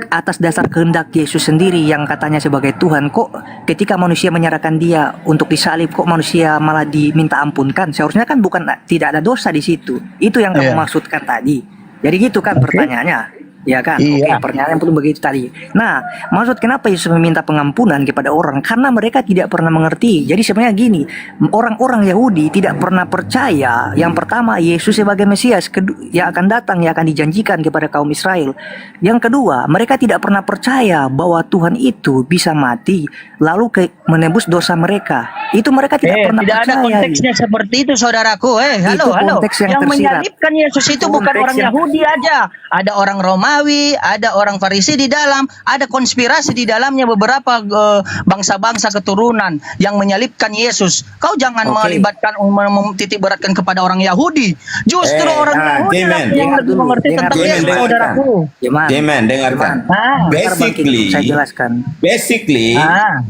Speaker 5: atas dasar kehendak Yesus sendiri yang katanya sebagai Tuhan, kok ketika manusia menyerahkan dia untuk disalib, kok manusia malah diminta ampunkan? Seharusnya kan bukan, tidak ada dosa di situ. Itu yang kamu maksudkan tadi. Jadi gitu kan pertanyaannya. Ya kan?
Speaker 10: Iya.
Speaker 5: Oke, pertanyaan pun begitu tadi. Nah, maksud kenapa Yesus meminta pengampunan kepada orang? Karena mereka tidak pernah mengerti. Jadi sebenarnya gini, orang-orang Yahudi tidak pernah percaya. Yang pertama, Yesus sebagai Mesias yang akan datang, yang akan dijanjikan kepada kaum Israel. Yang kedua, mereka tidak pernah percaya bahwa Tuhan itu bisa mati lalu menebus dosa mereka. Itu mereka tidak pernah
Speaker 10: Tidak
Speaker 5: percaya.
Speaker 10: ada konteksnya seperti itu, saudaraku.
Speaker 5: Itu
Speaker 10: Halo.
Speaker 5: konteks yang
Speaker 10: Yang
Speaker 5: tersirat.
Speaker 10: menyalibkan Yesus itu bukan
Speaker 5: Konteks
Speaker 10: orang
Speaker 5: yang-
Speaker 10: Yahudi aja. Ada orang Romawi, ada orang Farisi di dalam, ada konspirasi di dalamnya beberapa bangsa-bangsa keturunan yang menyalibkan Yesus. Kau jangan
Speaker 5: Oke.
Speaker 10: melibatkan, titik beratkan kepada orang Yahudi. Justru orang Yahudi
Speaker 9: Jemen.
Speaker 10: yang lebih mengerti tentang
Speaker 9: Jemen,
Speaker 10: Yesus,
Speaker 9: dengarkan.
Speaker 10: saudaraku.
Speaker 9: Jemen, dengarkan. Basically,
Speaker 5: saya jelaskan.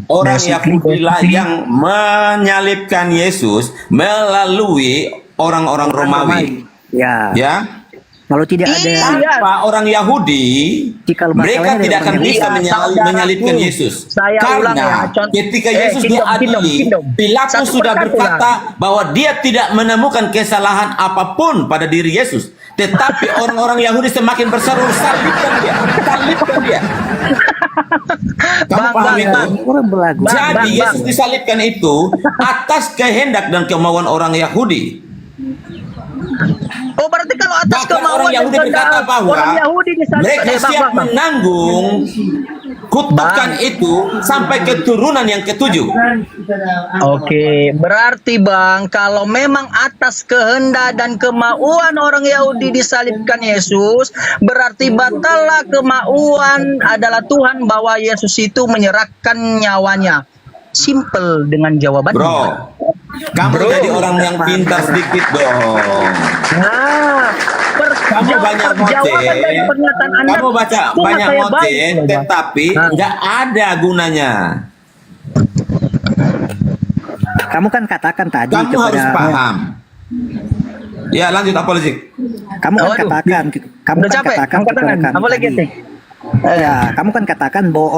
Speaker 9: orang Yahudi lah yang menyalibkan Yesus melalui orang-orang Romawi.
Speaker 5: Ya.
Speaker 9: Ya,
Speaker 5: Kalau tidak ada
Speaker 9: tanpa orang Yahudi,
Speaker 5: Cikal
Speaker 9: mereka
Speaker 5: bakalnya
Speaker 9: tidak akan
Speaker 5: dari
Speaker 9: bisa
Speaker 10: orang Yahudi.
Speaker 9: menyalibkan Yesus.
Speaker 10: Saya ulang
Speaker 9: Karena
Speaker 10: ya,
Speaker 9: ketika Yesus
Speaker 10: kingdom,
Speaker 9: diadili, Pilatus
Speaker 10: Satu
Speaker 9: sudah
Speaker 10: persatu
Speaker 9: berkata bahwa dia tidak menemukan kesalahan apapun pada diri Yesus. Tetapi orang-orang Yahudi semakin berseru, salibkan dia, salibkan dia. Kamu paham itu?
Speaker 5: orang belagu.
Speaker 9: Jadi Yesus disalibkan itu atas kehendak dan kemauan orang Yahudi.
Speaker 10: Oh, berarti kalau atas
Speaker 9: Bahkan
Speaker 10: kemauan
Speaker 9: orang Yahudi
Speaker 10: dan
Speaker 9: berkata
Speaker 10: kehendak
Speaker 9: bahwa
Speaker 10: orang Yahudi disalibkan.
Speaker 9: mereka siap menanggung kutukan itu sampai keturunan yang ketujuh.
Speaker 10: Oke, berarti Bang, kalau memang atas kehendak dan kemauan orang Yahudi disalibkan Yesus, berarti batallah kemauan adalah Tuhan bahwa Yesus itu menyerahkan nyawanya. Simple dengan jawabannya.
Speaker 9: Bro, kamu jadi orang yang pintar sedikit dong.
Speaker 10: Nah,
Speaker 9: Kamu banyak
Speaker 10: jawaban dari
Speaker 9: ngoceh,
Speaker 10: pernyataan Anda.
Speaker 9: kamu baca
Speaker 10: cuma
Speaker 9: banyak
Speaker 10: saya
Speaker 9: ngoceh,
Speaker 10: balik, Bang.
Speaker 9: tetapi
Speaker 10: Nah.
Speaker 9: nggak ada gunanya.
Speaker 5: Kamu kan katakan tadi
Speaker 9: Kamu
Speaker 5: kepada
Speaker 9: harus paham. Ya lanjut apa lagi?
Speaker 5: kamu kan
Speaker 10: Waduh,
Speaker 5: katakan
Speaker 10: Udah capek, angkat tangan.
Speaker 5: kepada kami
Speaker 10: Apa lagi
Speaker 5: tadi.
Speaker 10: sih?
Speaker 5: Ya, kamu kan katakan bahwa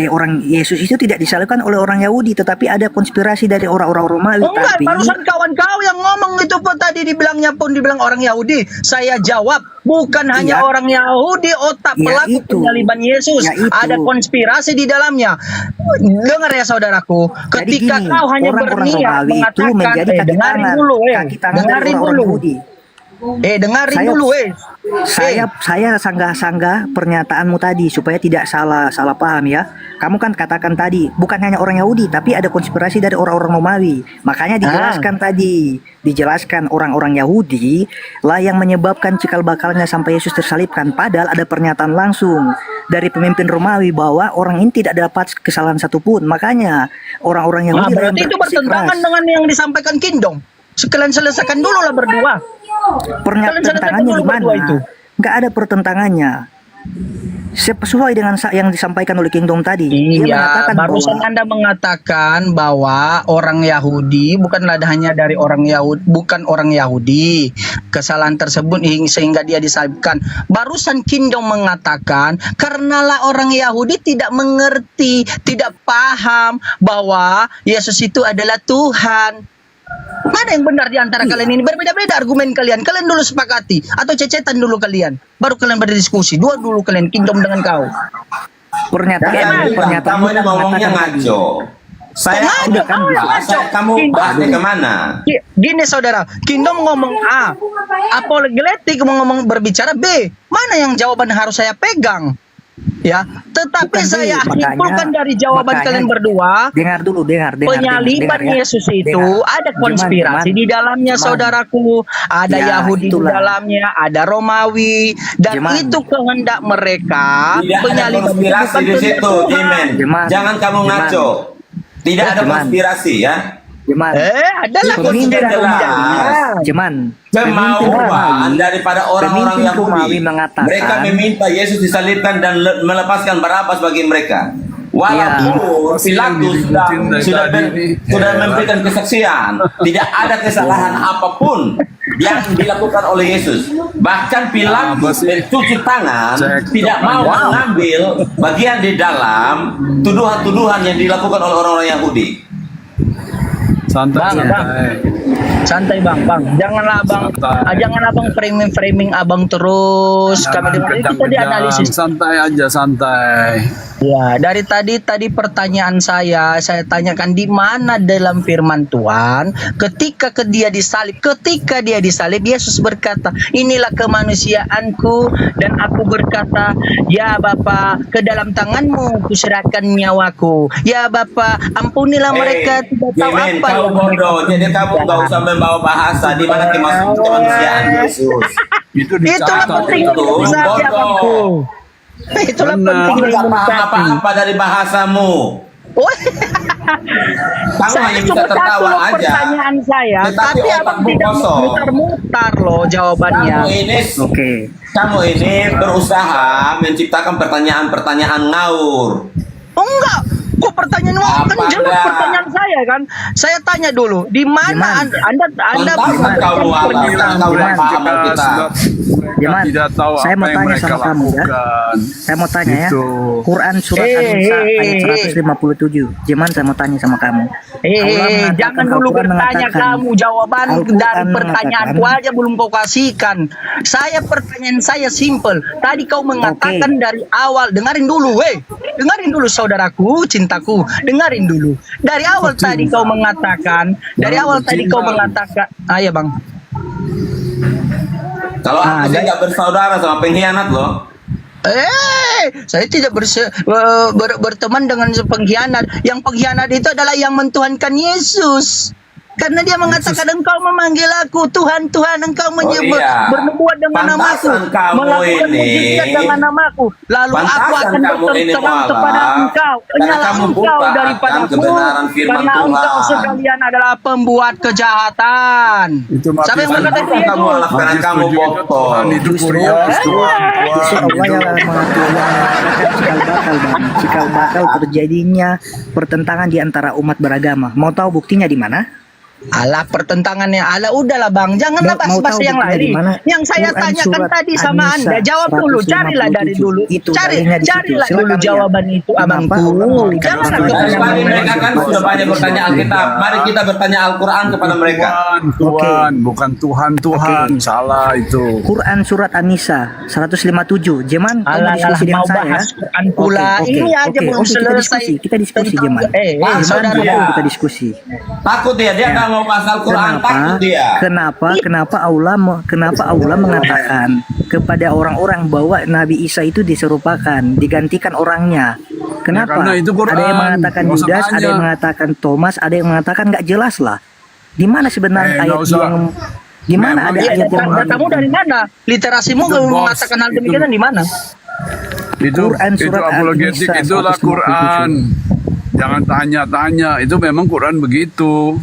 Speaker 5: orang Yesus itu tidak disalibkan oleh orang Yahudi, tetapi ada konspirasi dari orang-orang Romawi.
Speaker 10: Enggak,
Speaker 5: Tapi
Speaker 10: barusan kawan kau yang ngomong itu pun tadi dibilang orang Yahudi. Saya jawab, bukan hanya
Speaker 5: Iya.
Speaker 10: orang Yahudi otak
Speaker 5: Ya,
Speaker 10: pelaku
Speaker 5: itu.
Speaker 10: penyaliban Yesus.
Speaker 5: Ya, itu.
Speaker 10: Ada konspirasi di dalamnya. Dengar ya saudaraku,
Speaker 5: Jadi
Speaker 10: ketika
Speaker 5: gini,
Speaker 10: kau hanya
Speaker 5: orang-orang
Speaker 10: berniat
Speaker 5: Romawi itu
Speaker 10: mengatakan,
Speaker 5: menjadi kaki
Speaker 10: dengarin
Speaker 5: tangan,
Speaker 10: dulu,
Speaker 5: kaki tangan dari
Speaker 10: dengarin
Speaker 5: orang-orang
Speaker 10: dulu.
Speaker 5: Yahudi.
Speaker 10: Dengarin
Speaker 5: Saya-
Speaker 10: dulu,
Speaker 5: Saya sanggah-sanggah pernyataanmu tadi supaya tidak salah paham ya. Kamu kan katakan tadi bukan hanya orang Yahudi tapi ada konspirasi dari orang-orang Romawi. Makanya dijelaskan orang-orang Yahudi lah yang menyebabkan cikal bakalnya sampai Yesus tersalibkan. Padahal ada pernyataan langsung dari pemimpin Romawi bahwa orang ini tidak dapat kesalahan satupun. Makanya orang-orang
Speaker 10: Nah,
Speaker 5: Yahudi lah yang
Speaker 10: berarti itu
Speaker 5: bersikeras.
Speaker 10: bertentangan dengan yang disampaikan Kingdom. Sekalian selesaikan dulu lah berdua.
Speaker 5: Pertentangannya di mana?
Speaker 10: itu.
Speaker 5: Nggak ada pertentangannya. Sesuai dengan yang disampaikan oleh Kingdom tadi. Dia
Speaker 10: Iya,
Speaker 5: mengatakan
Speaker 10: barusan
Speaker 5: bahwa
Speaker 10: Anda mengatakan bahwa orang Yahudi bukanlah hanya dari orang Yahudi, bukan orang Yahudi. Kesalahan tersebut sehingga dia disalibkan. Barusan Kingdom mengatakan karenalah orang Yahudi tidak mengerti, tidak paham bahwa Yesus itu adalah Tuhan. Mana yang benar di antara kalian ini? Berbeda-beda argumen kalian. Kalian dulu sepakati atau cecetan dulu kalian. Baru kalian berdiskusi. Dua dulu kalian, Kingdom dengan kau.
Speaker 5: pernyataan
Speaker 9: Kamu ini ngomongnya ngaco. Saya
Speaker 10: Ngaco,
Speaker 9: udah kan
Speaker 10: kau yang ngaco.
Speaker 9: kamu bahasnya kemana?
Speaker 10: Gini saudara, Kingdom ngomong A, apologetik ngomong berbicara B. Mana yang jawaban harus saya pegang? Ya, tetapi
Speaker 5: Bukan
Speaker 10: saya
Speaker 5: B,
Speaker 10: simpulkan dari jawaban
Speaker 5: makanya-
Speaker 10: kalian berdua.
Speaker 5: dengar.
Speaker 10: Penyaliban
Speaker 5: dengar, ya.
Speaker 10: Yesus itu
Speaker 5: Dengar.
Speaker 10: ada konspirasi
Speaker 5: Jeman.
Speaker 10: di dalamnya,
Speaker 5: Jeman.
Speaker 10: saudaraku. Ada
Speaker 5: Ya,
Speaker 10: Yahudi di
Speaker 5: itulah.
Speaker 10: dalamnya, ada Romawi, dan
Speaker 5: Jeman.
Speaker 10: itu kehendak mereka.
Speaker 9: Tidak ada
Speaker 10: Penyaliban itu
Speaker 9: konspirasi
Speaker 10: bukan
Speaker 9: di situ,
Speaker 10: kehendak Tuhan.
Speaker 9: Jimen.
Speaker 5: Jeman.
Speaker 9: Jangan kamu
Speaker 5: Jeman.
Speaker 9: ngaco. Tidak ada
Speaker 5: Cuman.
Speaker 9: konspirasi ya.
Speaker 5: Cuman
Speaker 10: Adalah
Speaker 5: pemimpin
Speaker 9: jelas.
Speaker 5: Romawi, cuman pemimpin
Speaker 9: Kemauan
Speaker 5: Romawi,
Speaker 9: daripada orang-orang
Speaker 5: pemimpin Romawi
Speaker 9: Yahudi.
Speaker 5: mengatakan,
Speaker 9: Mereka meminta Yesus disalibkan dan melepaskan Barabas bagi mereka. Walaupun Pilatus sudah memberikan kesaksian, tidak ada kesalahan apapun yang dilakukan oleh Yesus. Bahkan Pilatus mencuci tangan, tidak mau mengambil bagian di dalam tuduhan-tuduhan yang dilakukan oleh orang-orang Yahudi.
Speaker 7: Santai,
Speaker 10: Bang,
Speaker 7: santai.
Speaker 10: Santai bang, janganlah abang framing abang terus. Kami dengar itu tadi analisis.
Speaker 7: Santai aja, santai.
Speaker 10: Ya, dari tadi pertanyaan saya tanyakan di mana dalam firman Tuhan ketika dia disalib, Yesus berkata, inilah kemanusiaanku, dan aku berkata, ya Bapa, ke dalam tanganmu kuserahkan nyawaku. Ya Bapa, ampunilah mereka tidak tahu
Speaker 9: Jemen,
Speaker 10: apa
Speaker 9: kau
Speaker 10: yang
Speaker 9: bodoh. Jadi kamu nggak usah membawa bahasa di mana kemanusiaan Yesus.
Speaker 10: Itulah penting imunisasi abangku. Itulah penting
Speaker 9: Kamu nggak paham
Speaker 10: imunisasi.
Speaker 9: apa-apa dari bahasamu. Kamu
Speaker 10: Saya
Speaker 9: hanya bisa
Speaker 10: cuma
Speaker 9: tertawa
Speaker 10: satu
Speaker 9: aja.
Speaker 10: pertanyaan saya,
Speaker 9: Tetapi
Speaker 10: tapi abang
Speaker 9: otakmu
Speaker 10: tidak
Speaker 9: kosong.
Speaker 10: mutar-mutar loh jawabannya.
Speaker 5: Oke.
Speaker 9: Kamu ini berusaha menciptakan pertanyaan-pertanyaan ngawur.
Speaker 10: Enggak, kok pertanyaan
Speaker 9: Apa
Speaker 10: kan jelas
Speaker 9: enggak?
Speaker 10: pertanyaan saya kan. Saya tanya dulu, di mana Anda
Speaker 9: Pantasan kamu Allah, karena kau tidak paham Alkitab.
Speaker 5: Jaman,
Speaker 7: Tidak tahu
Speaker 5: saya
Speaker 7: apa
Speaker 5: mau
Speaker 7: yang
Speaker 5: tanya
Speaker 7: mereka
Speaker 5: sama kamu ya.
Speaker 7: lakukan.
Speaker 5: Saya mau tanya ya.
Speaker 7: Gitu.
Speaker 5: Quran surat An-Nisa ayat 157. Jaman, saya mau tanya sama kamu. Allah mengatakan,
Speaker 10: jangan dulu
Speaker 5: Al-Quran
Speaker 10: bertanya
Speaker 5: mengatakan,
Speaker 10: kamu, jawaban
Speaker 5: Al-Quran
Speaker 10: dari pertanyaanku
Speaker 5: mengatakan,
Speaker 10: aja belum kau kasihkan. Pertanyaan saya simple. Tadi kau mengatakan dari awal, dengarin dulu saudaraku, cintaku, dengarin dulu. Dari awal tadi kau mengatakan, ayo bang.
Speaker 9: Kalau aku sih nggak bersaudara sama pengkhianat loh.
Speaker 10: Saya tidak berteman dengan pengkhianat. Yang pengkhianat itu adalah yang mentuhankan Yesus. Karena dia mengatakan, engkau memanggil aku Tuhan, Tuhan, engkau menyebut
Speaker 9: iya.
Speaker 10: bernubuat dengan namaku,
Speaker 9: Pantasan kamu
Speaker 10: melakukan
Speaker 9: ini.
Speaker 10: mujizat dengan namaku. Lalu aku
Speaker 9: Pantasan
Speaker 10: akan
Speaker 9: kamu ini
Speaker 10: berterang
Speaker 9: mualaf.
Speaker 10: kepada engkau.
Speaker 9: Karena
Speaker 10: Nyala
Speaker 9: kamu
Speaker 10: engkau
Speaker 9: bukan
Speaker 10: daripadaku,
Speaker 9: kebenaran firman
Speaker 10: karena engkau
Speaker 9: Tuhan.
Speaker 10: sekalian adalah pembuat kejahatan.
Speaker 7: Itu mati
Speaker 10: Siapa yang
Speaker 7: saja.
Speaker 10: berkata
Speaker 9: Kamu
Speaker 10: itu?
Speaker 9: mualaf karena kamu bohong.
Speaker 7: Tuhan itu
Speaker 5: Justru
Speaker 7: kurios,
Speaker 5: justru Allah yang mengatakan cikal bakal terjadinya pertentangan di antara umat beragama. Mau tahu buktinya di mana?
Speaker 10: Alah pertentangannya, udahlah bang, janganlah
Speaker 5: Mau
Speaker 10: bahas-bahas
Speaker 5: tahu
Speaker 10: yang
Speaker 5: buktinya di
Speaker 10: lain.
Speaker 5: mana?
Speaker 10: Yang saya
Speaker 5: Quran
Speaker 10: tanyakan
Speaker 5: surat
Speaker 10: tadi sama
Speaker 5: An-Nisa
Speaker 10: Anda, jawab dulu, carilah dari
Speaker 5: 157.
Speaker 10: dulu,
Speaker 5: Itu
Speaker 10: cari
Speaker 5: dalilnya di situ.
Speaker 10: carilah
Speaker 5: Silakan
Speaker 10: dulu
Speaker 5: lihat.
Speaker 10: jawaban itu
Speaker 5: Kenapa
Speaker 10: abangku.
Speaker 5: Allah memberikan
Speaker 10: Jangan
Speaker 5: pertanyaan
Speaker 10: ke
Speaker 9: Tadi mereka kan sudah banyak bertanya Alkitab. Mari kita bertanya Al-Quran kepada mereka.
Speaker 7: Tuhan, bukan Tuhan, salah itu.
Speaker 5: Quran surat An-Nisa 157. Jeman, kamu
Speaker 10: Alah,
Speaker 5: diskusi dengan
Speaker 10: mau
Speaker 5: saya.
Speaker 10: bahas Quran pula.
Speaker 5: Oke,
Speaker 10: Ini aja belum selesai.
Speaker 5: Kita diskusi Jeman.
Speaker 9: Ah,
Speaker 10: saudara.
Speaker 9: dia.
Speaker 5: Kita diskusi.
Speaker 9: Takut dia nggak mau bahas Al-Quran. Takut dia.
Speaker 5: Kenapa Allah mengatakan kepada orang-orang bahwa Nabi Isa itu diserupakan, digantikan orangnya? Kenapa?
Speaker 7: karena itu Quran.
Speaker 5: Ada yang mengatakan
Speaker 7: Nggak usah
Speaker 5: Yudas, ada
Speaker 7: tanya.
Speaker 5: yang mengatakan Thomas, ada yang mengatakan nggak jelas lah. Di mana sebenarnya
Speaker 7: nggak
Speaker 5: ayat
Speaker 7: usah.
Speaker 5: yang gimana
Speaker 7: Memang
Speaker 5: ada
Speaker 7: iya,
Speaker 5: ayat yang
Speaker 10: Datamu dari mana? Literasimu
Speaker 7: Itu, bos.
Speaker 10: mengatakan hal demikian di mana?
Speaker 7: Itu
Speaker 5: Quran surat
Speaker 7: apologetik,
Speaker 5: An-Nisa
Speaker 7: itulah
Speaker 5: 157.
Speaker 7: Quran. Jangan tanya-tanya, itu memang Quran begitu.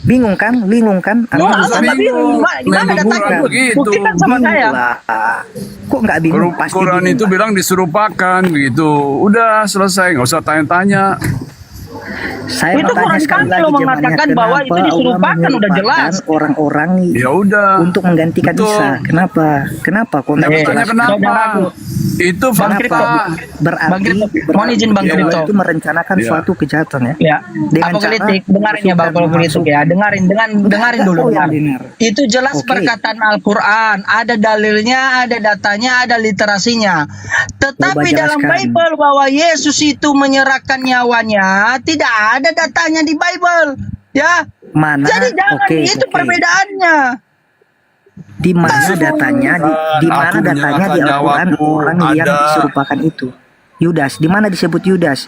Speaker 5: Bingung kan? Anda
Speaker 10: Abang nggak bingung. Di mana
Speaker 7: Memang
Speaker 10: datanya?
Speaker 7: Quran begitu.
Speaker 10: Buktikan sama saya.
Speaker 5: lah. Kok nggak bingung? Pasti
Speaker 7: Quran
Speaker 5: bingung,
Speaker 7: itu
Speaker 5: Pak.
Speaker 7: bilang diserupakan begitu. Udah selesai, nggak usah tanya-tanya.
Speaker 5: Saya
Speaker 10: Itu
Speaker 5: mau tanya
Speaker 10: Quran
Speaker 5: sekali
Speaker 10: kan
Speaker 5: lagi
Speaker 10: lo
Speaker 5: Jeman,
Speaker 10: mengatakan
Speaker 5: ya,
Speaker 10: bahwa
Speaker 5: kenapa
Speaker 10: itu diserupakan,
Speaker 5: Allah
Speaker 10: udah jelas.
Speaker 5: menyerupakan orang-orang
Speaker 7: Ya udah.
Speaker 5: untuk menggantikan
Speaker 7: Betul.
Speaker 5: Isa? Kenapa? Kok nggak
Speaker 7: Jangan tanya
Speaker 5: jelas?
Speaker 7: kenapa.
Speaker 10: Saudaraku.
Speaker 7: Itu
Speaker 10: Bang
Speaker 7: fakta.
Speaker 10: Kripto.
Speaker 5: Berarti,
Speaker 10: Bang Kripto, mohon izin Bang
Speaker 5: Allah
Speaker 10: Kripto.
Speaker 5: itu merencanakan
Speaker 7: Ya.
Speaker 5: suatu kejahatan ya.
Speaker 10: Ya,
Speaker 5: Dengan
Speaker 10: apokalitik,
Speaker 5: cara
Speaker 10: dengarin ya Bang
Speaker 5: masukkan
Speaker 10: Apokalitik ya, dengarin dulu.
Speaker 5: Oh, yang
Speaker 10: dengar.
Speaker 5: dengar.
Speaker 10: Itu jelas
Speaker 5: Oke.
Speaker 10: perkataan Al-Quran, ada dalilnya, ada datanya, ada literasinya. Tetapi
Speaker 5: Coba
Speaker 10: dalam
Speaker 5: jelaskan.
Speaker 10: Bible bahwa Yesus itu menyerahkan nyawanya, tidak ada datanya di Bible, ya.
Speaker 5: Mana?
Speaker 10: Jadi jangan itu
Speaker 5: Oke.
Speaker 10: perbedaannya.
Speaker 5: Di mana datanya? Di mana
Speaker 7: Aku
Speaker 5: datanya di
Speaker 7: menyerahkan
Speaker 5: Al-Quran
Speaker 7: nyawaku,
Speaker 5: orang yang
Speaker 7: ada.
Speaker 5: diserupakan itu? Yudas. Di mana disebut Yudas?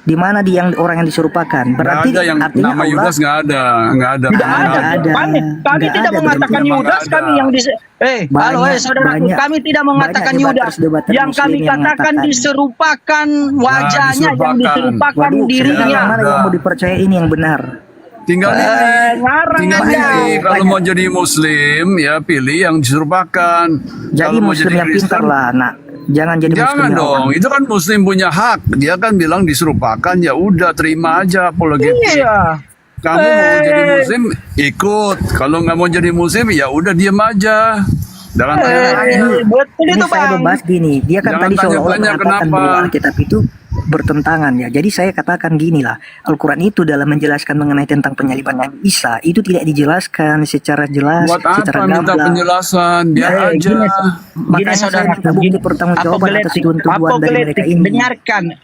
Speaker 5: Di mana yang orang yang diserupakan?
Speaker 7: Nggak
Speaker 5: Berarti
Speaker 7: ada yang
Speaker 5: artinya
Speaker 7: nama
Speaker 5: Allah
Speaker 7: Yudas, nggak ada.
Speaker 10: Tidak ada.
Speaker 5: ada.
Speaker 10: Kami
Speaker 5: Nggak
Speaker 10: tidak
Speaker 5: ada,
Speaker 10: mengatakan
Speaker 7: betul.
Speaker 10: Yudas,
Speaker 7: Nggak
Speaker 10: kami
Speaker 7: ada.
Speaker 10: yang halo, saudaraku,
Speaker 5: banyak-
Speaker 10: kami tidak mengatakan
Speaker 5: banyak
Speaker 10: Yudas.
Speaker 5: debaters-debaters
Speaker 10: Yang kami
Speaker 5: muslim yang
Speaker 10: katakan
Speaker 5: mengatakan.
Speaker 10: diserupakan wajahnya, yang diserupakan
Speaker 5: Waduh,
Speaker 10: dirinya.
Speaker 5: yang mana yang mau dipercaya ini yang benar?
Speaker 7: Tinggal ini.
Speaker 10: Ngarang
Speaker 7: Tinggal
Speaker 10: Anda.
Speaker 7: ini. Kalau mau jadi Muslim, ya pilih yang diserupakan.
Speaker 5: Jadi
Speaker 7: Kalau mau
Speaker 5: muslim
Speaker 7: jadi
Speaker 5: yang pintar
Speaker 7: Kristen,
Speaker 5: lah, nak. Jangan jadi muslim
Speaker 7: jangan
Speaker 5: yang
Speaker 7: dong.
Speaker 5: orang.
Speaker 7: Itu kan Muslim punya hak. Dia kan bilang diserupakan, ya udah terima aja apologetik.
Speaker 10: Iya.
Speaker 7: Kamu mau jadi Muslim, ikut. Kalau nggak mau jadi Muslim, ya udah diam aja. Jangan tanya-tanya.
Speaker 10: Betul
Speaker 5: Ini
Speaker 10: itu,
Speaker 5: saya
Speaker 10: Bang.
Speaker 5: membahas gini, dia kan
Speaker 7: Jangan
Speaker 5: tadi seolah-olah
Speaker 7: tanya-tanya
Speaker 5: mengatakan
Speaker 7: kenapa.
Speaker 5: bahwa Alkitab itu bertentangan ya. Jadi saya katakan gini lah, Al-Quran itu dalam menjelaskan mengenai tentang penyaliban Nabi Isa itu tidak dijelaskan secara jelas,
Speaker 7: Buat
Speaker 5: secara
Speaker 7: apa minta
Speaker 5: gamblang.
Speaker 7: penjelasan? Biar aja.
Speaker 10: Gini,
Speaker 5: Makanya saya
Speaker 10: saudara,
Speaker 5: minta bukti pertanggungjawaban atas tuduhan dari mereka ini.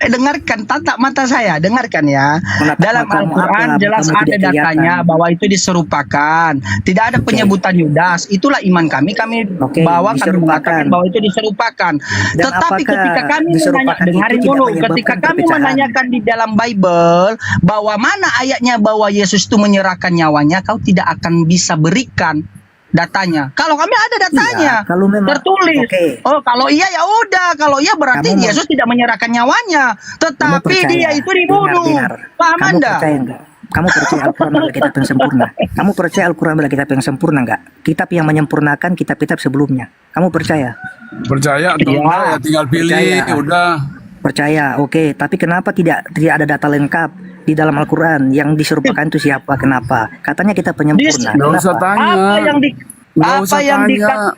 Speaker 10: dengarkan tatap mata saya, dengarkan ya.
Speaker 5: Menatap
Speaker 10: Dalam
Speaker 5: matamu
Speaker 10: Al-Quran
Speaker 5: apa?
Speaker 10: jelas
Speaker 5: Kamu
Speaker 10: ada
Speaker 5: tidak
Speaker 10: datanya
Speaker 5: kelihatan.
Speaker 10: bahwa itu diserupakan. Tidak ada penyebutan Yudas. Itulah iman kami. Kami
Speaker 5: Oke,
Speaker 10: kami
Speaker 5: diserupakan.
Speaker 10: mengatakan bahwa itu diserupakan.
Speaker 5: Dan
Speaker 10: Tetapi
Speaker 5: apakah
Speaker 10: ketika kami
Speaker 5: diserupakan
Speaker 10: dengarin
Speaker 5: itu
Speaker 10: dulu,
Speaker 5: tidak menyebabkan
Speaker 10: ketika kami
Speaker 5: perpecahan?
Speaker 10: menanyakan di dalam Bible bahwa mana ayatnya bahwa Yesus itu menyerahkan nyawanya, kau tidak akan bisa berikan datanya. Kalau kami ada datanya,
Speaker 5: Iya, kalau memang-
Speaker 10: tertulis.
Speaker 5: Oke.
Speaker 10: Oh, kalau iya ya udah. Kalau iya berarti
Speaker 5: Kamu mau-
Speaker 10: Yesus tidak menyerahkan nyawanya,
Speaker 5: Kamu
Speaker 10: tetapi
Speaker 5: percaya?
Speaker 10: dia itu dibunuh.
Speaker 5: Dengar.
Speaker 10: Paham
Speaker 5: Kamu
Speaker 10: Anda?
Speaker 5: percaya enggak? Kamu percaya Al-Quran adalah kitab yang sempurna? Kamu percaya Al-Quran adalah kitab yang sempurna enggak? Kitab yang menyempurnakan kitab-kitab sebelumnya. Kamu percaya?
Speaker 7: Percaya atau
Speaker 10: Iya.
Speaker 7: enggak, ya tinggal pilih.
Speaker 5: Percaya.
Speaker 7: Udah.
Speaker 5: Percaya, oke. Tapi kenapa tidak ada data lengkap di dalam Al-Quran yang diserupakan itu siapa? Kenapa? Katanya kita penyempurna.
Speaker 7: Nggak usah
Speaker 5: Kenapa?
Speaker 7: tanya.
Speaker 10: Apa yang di
Speaker 7: Nggak
Speaker 10: apa
Speaker 7: usah
Speaker 10: yang
Speaker 7: tanya.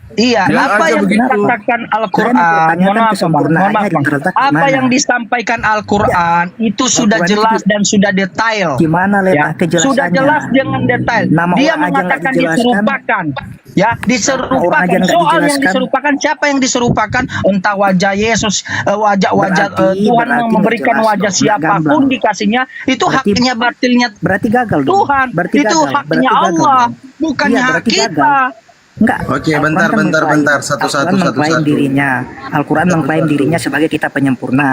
Speaker 10: Iya,
Speaker 7: Biar
Speaker 10: apa
Speaker 7: aja
Speaker 10: yang
Speaker 7: begitu.
Speaker 10: dikatakan Al-Quran,
Speaker 5: Saya mempertanyakan
Speaker 10: mohon maaf, Bang,
Speaker 5: kesempurnaannya
Speaker 10: mohon maaf, Bang.
Speaker 5: terletak di
Speaker 10: Apa
Speaker 5: mana?
Speaker 10: yang disampaikan Al-Quran itu sudah
Speaker 5: Al-Quran
Speaker 10: jelas
Speaker 5: itu
Speaker 10: dan sudah detail.
Speaker 5: Gimana letak
Speaker 10: Ya,
Speaker 5: kejelasannya?
Speaker 10: sudah jelas dengan detail.
Speaker 5: Nama
Speaker 10: Dia
Speaker 5: orang aja nggak
Speaker 10: mengatakan
Speaker 5: dijelaskan.
Speaker 10: diserupakan. Ya,
Speaker 5: Orang aja
Speaker 10: diserupakan.
Speaker 5: nggak
Speaker 10: Soal yang
Speaker 5: dijelaskan.
Speaker 10: diserupakan, siapa yang diserupakan? Entah wajah Yesus, wajah Tuhan
Speaker 5: berarti
Speaker 10: memberikan
Speaker 5: nggak jelas
Speaker 10: wajah
Speaker 5: dong, nggak
Speaker 10: siapapun
Speaker 5: gamblang.
Speaker 10: dikasihnya, itu
Speaker 5: Berarti-
Speaker 10: haknya batilnya
Speaker 5: Berarti gagal dong.
Speaker 10: Tuhan.
Speaker 5: Berarti
Speaker 10: Itu
Speaker 5: gagal.
Speaker 10: haknya
Speaker 5: Berarti gagal
Speaker 10: Allah,
Speaker 5: dong.
Speaker 10: bukannya
Speaker 5: Iya,
Speaker 10: hak
Speaker 5: berarti
Speaker 10: kita.
Speaker 5: gagal. Enggak.
Speaker 2: Oke,
Speaker 5: Al-Quran
Speaker 2: bentar,
Speaker 5: kan
Speaker 2: bentar,
Speaker 5: mengklaim-
Speaker 2: bentar. Satu-satu,
Speaker 5: Al-Quran mengklaim
Speaker 2: satu-satu.
Speaker 5: dirinya. Al-Quran mengklaim dirinya sebagai kitab penyempurna.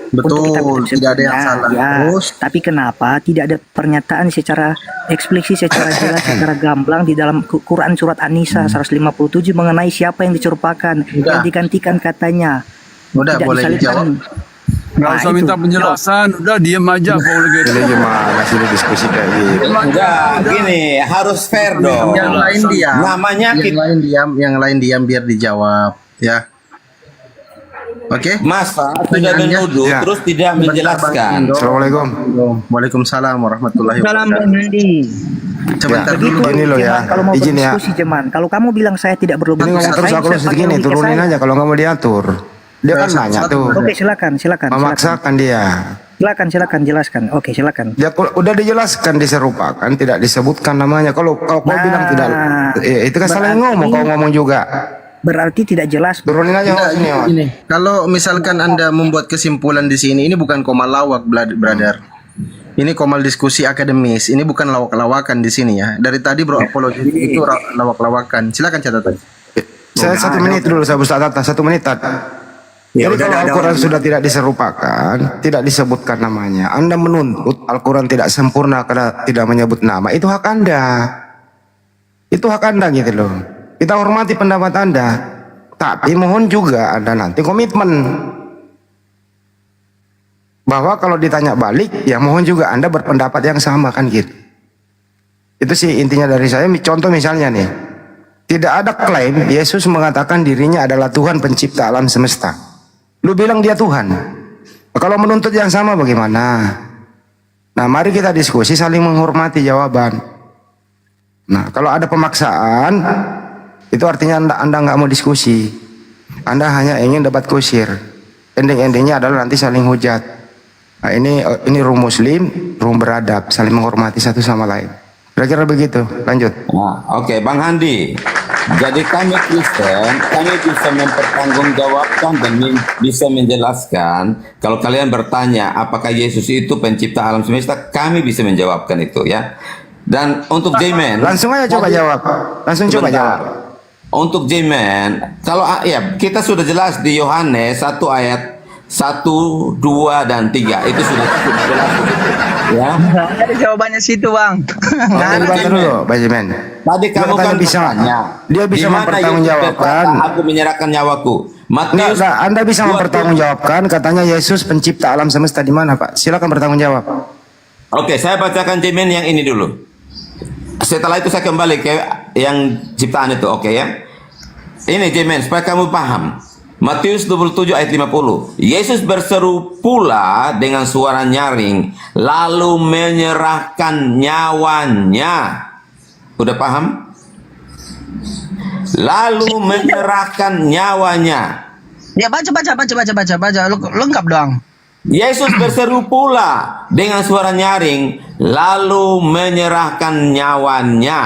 Speaker 2: Betul,
Speaker 5: Untuk kitab
Speaker 2: tidak ada yang
Speaker 5: sempurna,
Speaker 2: salah.
Speaker 5: ya.
Speaker 2: Terus?
Speaker 5: Tapi kenapa tidak ada pernyataan secara eksplisit, secara jelas, secara gamblang di dalam Quran surat An-Nisa 157 mengenai siapa yang diserupakan, yang digantikan katanya.
Speaker 2: Udah,
Speaker 5: Tidak
Speaker 2: boleh
Speaker 5: disalibkan.
Speaker 2: dijawab.
Speaker 7: Nggak
Speaker 5: Nah,
Speaker 7: usah
Speaker 5: itu.
Speaker 7: minta penjelasan. Udah diam aja apologetik.
Speaker 11: Ini gimana sih ini diskusi kayak gitu?
Speaker 9: Enggak, gini, harus fair dong.
Speaker 2: Yang lain diam.
Speaker 9: Namanya
Speaker 2: yang
Speaker 9: kita-
Speaker 2: lain diam, yang lain diam biar dijawab, ya. Oke.
Speaker 9: Masa sudah
Speaker 2: Pertanyaannya?
Speaker 9: menuduh
Speaker 11: Ya.
Speaker 9: terus tidak
Speaker 2: Bang
Speaker 9: menjelaskan.
Speaker 2: Indo.
Speaker 11: Assalamualaikum.
Speaker 2: Waalaikumsalam warahmatullahi
Speaker 10: Salam
Speaker 2: wabarakatuh.
Speaker 10: Bang Handi.
Speaker 2: Sebentar
Speaker 11: Ya.
Speaker 2: dulu.
Speaker 11: Ini loh ya,
Speaker 5: Jeman, kalau mau
Speaker 11: izin ya.
Speaker 5: berdiskusi Jeman, kalau kamu bilang saya tidak perlu
Speaker 11: Ini ngomong
Speaker 5: berdiskusi,
Speaker 11: terus
Speaker 5: saya
Speaker 11: aku
Speaker 5: bisa
Speaker 11: harus
Speaker 5: pakai
Speaker 11: gini,
Speaker 5: logika
Speaker 11: turunin
Speaker 5: saya.
Speaker 11: aja kalau nggak mau diatur. Dia kan
Speaker 2: Ya,
Speaker 11: nanya
Speaker 2: satu-satu.
Speaker 11: tuh,
Speaker 5: Oke, silakan.
Speaker 11: memaksakan dia.
Speaker 5: Silakan jelaskan. Oke, silakan.
Speaker 11: Dia udah dijelaskan diserupakan, tidak disebutkan namanya. Kalau kau bilang tidak, itu kan salah
Speaker 5: berarti-
Speaker 11: ngomong. Kau ngomong juga.
Speaker 5: Berarti tidak jelas.
Speaker 11: Turunin aja
Speaker 2: Enggak,
Speaker 11: sini. Wan.
Speaker 2: ini. Kalau misalkan Anda membuat kesimpulan di sini, ini bukan komal lawak, brother. Ini komal diskusi akademis. Ini bukan lawak-lawakan di sini ya. Dari tadi bro apologi itu lawak-lawakan. Silakan catatan.
Speaker 11: Saya 1 menit dulu, saya Ustaz Tata, 1 menit Tat.
Speaker 3: Ya,
Speaker 11: Jadi
Speaker 3: udah
Speaker 11: kalau
Speaker 3: ada
Speaker 11: Al-Quran
Speaker 3: orang.
Speaker 11: sudah tidak diserupakan, tidak disebutkan namanya, Anda menuntut Al-Quran tidak sempurna karena tidak menyebut nama, itu hak Anda. Itu hak Anda gitu loh. Kita hormati pendapat Anda, tapi mohon juga Anda nanti komitmen bahwa kalau ditanya balik, ya mohon juga Anda berpendapat yang sama kan gitu. Itu sih intinya dari saya. Contoh misalnya nih, tidak ada klaim Yesus mengatakan dirinya adalah Tuhan pencipta alam semesta. Lu bilang dia Tuhan. Kalau menuntut yang sama bagaimana? Nah, mari kita diskusi saling menghormati jawaban. Nah, kalau ada pemaksaan, itu artinya Anda nggak mau diskusi. Anda hanya ingin debat kusir. Ending-endingnya adalah nanti saling hujat. Nah, ini room muslim, room beradab, saling menghormati satu sama lain. Kira-kira begitu. Lanjut.
Speaker 9: Nah, oke, Bang Handi. Jadi kami Kristen, kami bisa mempertanggungjawabkan dan bisa menjelaskan. Kalau kalian bertanya apakah Yesus itu pencipta alam semesta, kami bisa menjawabkan itu ya. Dan untuk J-Man,
Speaker 11: Langsung aja coba jawab. Langsung coba
Speaker 9: Sebentar.
Speaker 11: jawab.
Speaker 9: Untuk J-Man, kalau ya kita sudah jelas di Yohanes 1 ayat 1, 2, dan 3 itu sudah cukup jelas. Ya.
Speaker 10: Ada jawabannya situ, Bang.
Speaker 11: Oke, dibantu dulu, Pak Jimen.
Speaker 9: Tadi kamu
Speaker 11: Dia
Speaker 9: kan
Speaker 11: bisa,
Speaker 9: bertanya,
Speaker 11: dia bisa
Speaker 9: di mana
Speaker 11: mempertanggungjawabkan.
Speaker 9: Yesus berkata, aku menyerahkan nyawaku. Matius
Speaker 11: Enggak, Anda bisa
Speaker 9: 20.
Speaker 11: mempertanggungjawabkan katanya Yesus pencipta alam semesta di mana, Pak? Silakan bertanggung jawab.
Speaker 9: Oke, saya bacakan Jemen yang ini dulu. Setelah itu saya kembali ke yang ciptaan itu, oke ya. Ini Jemen supaya kamu paham. Matius 27 ayat 50. Yesus berseru pula dengan suara nyaring, lalu menyerahkan nyawanya. Udah paham? Lalu menyerahkan nyawanya.
Speaker 10: Ya baca. Lengkap dong.
Speaker 9: Yesus berseru pula dengan suara nyaring, lalu menyerahkan nyawanya.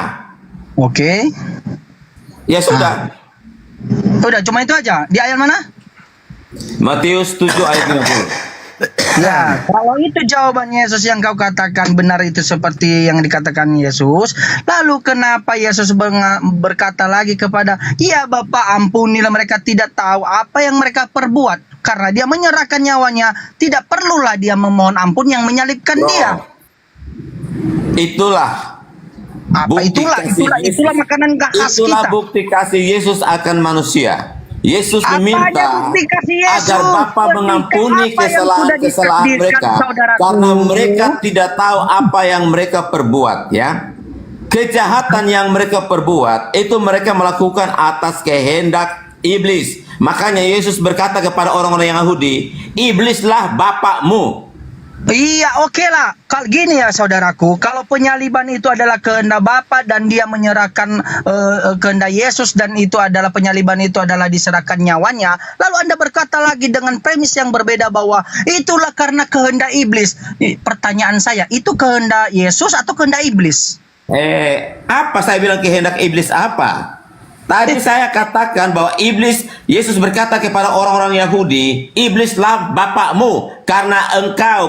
Speaker 10: Oke.
Speaker 9: Ya sudah.
Speaker 10: Udah, cuma itu aja. Di ayat mana?
Speaker 9: Matius 7 ayat 50.
Speaker 10: Ya, kalau itu jawaban Yesus yang kau katakan benar itu seperti yang dikatakan Yesus, lalu kenapa Yesus berkata lagi kepada, ya Bapa ampunilah mereka tidak tahu apa yang mereka perbuat. Karena dia menyerahkan nyawanya, tidak perlulah dia memohon ampun yang menyalibkan dia.
Speaker 9: Itulah.
Speaker 10: Apa
Speaker 9: Bukti kasih
Speaker 10: itulah makanan khas
Speaker 9: Itulah
Speaker 10: kita.
Speaker 9: bukti kasih Yesus akan manusia. Yesus
Speaker 10: Apanya
Speaker 9: meminta
Speaker 10: bukti kasih Yesus?
Speaker 9: agar Bapa mengampuni
Speaker 10: Apa yang sudah
Speaker 9: kesalahan
Speaker 10: ditakdirkan,
Speaker 9: mereka
Speaker 10: saudaraku?
Speaker 9: karena mereka tidak tahu apa yang mereka perbuat, ya. Kejahatan yang mereka perbuat itu mereka melakukan atas kehendak iblis. Makanya Yesus berkata kepada orang-orang Yahudi, iblislah bapakmu.
Speaker 10: Iya, oke lah. Kalau gini ya saudaraku, kalau penyaliban itu adalah kehendak Bapa dan dia menyerahkan kehendak Yesus dan itu adalah penyaliban itu adalah diserahkan nyawanya, lalu Anda berkata lagi dengan premis yang berbeda bahwa itulah karena kehendak iblis. Pertanyaan saya, itu kehendak Yesus atau kehendak iblis?
Speaker 9: Apa saya bilang kehendak iblis apa? Tadi saya katakan bahwa iblis, Yesus berkata kepada orang-orang Yahudi, iblislah bapakmu karena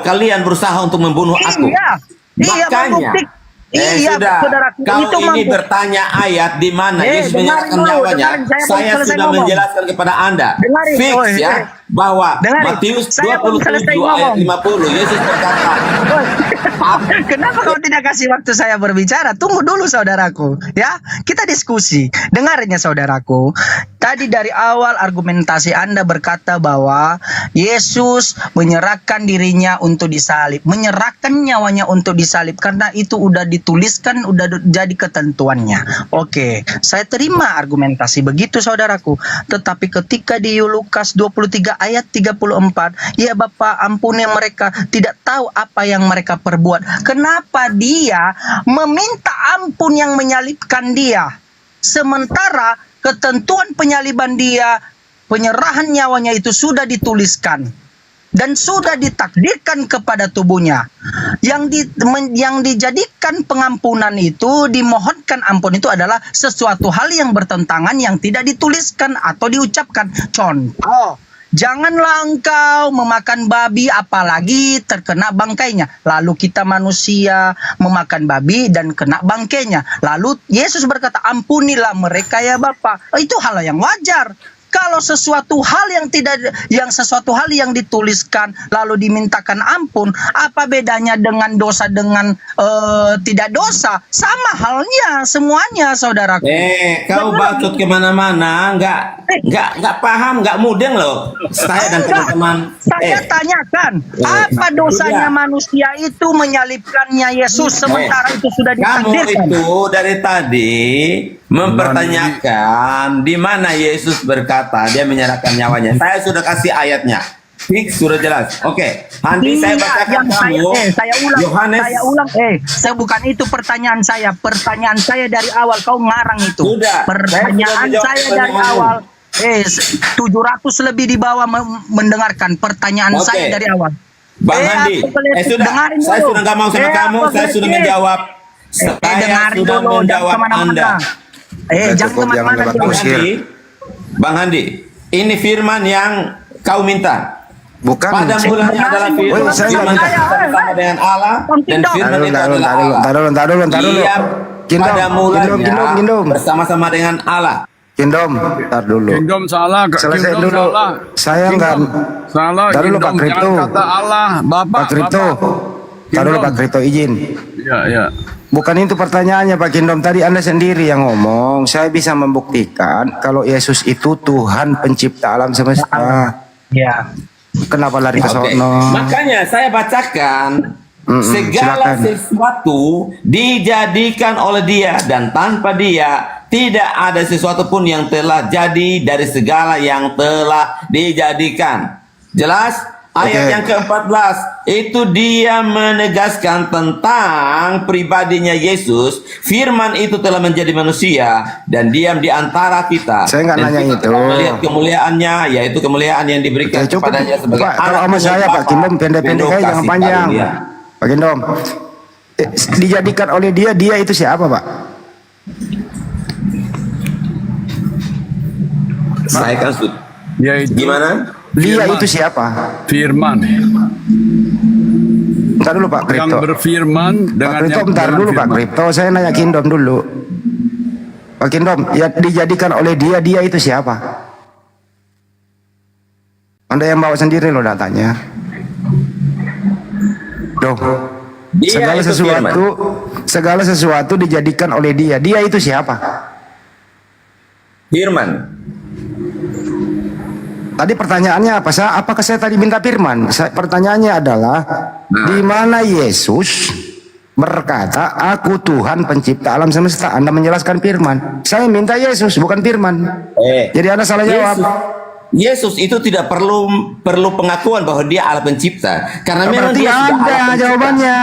Speaker 9: kalian berusaha untuk membunuh aku. Makanya, sudah,
Speaker 10: saudaraku,
Speaker 9: kalau
Speaker 10: itu
Speaker 9: ini bertanya ayat di mana Yesus menyerahkan nyawanya, saya sudah menjelaskan kepada Anda. Fix ya, bahwa Matius 27 ayat 50, Yesus berkata,
Speaker 10: kenapa kau tidak kasih waktu saya berbicara? Tunggu dulu saudaraku, ya. Kita diskusi. Dengarin ya saudaraku. Tadi dari awal argumentasi Anda berkata bahwa Yesus menyerahkan dirinya untuk disalib, menyerahkan nyawanya untuk disalib karena itu udah dituliskan, udah jadi ketentuannya. Oke, saya terima argumentasi begitu saudaraku. Tetapi ketika di Lukas 23 ayat 34, ya Bapa ampuni mereka, tidak tahu apa yang mereka perbuat. Kenapa dia meminta ampun yang menyalibkan dia? Sementara ketentuan penyaliban dia, penyerahan nyawanya itu sudah dituliskan dan sudah ditakdirkan kepada tubuhnya. Yang dijadikan pengampunan itu, dimohonkan ampun itu adalah sesuatu hal yang bertentangan yang tidak dituliskan atau diucapkan. Contoh, janganlah engkau memakan babi apalagi terkena bangkainya. Lalu kita manusia memakan babi dan kena bangkainya. Lalu Yesus berkata, ampunilah mereka ya Bapa. Itu hal yang wajar. Kalau sesuatu hal yang dituliskan lalu dimintakan ampun, apa bedanya dengan dosa dengan tidak dosa? Sama halnya semuanya, saudaraku.
Speaker 9: Kau bacot kemana-mana, nggak paham, nggak mudeng loh. Saya dan teman-teman.
Speaker 10: Saya tanyakan, apa dosanya manusia itu menyalibkannya Yesus sementara itu sudah ditakdirkan?
Speaker 9: Kamu itu dari tadi mempertanyakan di mana Yesus berkata dia menyerahkan nyawanya. Saya sudah kasih ayatnya. Fix, sudah jelas. Oke, nanti saya bacakan kamu. Yohanes.
Speaker 10: Saya bukan itu pertanyaan saya. Pertanyaan saya dari awal kau ngarang itu.
Speaker 9: Sudah.
Speaker 10: Pertanyaan saya dari awal. 700 lebih di bawah mendengarkan pertanyaan saya dari awal.
Speaker 9: Bang Andi, sudah. Saya sudah nggak mau sama kamu. Saya sudah menjawab. Saya sudah menjawab Anda.
Speaker 10: Jangan kemana-mana.
Speaker 9: Bang Handi, ini firman yang kau minta.
Speaker 11: Bukan.
Speaker 9: Pada mulanya adalah firman bersama dengan Allah dan firman itu adalah Allah. Dia pada mulanya bersama-sama dengan Allah.
Speaker 11: Kingdom, ntar dulu.
Speaker 7: Kingdom salah,
Speaker 11: Selesai
Speaker 7: Kingdom
Speaker 11: dulu.
Speaker 7: salah.
Speaker 11: Saya nggak.
Speaker 7: Salah,
Speaker 11: Ntar dulu,
Speaker 7: Kingdom.
Speaker 11: Pak Kripto.
Speaker 7: Jangan kata Allah, Bapak.
Speaker 11: Pak Kripto. Ntar dulu Pak Kripto izin.
Speaker 7: Ya, ya.
Speaker 11: Bukan itu pertanyaannya Pak Kingdom. Tadi Anda sendiri yang ngomong. Saya bisa membuktikan kalau Yesus itu Tuhan pencipta alam semesta.
Speaker 10: Ya.
Speaker 11: Kenapa lari ke
Speaker 9: Oke.
Speaker 11: sono?
Speaker 9: Makanya saya bacakan segala
Speaker 11: silakan.
Speaker 9: sesuatu dijadikan oleh Dia dan tanpa Dia tidak ada sesuatu pun yang telah jadi dari segala yang telah dijadikan. Jelas? Ayat
Speaker 11: Oke.
Speaker 9: yang ke-14 itu dia menegaskan tentang pribadinya Yesus. Firman itu telah menjadi manusia dan diam di antara kita.
Speaker 11: Saya nggak
Speaker 9: Dan
Speaker 11: nanya
Speaker 9: kita
Speaker 11: itu.
Speaker 9: telah melihat kemuliaannya, yaitu kemuliaan yang diberikan
Speaker 11: Oke, cukup.
Speaker 9: kepadanya sebagai
Speaker 11: Pak, kalau
Speaker 9: anak
Speaker 11: sama saya
Speaker 9: Bapa
Speaker 11: Pak Kingdom pendek-pendek
Speaker 9: penuh
Speaker 11: aja jangan
Speaker 9: kasih
Speaker 11: panjang.
Speaker 9: karunia.
Speaker 11: Pak Kingdom. Dijadikan oleh dia itu siapa Pak?
Speaker 9: Saya kan
Speaker 7: Dia itu
Speaker 9: gimana?
Speaker 11: Dia
Speaker 7: Firman.
Speaker 11: itu siapa?
Speaker 7: Firman.
Speaker 11: Bentar dulu Pak
Speaker 7: Yang
Speaker 11: Kripto.
Speaker 7: berfirman
Speaker 11: Pak
Speaker 7: dengan
Speaker 11: Kripto
Speaker 7: yang
Speaker 11: bentar
Speaker 7: dengan
Speaker 11: dulu Pak
Speaker 7: firman.
Speaker 11: Kripto. Saya nanya Kingdom dulu. Pak Kingdom, ya dijadikan oleh dia itu siapa? Anda yang bawa sendiri loh datanya. Loh,
Speaker 9: Dia itu firman.
Speaker 11: segala sesuatu dijadikan oleh dia. Dia itu siapa?
Speaker 9: Firman.
Speaker 11: Tadi pertanyaannya apa? Apakah saya tadi minta firman? Pertanyaannya adalah di mana Yesus berkata, "Aku Tuhan pencipta alam semesta." Anda menjelaskan firman. Saya minta Yesus, bukan firman. Jadi Anda salah jawab.
Speaker 9: Yesus itu tidak perlu pengakuan bahwa dia Allah pencipta karena memang
Speaker 11: Berarti
Speaker 9: dia sudah Allah
Speaker 11: ada
Speaker 9: pencipta.
Speaker 11: jawabannya.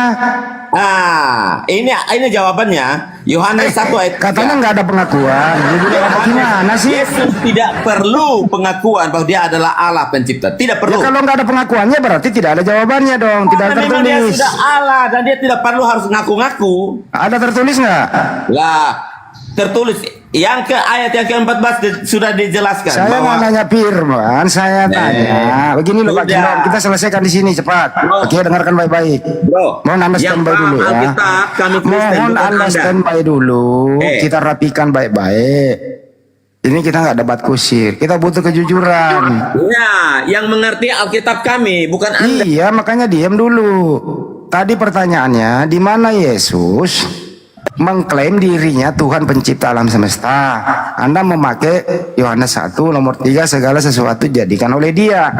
Speaker 9: Ini jawabannya. Yohanes 1 ayat 3.
Speaker 11: Katanya nggak ada pengakuan. Jadi gimana sih?
Speaker 9: Yesus tidak perlu pengakuan bahwa dia adalah Allah pencipta. Tidak
Speaker 11: Ya
Speaker 9: perlu.
Speaker 11: kalau nggak ada pengakuannya berarti tidak ada jawabannya dong. Tidak
Speaker 9: Karena memang dia
Speaker 11: tertulis.
Speaker 9: sudah Allah dan dia tidak perlu harus ngaku-ngaku.
Speaker 11: Ada tertulis nggak?
Speaker 9: Lah, tertulis yang ayat yang ke-14 sudah dijelaskan
Speaker 11: Saya
Speaker 9: bahwa
Speaker 11: nggak nanya firman, saya tanya. Begini loh Pak
Speaker 9: Sudah.
Speaker 11: Kingdom, kita selesaikan di sini cepat.
Speaker 9: Bro.
Speaker 11: Oke, dengarkan baik-baik.
Speaker 9: Bro,
Speaker 11: Mohon Anda
Speaker 9: yang
Speaker 11: standby
Speaker 9: paham
Speaker 11: dulu ya.
Speaker 9: Alkitab, kami Kristen,
Speaker 11: Mohon
Speaker 9: bukan
Speaker 11: Anda
Speaker 9: Anda.
Speaker 11: standby dulu. Kita rapikan baik-baik. Ini kita nggak debat kusir, kita butuh kejujuran.
Speaker 9: Ya, yang mengerti Alkitab kami, bukan Anda.
Speaker 11: Iya, makanya diam dulu. Tadi pertanyaannya, di mana Yesus mengklaim dirinya Tuhan pencipta alam semesta? Anda memakai Yohanes 1 nomor 3, segala sesuatu jadikan oleh dia.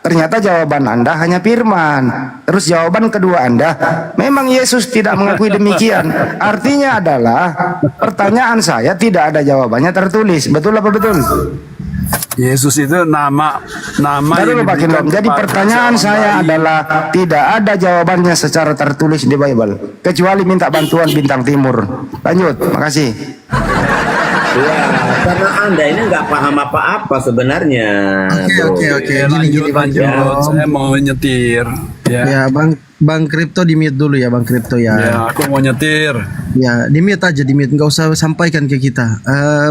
Speaker 11: Ternyata jawaban Anda hanya firman. Terus jawaban kedua Anda, memang Yesus tidak mengakui demikian. Artinya adalah pertanyaan saya tidak ada jawabannya tertulis. Betul apa betul?
Speaker 7: Yesus itu nama
Speaker 11: Ntar dulu
Speaker 7: yang
Speaker 11: Pak
Speaker 7: diberikan
Speaker 11: Kingdom. Jadi
Speaker 7: kepada
Speaker 11: pertanyaan
Speaker 7: seorang
Speaker 11: saya
Speaker 7: bayi.
Speaker 11: adalah tidak ada jawabannya secara tertulis di Bible, kecuali minta bantuan bintang timur. Lanjut, makasih.
Speaker 9: Ya, karena Anda ini nggak paham apa-apa sebenarnya.
Speaker 2: Oke.
Speaker 7: Lanjut,
Speaker 2: Bang
Speaker 7: lanjut.
Speaker 2: Kingdom.
Speaker 7: Saya mau nyetir. Ya.
Speaker 2: Ya, Bang Kripto di mute dulu ya, Bang Kripto
Speaker 7: Ya,
Speaker 2: ya.
Speaker 7: aku mau nyetir.
Speaker 2: Ya, di mute aja, di mute, nggak usah sampaikan ke kita.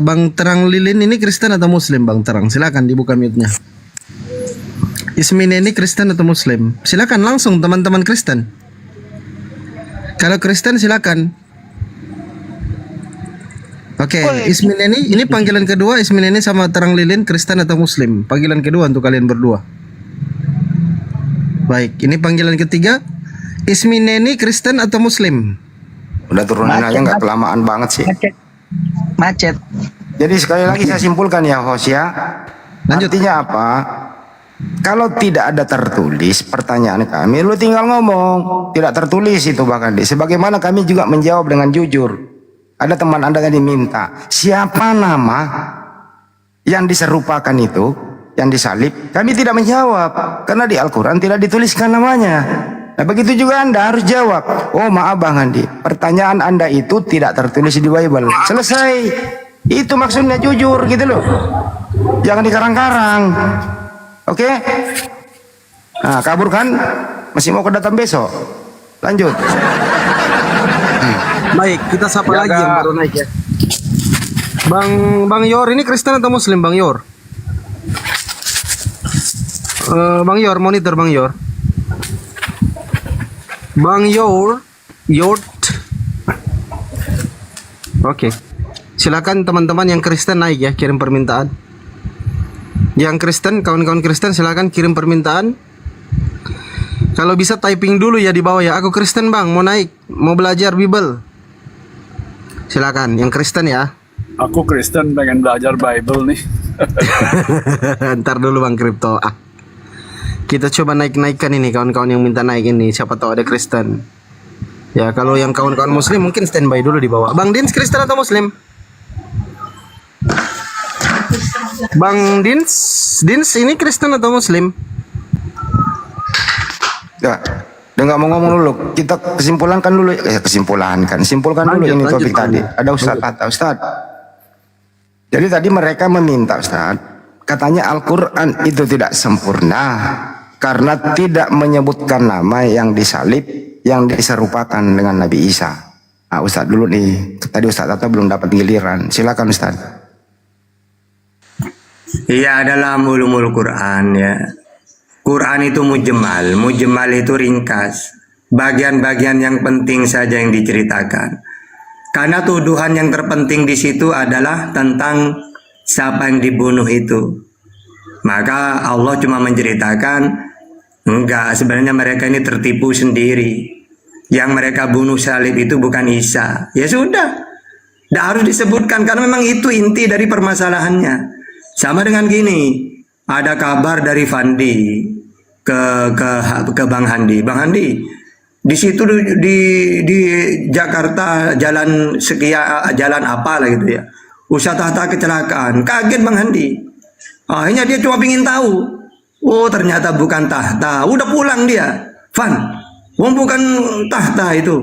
Speaker 2: Bang Terang Lilin ini Kristen atau Muslim, Bang Terang? Silakan dibuka mute-nya. Ismine ini Kristen atau Muslim? Silakan langsung teman-teman Kristen. Kalau Kristen silakan. Oke, Ismine ini panggilan kedua. Ismine ini sama Terang Lilin Kristen atau Muslim? Panggilan kedua untuk kalian berdua. Baik, ini panggilan ketiga. Ismine ini Kristen atau Muslim?
Speaker 11: Udah turunin aja nggak kelamaan banget sih.
Speaker 10: Macet.
Speaker 11: Jadi sekali lagi saya simpulkan ya host ya.
Speaker 2: Lanjut.
Speaker 11: Artinya apa? Kalau tidak ada tertulis pertanyaan kami, lu tinggal ngomong. Tidak tertulis itu bahkan. Sebagaimana kami juga menjawab dengan jujur. Ada teman Anda yang diminta, siapa nama yang diserupakan itu, yang disalib? Kami tidak menjawab karena di Al-Quran tidak dituliskan namanya. Nah begitu juga Anda harus jawab. Oh maaf Bang Andi, pertanyaan Anda itu tidak tertulis di Bible. Selesai. Itu maksudnya jujur gitu loh. Jangan dikarang-karang. Oke? Nah kabur kan? Masih mau kedatang besok? Lanjut.
Speaker 2: Baik, kita sapa lagi yang baru naik ya. Bang Yor ini Kristen atau Muslim, Bang Yor? Bang Yor, monitor Bang Yor. Bang Yor. Oke. Silakan teman-teman yang Kristen naik ya, kirim permintaan. Yang Kristen, kawan-kawan Kristen silakan kirim permintaan. Kalau bisa typing dulu ya di bawah ya. Aku Kristen bang, mau naik, mau belajar Bible. Silakan, yang Kristen ya.
Speaker 7: Aku Kristen pengen belajar Bible nih.
Speaker 2: Ntar dulu bang Kripto. Kita coba naik-naikkan ini kawan-kawan yang minta naik ini. Siapa tahu ada Kristen. Ya kalau yang kawan-kawan Muslim mungkin standby dulu di bawah. Bang Dins Kristen atau Muslim? Bang Dins ini Kristen atau Muslim?
Speaker 11: Ya, udah nggak mau ngomong dulu. Kita simpulkan dulu ini topik tadi. Ada Ustaz. Jadi tadi mereka meminta Ustaz, katanya Al-Quran itu tidak sempurna karena tidak menyebutkan nama yang disalib, yang diserupakan dengan Nabi Isa. Nah, Ustaz dulu nih. Tadi Ustaz Tata belum dapat giliran. Silakan Ustaz.
Speaker 3: Iya, dalam ulumul Quran ya. Quran itu mujmal. Mujmal itu ringkas. Bagian-bagian yang penting saja yang diceritakan. Karena tuduhan yang terpenting di situ adalah tentang siapa yang dibunuh itu. Maka Allah cuma menceritakan, enggak, sebenarnya mereka ini tertipu sendiri. Yang mereka bunuh salib itu bukan Isa. Ya sudah, tidak harus disebutkan karena memang itu inti dari permasalahannya. Sama dengan gini, ada kabar dari Fandi ke Bang Handi. Bang Handi, di situ di Jakarta jalan jalan apa lah gitu ya. Ustaz Tahta kecelakaan. Kaget Bang Handi. Akhirnya dia cuma ingin tahu. Oh, ternyata bukan Tahta. Udah pulang dia. Van, bukan Tahta itu.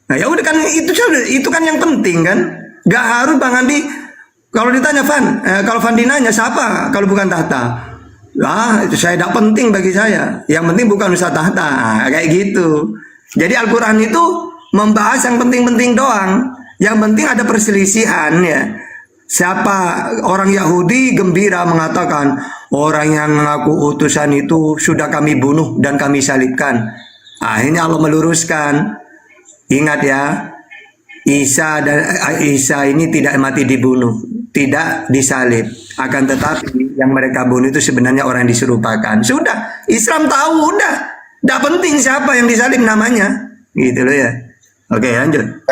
Speaker 3: Nah, ya udah kan itu kan yang penting kan. Gak harus Bang Handi. Kalau ditanya kalau Fandi nanya siapa kalau bukan Tahta? Itu saya tidak penting bagi saya. Yang penting bukan Ustaz Tahta. Kayak gitu. Jadi Al-Quran itu membahas yang penting-penting doang. Yang penting ada perselisihan ya. Siapa orang Yahudi gembira mengatakan orang yang mengaku utusan itu sudah kami bunuh dan kami salibkan. Akhirnya Allah meluruskan. Ingat ya, Isa ini tidak mati dibunuh, tidak disalib. Akan tetapi yang mereka bunuh itu sebenarnya orang yang diserupakan. Sudah, Islam tahu, udah. Tidak penting siapa yang disalib namanya. Gitu loh ya. Oke, lanjut.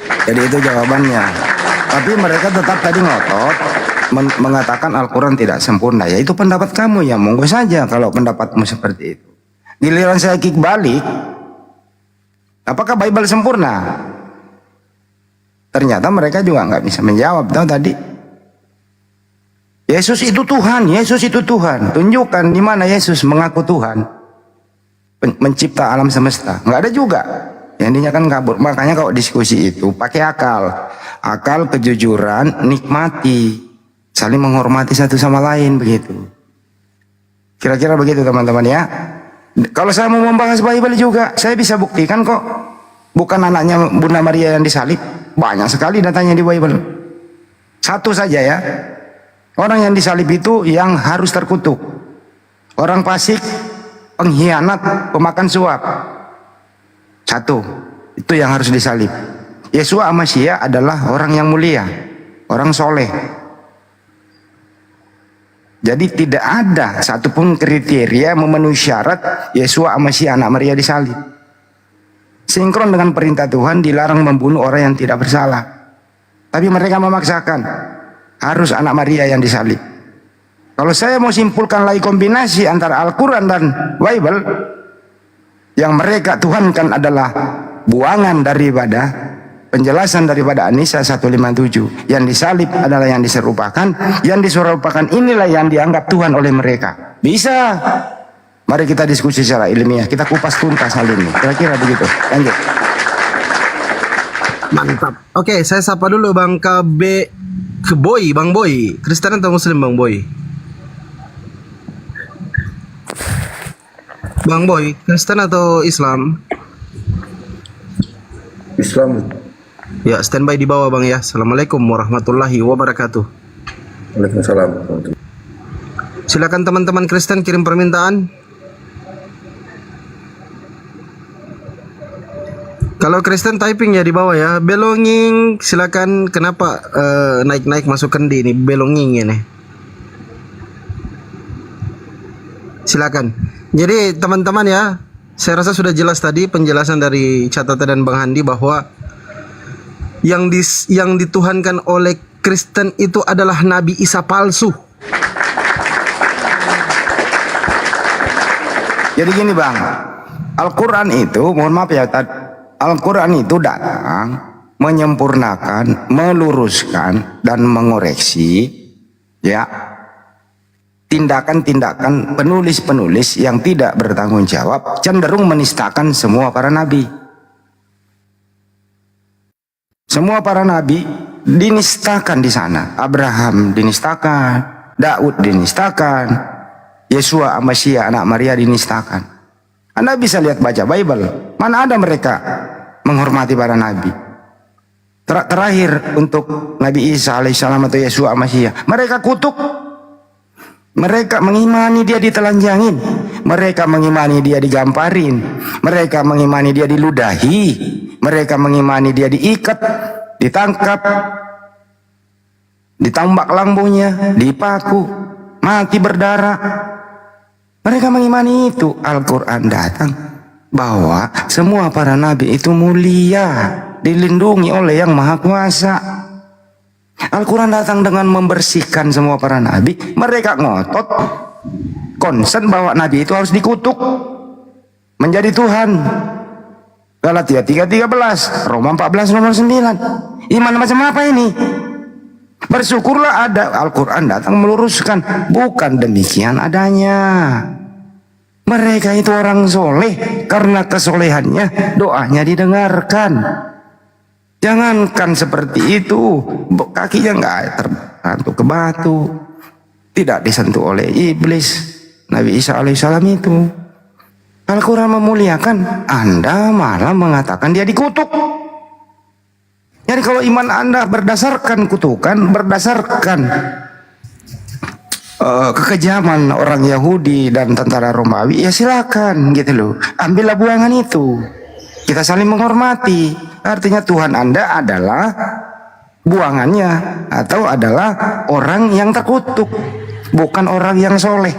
Speaker 11: Jadi itu jawabannya. Tapi mereka tetap tadi ngotot mengatakan Al-Quran tidak sempurna. Ya itu pendapat kamu ya, monggo saja kalau pendapatmu seperti itu. Giliran saya kick balik, apakah Bible sempurna? Ternyata mereka juga nggak bisa menjawab. Tahu tadi, Yesus itu Tuhan, Yesus itu Tuhan. Tunjukkan di mana Yesus mengaku Tuhan, mencipta alam semesta. Nggak ada juga. Yang dia kan kabur. Makanya kalau diskusi itu pakai akal, kejujuran, nikmati, saling menghormati satu sama lain begitu. Kira-kira begitu teman-teman ya. Kalau saya mau membahas Bible juga, saya bisa buktikan kok. Bukan anaknya Bunda Maria yang disalib. Banyak sekali datanya di Bible. Satu saja ya. Orang yang disalib itu yang harus terkutuk. Orang fasik, pengkhianat, pemakan suap. Satu. Itu yang harus disalib. Yesua Amasya adalah orang yang mulia. Orang soleh. Jadi tidak ada satupun kriteria memenuhi syarat Yesua Amasya anak Maria disalib. Sinkron dengan perintah Tuhan, dilarang membunuh orang yang tidak bersalah. Tapi mereka memaksakan harus anak Maria yang disalib. Kalau saya mau simpulkan lagi kombinasi antara Al-Quran dan Bible, yang mereka tuhankan adalah buangan daripada penjelasan daripada An-Nisa 157. Yang disalib adalah yang diserupakan, yang diserupakan inilah yang dianggap Tuhan oleh mereka. Bisa. Mari kita diskusi secara ilmiah, kita kupas tuntas hal ini. Kira-kira begitu. Lanjut.
Speaker 2: Mantap. Oke, saya sapa dulu Bang Boy, Bang Boy. Kristen atau Muslim Bang Boy? Bang Boy, Kristen atau Islam?
Speaker 12: Islam.
Speaker 2: Ya, standby di bawah Bang ya. Assalamualaikum warahmatullahi wabarakatuh.
Speaker 12: Waalaikumsalam.
Speaker 2: Silakan teman-teman Kristen kirim permintaan. Kalau Kristen typing ya di bawah ya. Belonging, silakan. Kenapa naik-naik masuk kendi ini? Belonging ini. Silakan. Jadi teman-teman ya, saya rasa sudah jelas tadi penjelasan dari catatan dan Bang Handi bahwa yang dituhankan oleh Kristen itu adalah Nabi Isa palsu.
Speaker 11: Jadi gini Bang, Al-Quran itu, mohon maaf ya, Al-Quran itu datang menyempurnakan, meluruskan, dan mengoreksi ya tindakan-tindakan penulis-penulis yang tidak bertanggung jawab, cenderung menistakan semua para nabi. Semua para nabi dinistakan di sana. Abraham dinistakan, Daud dinistakan, Yesus Masya anak Maria dinistakan. Anda bisa lihat baca Bible, mana ada mereka menghormati para nabi. Terakhir untuk Nabi Isa alaihissalam atau Yesus Masya, mereka kutuk. Mereka mengimani dia ditelanjangin, mereka mengimani dia digamparin, mereka mengimani dia diludahi, mereka mengimani dia diikat, ditangkap, ditambak lambungnya, dipaku, mati berdarah. Mereka mengimani itu. Al-Quran datang bahwa semua para nabi itu mulia, dilindungi oleh Yang Maha Kuasa. Al-Quran datang dengan membersihkan semua para nabi. Mereka ngotot, konsen bahwa nabi itu harus dikutuk, menjadi Tuhan. Galatia 3:13, Roma 14 nomor 9. Iman macam apa ini? Bersyukurlah ada Al-Quran datang meluruskan. Bukan demikian adanya. Mereka itu orang soleh, karena kesolehannya doanya didengarkan. Jangankan seperti itu, kakinya nggak terbantu ke batu, tidak disentuh oleh iblis. Nabi Isa alaihissalam itu, Al-Quran memuliakan, Anda malah mengatakan dia dikutuk. Jadi kalau iman Anda berdasarkan kutukan, berdasarkan kekejaman orang Yahudi dan tentara Romawi, ya silakan gitu loh, ambillah buangan itu. Kita saling menghormati. Artinya Tuhan Anda adalah buangannya, atau adalah orang yang terkutuk, bukan orang yang soleh.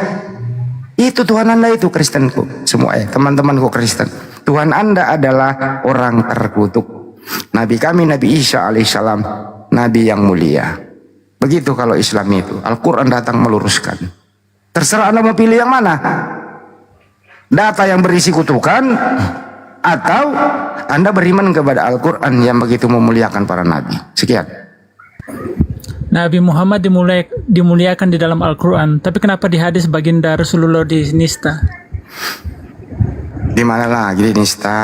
Speaker 11: Itu Tuhan Anda itu, Kristenku semua ya, teman-temanku Kristen. Tuhan Anda adalah orang terkutuk. Nabi kami Nabi Isa alaihissalam, Nabi yang mulia. Begitu kalau Islam itu. Al-Quran datang meluruskan. Terserah Anda mau pilih yang mana, data yang berisi kutukan, atau Anda beriman kepada Al-Quran yang begitu memuliakan para nabi. Sekian.
Speaker 13: Nabi Muhammad dimuliakan di dalam Al-Quran, tapi kenapa di hadis baginda Rasulullah dinista?
Speaker 11: Di mana lagi dinista?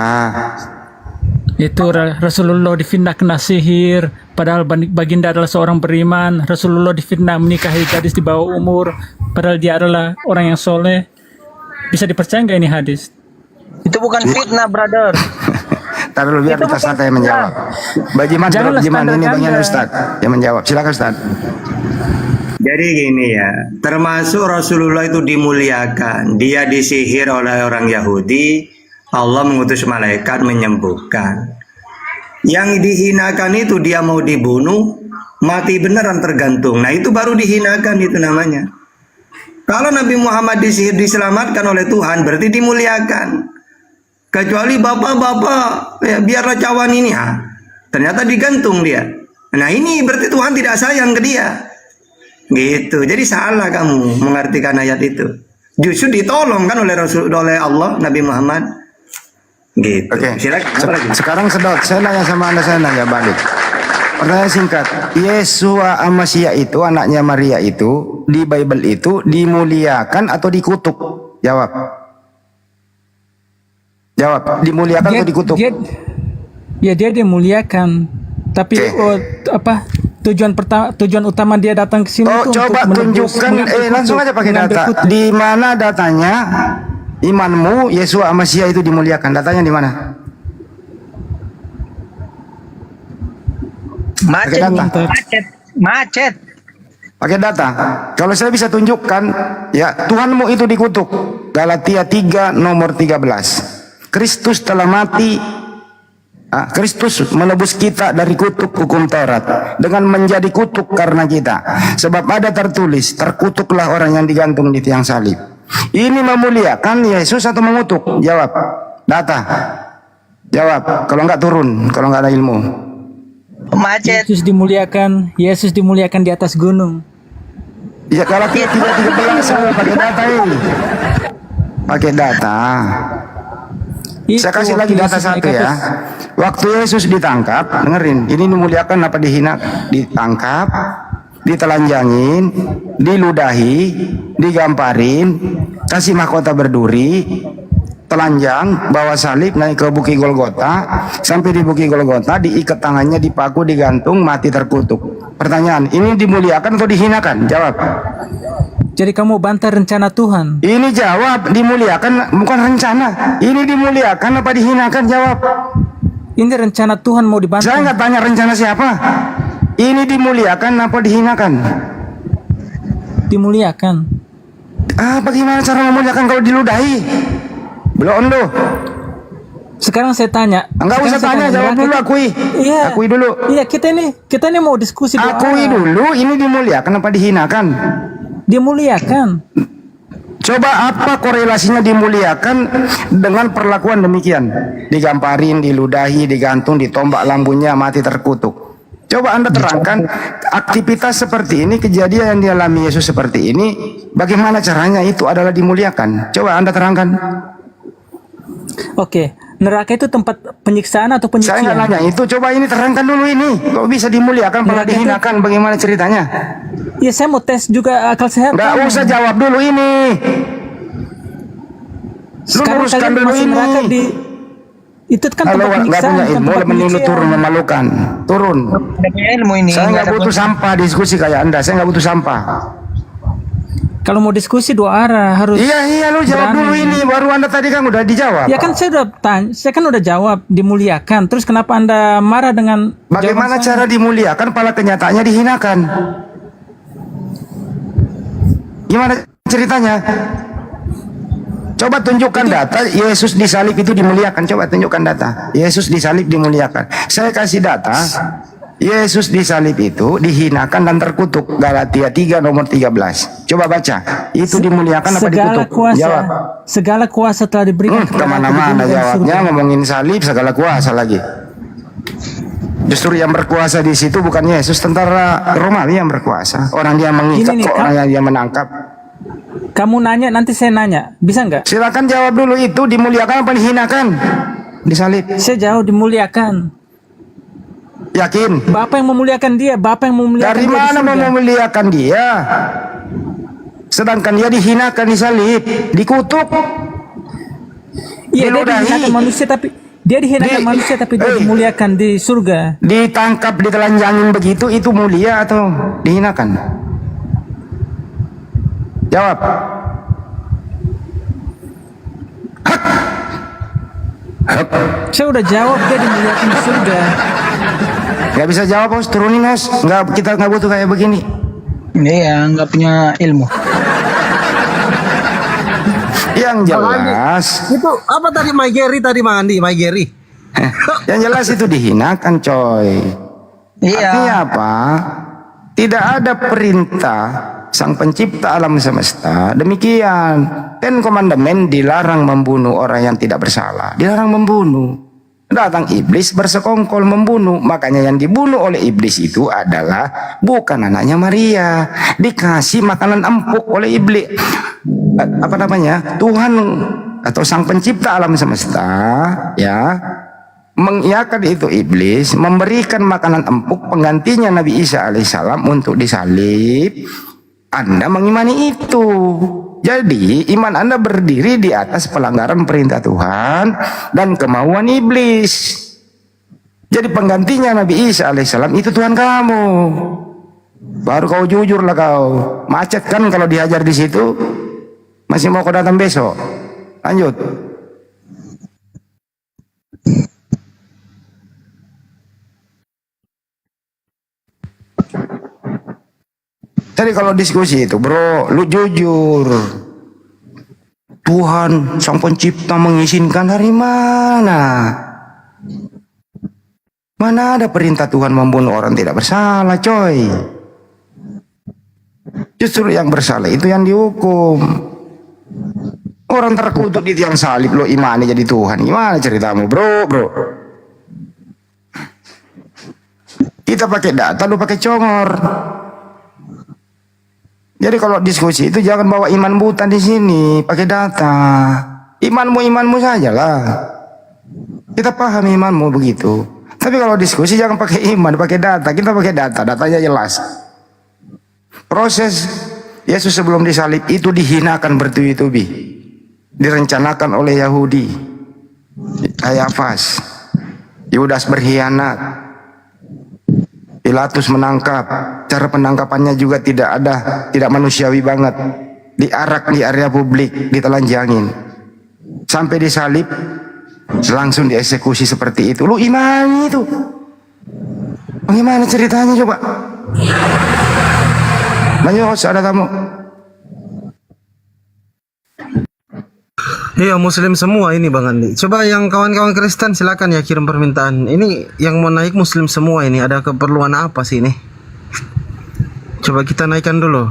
Speaker 13: Itu Rasulullah difitnah kena sihir, padahal baginda adalah seorang beriman. Rasulullah difitnah menikahi gadis di bawah umur, padahal dia adalah orang yang soleh. Bisa dipercaya nggak ini hadis?
Speaker 10: Itu bukan fitnah, brother.
Speaker 11: Taruh biar kita santai menjawab. Bagaimana ini bagian Ustaz yang menjawab. Silakan Ustaz.
Speaker 3: Jadi gini ya, termasuk Rasulullah itu dimuliakan. Dia disihir oleh orang Yahudi, Allah mengutus malaikat menyembuhkan. Yang dihinakan itu dia mau dibunuh, mati beneran tergantung. Nah itu baru dihinakan, itu namanya. Kalau Nabi Muhammad disihir diselamatkan oleh Tuhan, berarti dimuliakan. Kecuali bapak-bapak, ya, biarlah cawan ini, ternyata digantung dia. Nah ini berarti Tuhan tidak sayang ke dia. Gitu. Jadi salah kamu mengartikan ayat itu. Justru ditolong kan oleh Allah Nabi Muhammad. Gitu.
Speaker 11: Oke.
Speaker 3: Silakan.
Speaker 11: Sekarang sedot, saya nanya sama Anda, saya nanya balik. Pertanyaan singkat. Yesus Masya itu, anaknya Maria itu, di Bible itu dimuliakan atau dikutuk? Jawab. Jawab, dimuliakan atau dikutuk?
Speaker 13: Dia dimuliakan, tapi tujuan utama dia datang ke sini itu
Speaker 11: coba tunjukkan, langsung aja pakai data. Di mana datanya imanmu Yesus Masya itu dimuliakan? Datanya di mana?
Speaker 10: Macet.
Speaker 11: Pakai data. Kalau saya bisa tunjukkan, ya Tuhanmu itu dikutuk. Galatia 3 nomor 13. Kristus telah mati Kristus menebus kita dari kutuk hukum Taurat dengan menjadi kutuk karena kita. Sebab ada tertulis, terkutuklah orang yang digantung di tiang salib. Ini memuliakan Yesus atau mengutuk? Jawab. Data. Jawab. Kalau enggak turun, kalau enggak ada ilmu.
Speaker 10: Macet.
Speaker 13: Yesus dimuliakan di atas gunung.
Speaker 11: Ya kalau kita 13 pakai data ini. Pakai data. Saya kasih lagi data satu ya. Waktu Yesus ditangkap, dengerin, ini dimuliakan apa dihina? Ditangkap, ditelanjangin, diludahi, digamparin, kasih mahkota berduri, telanjang, bawa salib, naik ke Bukit Golgota, sampai di Bukit Golgota, diikat tangannya, dipaku, digantung, mati terkutuk. Pertanyaan, ini dimuliakan atau dihinakan? Jawab.
Speaker 13: Jadi kamu bantah rencana Tuhan.
Speaker 11: Ini jawab, dimuliakan bukan rencana. Ini dimuliakan apa dihinakan? Jawab.
Speaker 13: Ini rencana Tuhan mau dibantah.
Speaker 11: Saya nggak tanya rencana siapa. Ini dimuliakan apa dihinakan?
Speaker 13: Dimuliakan.
Speaker 11: Bagaimana cara memuliakan kalau diludahi? Belum loh.
Speaker 13: Sekarang saya tanya.
Speaker 11: Enggak usah tanya, jawab dulu, akui.
Speaker 13: Iya.
Speaker 11: Akui dulu.
Speaker 13: Iya, kita ini mau diskusi.
Speaker 11: Akui dulu, ini dimuliakan apa dihinakan?
Speaker 13: Dimuliakan.
Speaker 11: Coba apa korelasinya dimuliakan dengan perlakuan demikian? Digamparin, diludahi, digantung, ditombak lambungnya, mati terkutuk. Coba Anda terangkan aktivitas seperti ini, kejadian yang dialami Yesus seperti ini, bagaimana caranya itu adalah dimuliakan? Coba Anda terangkan.
Speaker 13: Oke, neraka itu tempat penyiksaan atau penyucian?
Speaker 11: Saya nggak nanya itu, coba ini terangkan dulu ini. Kok bisa dimuliakan pernah dihinakan? Bagaimana ceritanya?
Speaker 13: Ya saya mau tes juga akal sehat.
Speaker 11: Nggak usah jawab dulu ini.
Speaker 13: Sekarang
Speaker 11: luruskan dulu
Speaker 13: masih
Speaker 11: ini.
Speaker 13: neraka itu kan
Speaker 11: kalau
Speaker 13: tempat
Speaker 11: nggak
Speaker 13: penyiksaan,
Speaker 11: punya ilmu,
Speaker 13: tempat
Speaker 11: menilu
Speaker 13: penyucian.
Speaker 11: turun memalukan. Turun.
Speaker 10: Ilmu ini.
Speaker 11: Saya nggak butuh sampah diskusi kayak Anda. Saya nggak butuh sampah.
Speaker 13: Kalau mau diskusi dua arah harus.
Speaker 11: Iya, lu jawab dulu ini. Baru Anda tadi kan udah dijawab.
Speaker 13: Ya kan saya udah tanya, saya kan udah jawab dimuliakan. Terus kenapa Anda marah dengan
Speaker 11: bagaimana cara dimuliakan? Pada kenyataannya dihinakan. Gimana ceritanya? Coba tunjukkan data Yesus disalib itu dimuliakan. Coba tunjukkan data Yesus disalib dimuliakan. Saya kasih data Yesus disalib itu dihinakan dan terkutuk. Galatia 3 nomor 13. Coba baca. Itu dimuliakan apa dikutuk? Jawab.
Speaker 13: Segala kuasa telah diberikan
Speaker 11: kemana-mana jawabnya ngomongin salib, segala kuasa lagi. Justru yang berkuasa di situ bukan Yesus, tentara Romawi yang berkuasa. Orang dia mengikat kok, orang yang dia menangkap.
Speaker 13: Kamu nanya, nanti saya nanya. Bisa nggak?
Speaker 11: Silakan jawab dulu, itu dimuliakan apa dihinakan? Disalib.
Speaker 13: Saya jawab dimuliakan.
Speaker 11: Yakin?
Speaker 13: Bapak yang memuliakan dia, Bapak yang memuliakan
Speaker 11: dari
Speaker 13: dia.
Speaker 11: Dari mana memuliakan dia? Sedangkan dia dihinakan, disalib, dikutuk.
Speaker 13: Iya, dia dihinakan manusia tapi dia dia dimuliakan di surga.
Speaker 11: Ditangkap, ditelanjangin begitu, itu mulia atau dihinakan? Jawab. Hak.
Speaker 13: Saya udah jawab, dia dimuliakan di surga.
Speaker 11: Gak bisa jawab, Bos. Turunin, Bos. Kita nggak butuh kayak begini.
Speaker 10: Iya, nggak punya ilmu.
Speaker 11: Yang jelas.
Speaker 2: Itu apa tadi My Gary tadi Mang Andi, My Gary.
Speaker 11: Yang jelas itu dihinakan, coy.
Speaker 10: Iya.
Speaker 11: Artinya apa? Tidak ada perintah Sang Pencipta alam semesta demikian. Ten Commandment dilarang membunuh orang yang tidak bersalah. Dilarang membunuh. Datang iblis bersekongkol membunuh. Makanya yang dibunuh oleh iblis itu adalah bukan anaknya Maria. Dikasih makanan empuk oleh iblis. Apa namanya? Tuhan atau Sang Pencipta alam semesta, ya, mengiyakan itu iblis, memberikan makanan empuk penggantinya Nabi Isa alaihissalam untuk disalib. Anda mengimani itu. Jadi iman Anda berdiri di atas pelanggaran perintah Tuhan dan kemauan iblis. Jadi penggantinya Nabi Isa alaihissalam itu Tuhan kamu. Baru kau jujurlah kau. Macet kan kalau diajar di situ. Masih mau kau datang besok. Lanjut. Jadi kalau diskusi itu, bro, lu jujur. Tuhan Sang Pencipta mengizinkan dari mana? Mana ada perintah Tuhan membunuh orang tidak bersalah, coy. Justru yang bersalah itu yang dihukum. Orang terkutuk di tiang salib lo imani jadi Tuhan. Gimana ceritamu, bro? Kita pakai data, lu pakai congor. Jadi kalau diskusi itu jangan bawa iman buta di sini, pakai data. Imanmu saja lah. Kita paham imanmu begitu. Tapi kalau diskusi jangan pakai iman, pakai data. Kita pakai data, datanya jelas. Proses Yesus sebelum disalib itu dihinakan bertubi-tubi. Direncanakan oleh Yahudi. Kayafas. Yudas berkhianat. Pilatus menangkap. Cara penangkapannya juga tidak manusiawi banget. Diarak di area publik, ditelanjangin. Sampai disalib, langsung dieksekusi seperti itu. Lu imani itu. Bagaimana ceritanya coba? Lanjut, ada tamu.
Speaker 2: Iya, Muslim semua ini Bang Andi. Coba yang kawan-kawan Kristen silakan ya kirim permintaan. Ini yang mau naik Muslim semua ini. Ada keperluan apa sih ini? Coba kita naikkan dulu.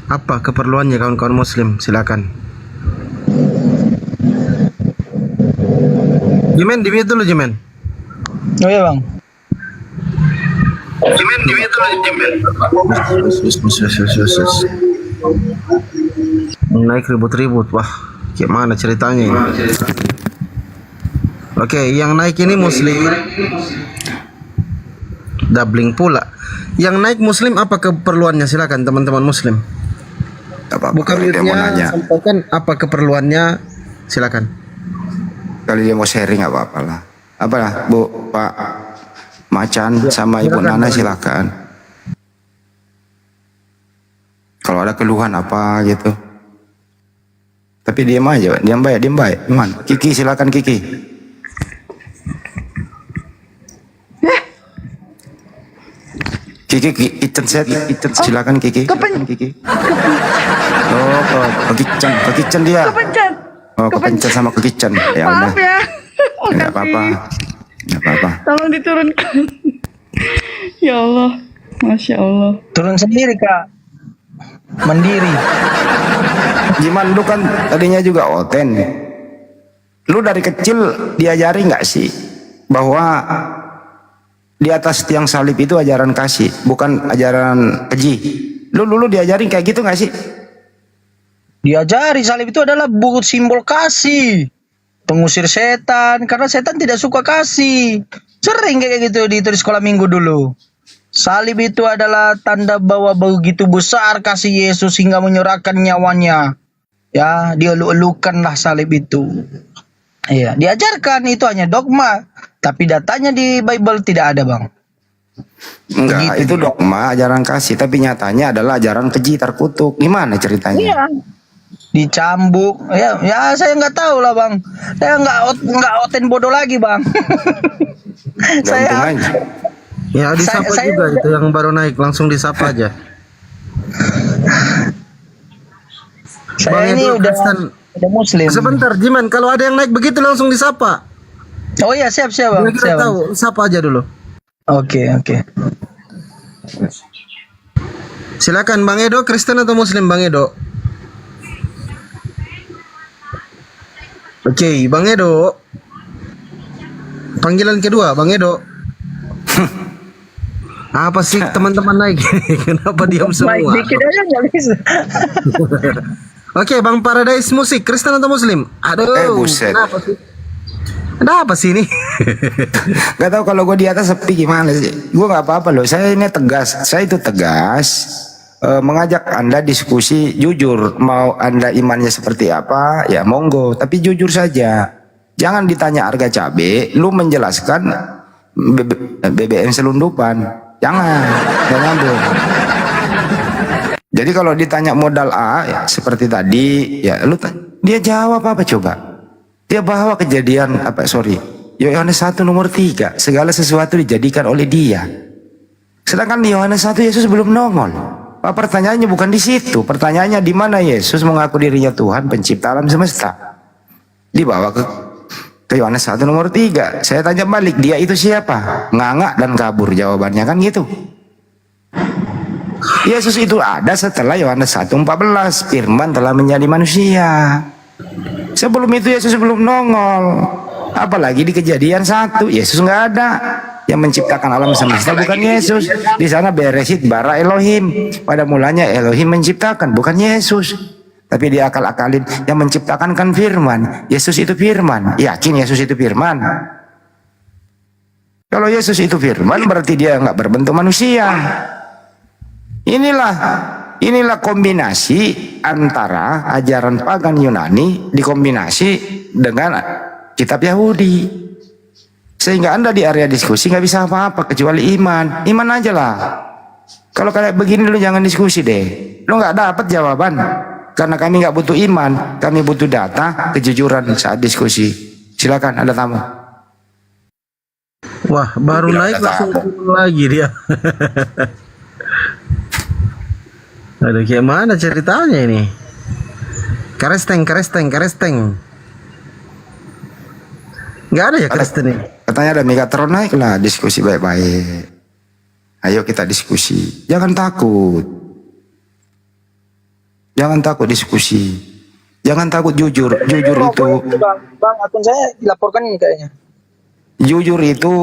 Speaker 2: Apa keperluannya kawan-kawan Muslim? Silakan. Jimen, di mute dulu Jimen.
Speaker 10: Oh iya bang.
Speaker 2: Jimen, di mute dulu Jimen. Naik ribut-ribut, wah. Gimana ceritanya ini? Oke, yang naik ini Muslim. Doubling pula. Yang naik Muslim apa keperluannya? Silakan teman-teman Muslim. Bukan mute-nya, sampaikan apa keperluannya. Silakan.
Speaker 11: Kalau dia mau sharing apa-apalah. Apalah, Bu, Pak Macan sama Ibu Nana silakan. Kalau ada keluhan apa gitu. Tapi diam aja, diam baik. Man, Kiki silakan Kiki. Kiki kitchen set, silakan Kiki. Kiki. Oh, ke kitchen dia. Oh, kepencet sama ke kitchen. Ya udah.
Speaker 14: Ya.
Speaker 11: Enggak apa-apa.
Speaker 14: Tolong diturunkan. Ya Allah, Masya Allah.
Speaker 10: Turun sendiri kak. Mandiri.
Speaker 11: Gimana lu kan tadinya juga oten. Lu dari kecil diajari nggak sih bahwa di atas tiang salib itu ajaran kasih, bukan ajaran keji. Lu dulu diajarin kayak gitu nggak sih?
Speaker 10: Diajari salib itu adalah buku simbol kasih. Pengusir setan, karena setan tidak suka kasih. Sering kayak gitu di sekolah minggu dulu. Salib itu adalah tanda bahwa begitu besar kasih Yesus hingga menyerahkan nyawanya. Ya, dielu-elukanlah salib itu. Iya, diajarkan itu hanya dogma, tapi datanya di Bible tidak ada, Bang.
Speaker 11: Enggak, itu dogma, ajaran kasih, tapi nyatanya adalah ajaran keji terkutuk. Gimana ceritanya?
Speaker 10: Iya. Dicambuk. Ya saya nggak tahu lah, Bang. Saya nggak oten bodoh lagi, Bang. Saya
Speaker 2: ya disapa juga itu yang baru naik, langsung disapa aja.
Speaker 10: Saya ini udah Muslim.
Speaker 2: Sebentar, Jiman, kalau ada yang naik begitu langsung disapa.
Speaker 10: Oh iya, siap Bang.
Speaker 2: Kita tahu, sapa aja dulu.
Speaker 10: Oke.
Speaker 2: Silakan Bang Edo, Kristen atau Muslim Bang Edo? Oke, Bang Edo. Panggilan kedua, Bang Edo. Apa sih teman-teman naik? Kenapa diam semua?
Speaker 10: Dikit aja nggak bisa.
Speaker 2: Oke, Bang Paradise Musik, Kristen atau Muslim? Aduh,
Speaker 11: buset.
Speaker 2: kenapa sih? Ada apa sih ini?
Speaker 11: Gak tahu kalau gue di atas sepi gimana sih. Gue nggak apa-apa loh. Saya ini tegas. Saya itu tegas. Mengajak Anda diskusi jujur. Mau Anda imannya seperti apa? Ya monggo. Tapi jujur saja. Jangan ditanya harga cabai. Lu menjelaskan BBM selundupan. Jangan nyambung. Jadi kalau ditanya modal A ya, seperti tadi ya dia jawab apa coba? Dia bawa kejadian Yohanes 1 nomor 3, segala sesuatu dijadikan oleh dia. Sedangkan di Yohanes 1 Yesus belum nongol. Pertanyaannya bukan di situ. Pertanyaannya di mana Yesus mengaku dirinya Tuhan pencipta alam semesta. Dibawa Ke Yohanes 1 nomor 3. Saya tanya balik, dia itu siapa? Nganga dan kabur jawabannya, kan gitu. Yesus itu ada setelah Yohanes 1:14. Firman telah menjadi manusia. Sebelum itu Yesus belum nongol. Apalagi di Kejadian 1, Yesus nggak ada. Yang menciptakan alam semesta bukan Yesus. Di sana Bereshit bara Elohim. Pada mulanya Elohim menciptakan, bukan Yesus. Tapi dia akal-akalin yang menciptakan kan firman. Yesus itu firman. Yakin Yesus itu firman? Kalau Yesus itu firman berarti dia nggak berbentuk manusia. Inilah kombinasi antara ajaran pagan Yunani dikombinasi dengan kitab Yahudi. Sehingga Anda di area diskusi nggak bisa apa-apa kecuali iman. Iman aja lah. Kalau kayak begini lu jangan diskusi deh. Lu nggak dapat jawaban. Karena kami nggak butuh iman, kami butuh data, kejujuran saat diskusi. Silakan, ada tamu.
Speaker 2: Wah, baru naik langsung turun lagi dia. Aduh, kayak mana ceritanya ini? Keresteng. Nggak ada ya Kristen ini?
Speaker 11: Katanya ada Megatron, naik lah diskusi baik-baik. Ayo kita diskusi. Jangan takut. Jangan takut diskusi. Jangan takut jujur. Jujur itu.
Speaker 10: Bang, akun saya dilaporkan ini kayaknya.
Speaker 11: Jujur itu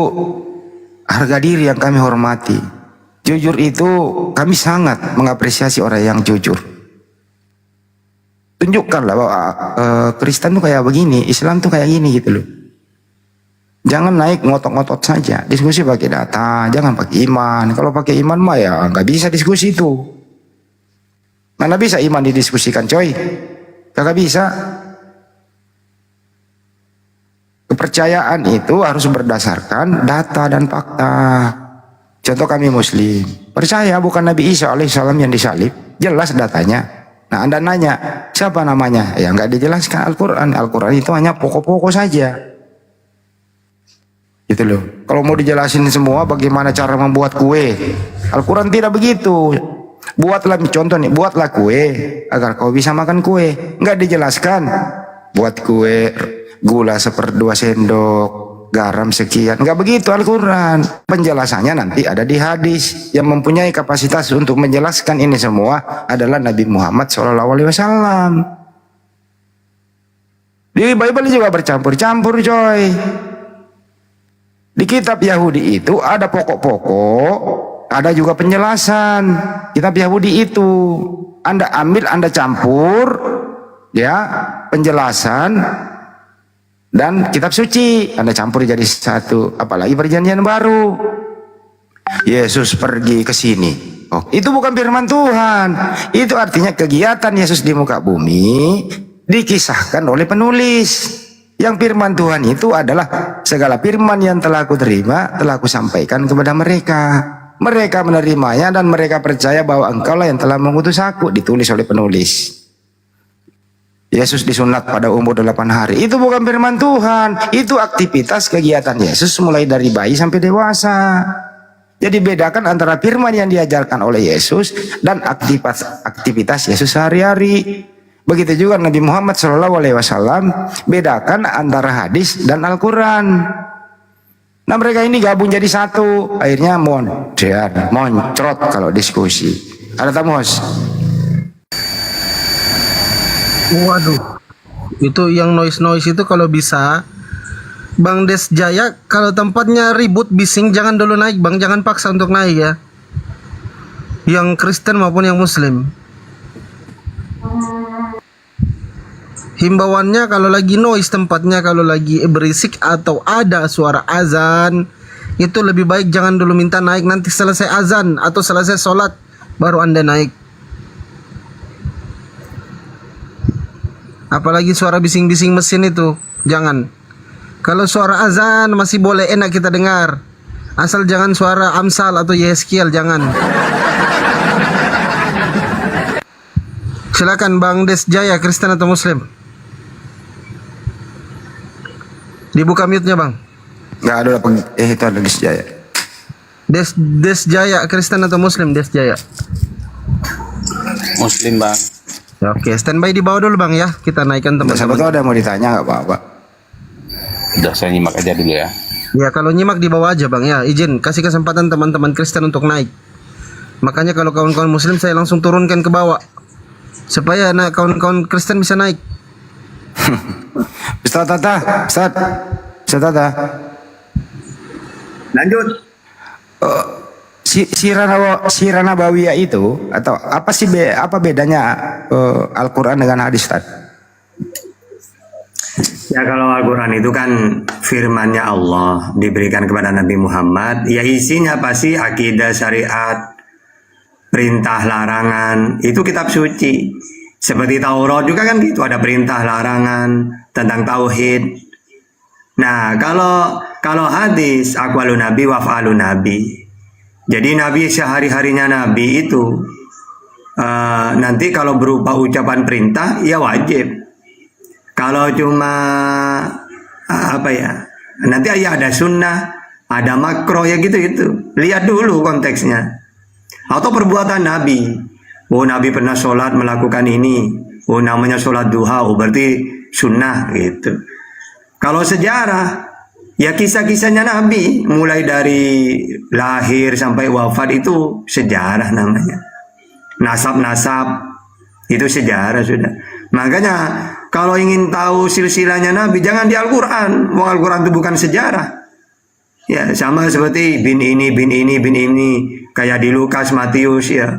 Speaker 11: harga diri yang kami hormati. Jujur itu kami sangat mengapresiasi orang yang jujur. Tunjukkanlah bahwa Kristen tuh kayak begini, Islam tuh kayak gini gitu loh. Jangan naik ngotot-ngotot saja. Diskusi pakai data, jangan pakai iman. Kalau pakai iman mah ya nggak bisa diskusi itu. Mana bisa iman didiskusikan, coy? Kagak bisa. Kepercayaan itu harus berdasarkan data dan fakta. Contoh kami Muslim, percaya bukan Nabi Isa alaihissalam yang disalib, jelas datanya. Nah Anda nanya, siapa namanya? Ya nggak dijelaskan Al-Quran. Al-Quran itu hanya pokok-pokok saja. Gitu loh. Kalau mau dijelasin semua bagaimana cara membuat kue, Al-Quran tidak begitu. Buatlah, contoh nih, buatlah kue agar kau bisa makan kue. Nggak dijelaskan. Buat kue, gula 1/2 sendok, garam sekian. Nggak begitu Al-Quran. Penjelasannya nanti ada di hadis. Yang mempunyai kapasitas untuk menjelaskan ini semua adalah Nabi Muhammad SAW. Di Bible juga bercampur-campur, coy. Di kitab Yahudi itu ada pokok-pokok, ada juga penjelasan. Kitab Yahudi itu Anda ambil, Anda campur, ya, penjelasan dan kitab suci Anda campur jadi satu. Apalagi perjanjian baru. Yesus pergi ke sini. Oh, itu bukan firman Tuhan. Itu artinya kegiatan Yesus di muka bumi dikisahkan oleh penulis. Yang firman Tuhan itu adalah segala firman yang telah aku terima, telah aku sampaikan kepada mereka. Mereka menerimanya dan mereka percaya bahwa engkaulah yang telah mengutus aku, ditulis oleh penulis. Yesus disunat pada umur 8 hari. Itu bukan firman Tuhan. Itu aktivitas kegiatan Yesus mulai dari bayi sampai dewasa. Jadi bedakan antara firman yang diajarkan oleh Yesus dan aktivitas Yesus sehari-hari. Begitu juga Nabi Muhammad SAW, bedakan antara hadis dan Al-Quran. Nah mereka ini gabung jadi satu, akhirnya moncrot kalau diskusi. Ada tamu host?
Speaker 2: Waduh, itu yang noise itu kalau bisa, Bang Des Jaya, kalau tempatnya ribut bising jangan dulu naik Bang, jangan paksa untuk naik ya. Yang Kristen maupun yang Muslim. Himbauannya kalau lagi noise tempatnya, kalau lagi berisik atau ada suara azan, itu lebih baik jangan dulu minta naik. Nanti selesai azan atau selesai sholat baru Anda naik. Apalagi suara bising-bising mesin itu, jangan. Kalau suara azan masih boleh enak kita dengar. Asal jangan suara Amsal atau Yeskiel, jangan. Silakan Bang Des Jaya, Kristen atau Muslim? Dibuka mute-nya Bang.
Speaker 11: Nggak ada, itu ada Des Jaya.
Speaker 2: Des Jaya, Kristen atau Muslim Des Jaya?
Speaker 1: Muslim Bang.
Speaker 2: Ya, oke, standby di bawah dulu Bang ya. Kita naikkan teman-teman.
Speaker 11: Siapa tahu ada yang mau ditanya, nggak apa-apa.
Speaker 12: Udah saya nyimak aja dulu ya.
Speaker 2: Ya kalau nyimak di bawah aja Bang ya. Izin kasih kesempatan teman-teman Kristen untuk naik. Makanya kalau kawan-kawan Muslim saya langsung turunkan ke bawah supaya kawan-kawan Kristen bisa naik.
Speaker 11: Ustaz Tata, Ustaz Tata.
Speaker 3: Lanjut.
Speaker 11: Sirah Nabawiyah itu atau apa sih apa bedanya Al-Qur'an dengan hadis, Ustaz?
Speaker 3: Ya kalau Al-Quran itu kan firmannya Allah diberikan kepada Nabi Muhammad. Ya isinya pasti akidah, syariat, perintah, larangan. Itu kitab suci. Seperti Taurat juga kan gitu. Ada perintah, larangan tentang tauhid. Nah kalau hadis aqwalun Nabi wa af'alun Nabi. Jadi Nabi sehari-harinya Nabi itu nanti kalau berupa ucapan perintah ya wajib. Kalau cuma apa ya, nanti ya ada sunnah, ada makro ya gitu. Lihat dulu konteksnya. Atau perbuatan Nabi. Oh Nabi pernah sholat melakukan ini. Oh namanya sholat duha. Oh berarti sunnah gitu. Kalau sejarah, ya kisah-kisahnya Nabi. Mulai dari lahir sampai wafat itu sejarah namanya. Nasab-nasab itu sejarah sudah. Makanya kalau ingin tahu silsilahnya Nabi jangan di Al-Quran. Al-Quran itu bukan sejarah. Ya sama seperti bin ini kayak di Lukas, Matius ya.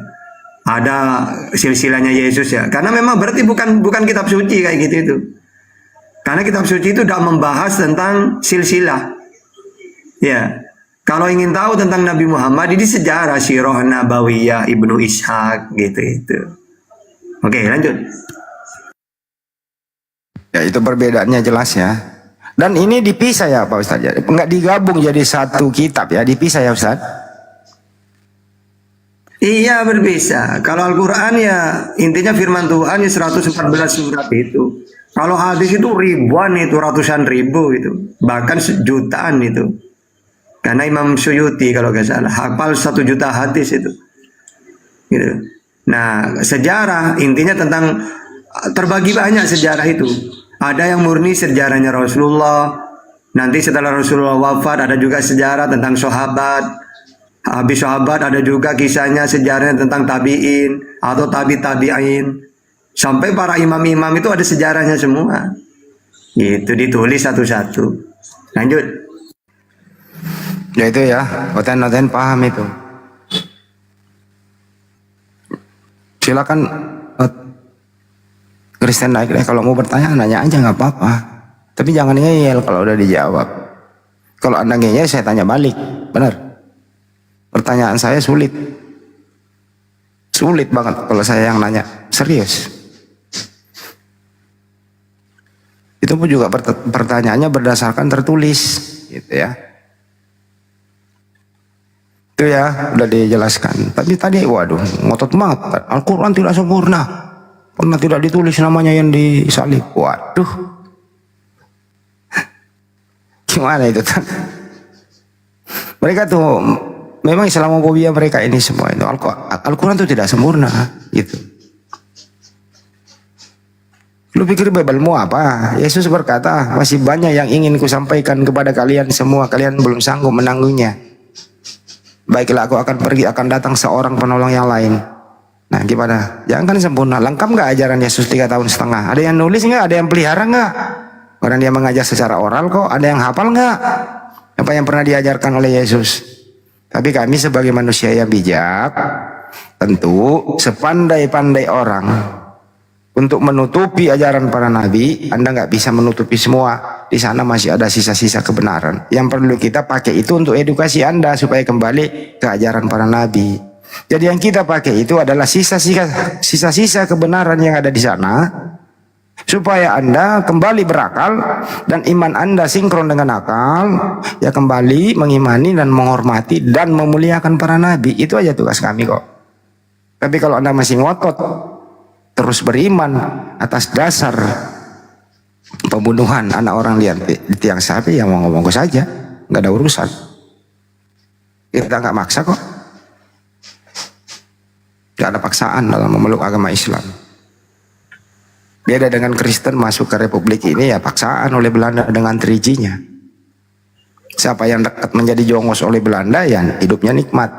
Speaker 3: Ada silsilahnya Yesus ya. Karena memang berarti bukan kitab suci kayak gitu itu. Karena kitab suci itu tidak membahas tentang silsilah. Ya. Kalau ingin tahu tentang Nabi Muhammad ini sejarah Sirah Nabawiyah Ibnu Ishaq gitu itu. Oke, lanjut.
Speaker 11: Ya itu perbedaannya jelas ya. Dan ini dipisah ya Pak Ustaz. Enggak digabung jadi satu kitab ya, dipisah ya Ustaz.
Speaker 3: Iya berbisa. Kalau Al-Quran ya intinya firman Tuhan ya 114 surat itu. Kalau hadis itu ribuan itu, ratusan ribu itu. Bahkan jutaan itu. Karena Imam Suyuti kalau nggak salah hafal 1 juta hadis itu. Gitu. Nah sejarah intinya tentang terbagi banyak sejarah itu. Ada yang murni sejarahnya Rasulullah. Nanti setelah Rasulullah wafat ada juga sejarah tentang sahabat. Habis sahabat ada juga kisahnya sejarahnya tentang tabi'in atau tabi'in. Sampai para imam-imam itu ada sejarahnya semua. Gitu ditulis satu-satu. Lanjut.
Speaker 11: Ya itu ya, noten paham itu. Silakan Kristen naik deh, kalau mau bertanya nanya aja nggak apa-apa. Tapi jangan ngeyel kalau udah dijawab. Kalau Anda ngeyel saya tanya balik, benar. Pertanyaan saya sulit banget kalau saya yang nanya, serius. Itu pun juga pertanyaannya berdasarkan tertulis, gitu ya. Itu ya udah dijelaskan. Tapi tadi waduh ngotot banget. Al-Quran tidak sempurna. Pernah tidak ditulis namanya yang disalib. Waduh. Gimana itu kan? Mereka tuh memang Islamofobia mereka ini semua itu. Al-Quran itu tidak sempurna gitu. Lu pikir Bibelmu apa? Yesus berkata, masih banyak yang ingin kusampaikan kepada kalian semua, kalian belum sanggup menanggungnya. Baiklah aku akan pergi, akan datang seorang penolong yang lain. Nah gimana? Jangan kan sempurna. Lengkap nggak ajaran Yesus 3 tahun setengah? Ada yang nulis nggak? Ada yang pelihara nggak? Orang dia mengajar secara oral kok. Ada yang hafal nggak? Apa yang pernah diajarkan oleh Yesus? Tapi kami sebagai manusia yang bijak, tentu sepandai-pandai orang untuk menutupi ajaran para nabi, Anda nggak bisa menutupi semua. Di sana masih ada sisa-sisa kebenaran. Yang perlu kita pakai itu untuk edukasi Anda supaya kembali ke ajaran para nabi. Jadi yang kita pakai itu adalah sisa-sisa kebenaran yang ada di sana, supaya Anda kembali berakal dan iman Anda sinkron dengan akal, ya kembali mengimani dan menghormati dan memuliakan para nabi. Itu aja tugas kami kok. Tapi kalau Anda masih ngotot terus beriman atas dasar pembunuhan anak orang di tiang sapi, yang mau ngomong saja, nggak ada urusan. Kita nggak maksa kok, nggak ada paksaan dalam memeluk agama Islam. Beda dengan Kristen masuk ke Republik ini ya paksaan oleh Belanda dengan 3G-nya. Siapa yang dekat menjadi jongos oleh Belanda ya hidupnya nikmat.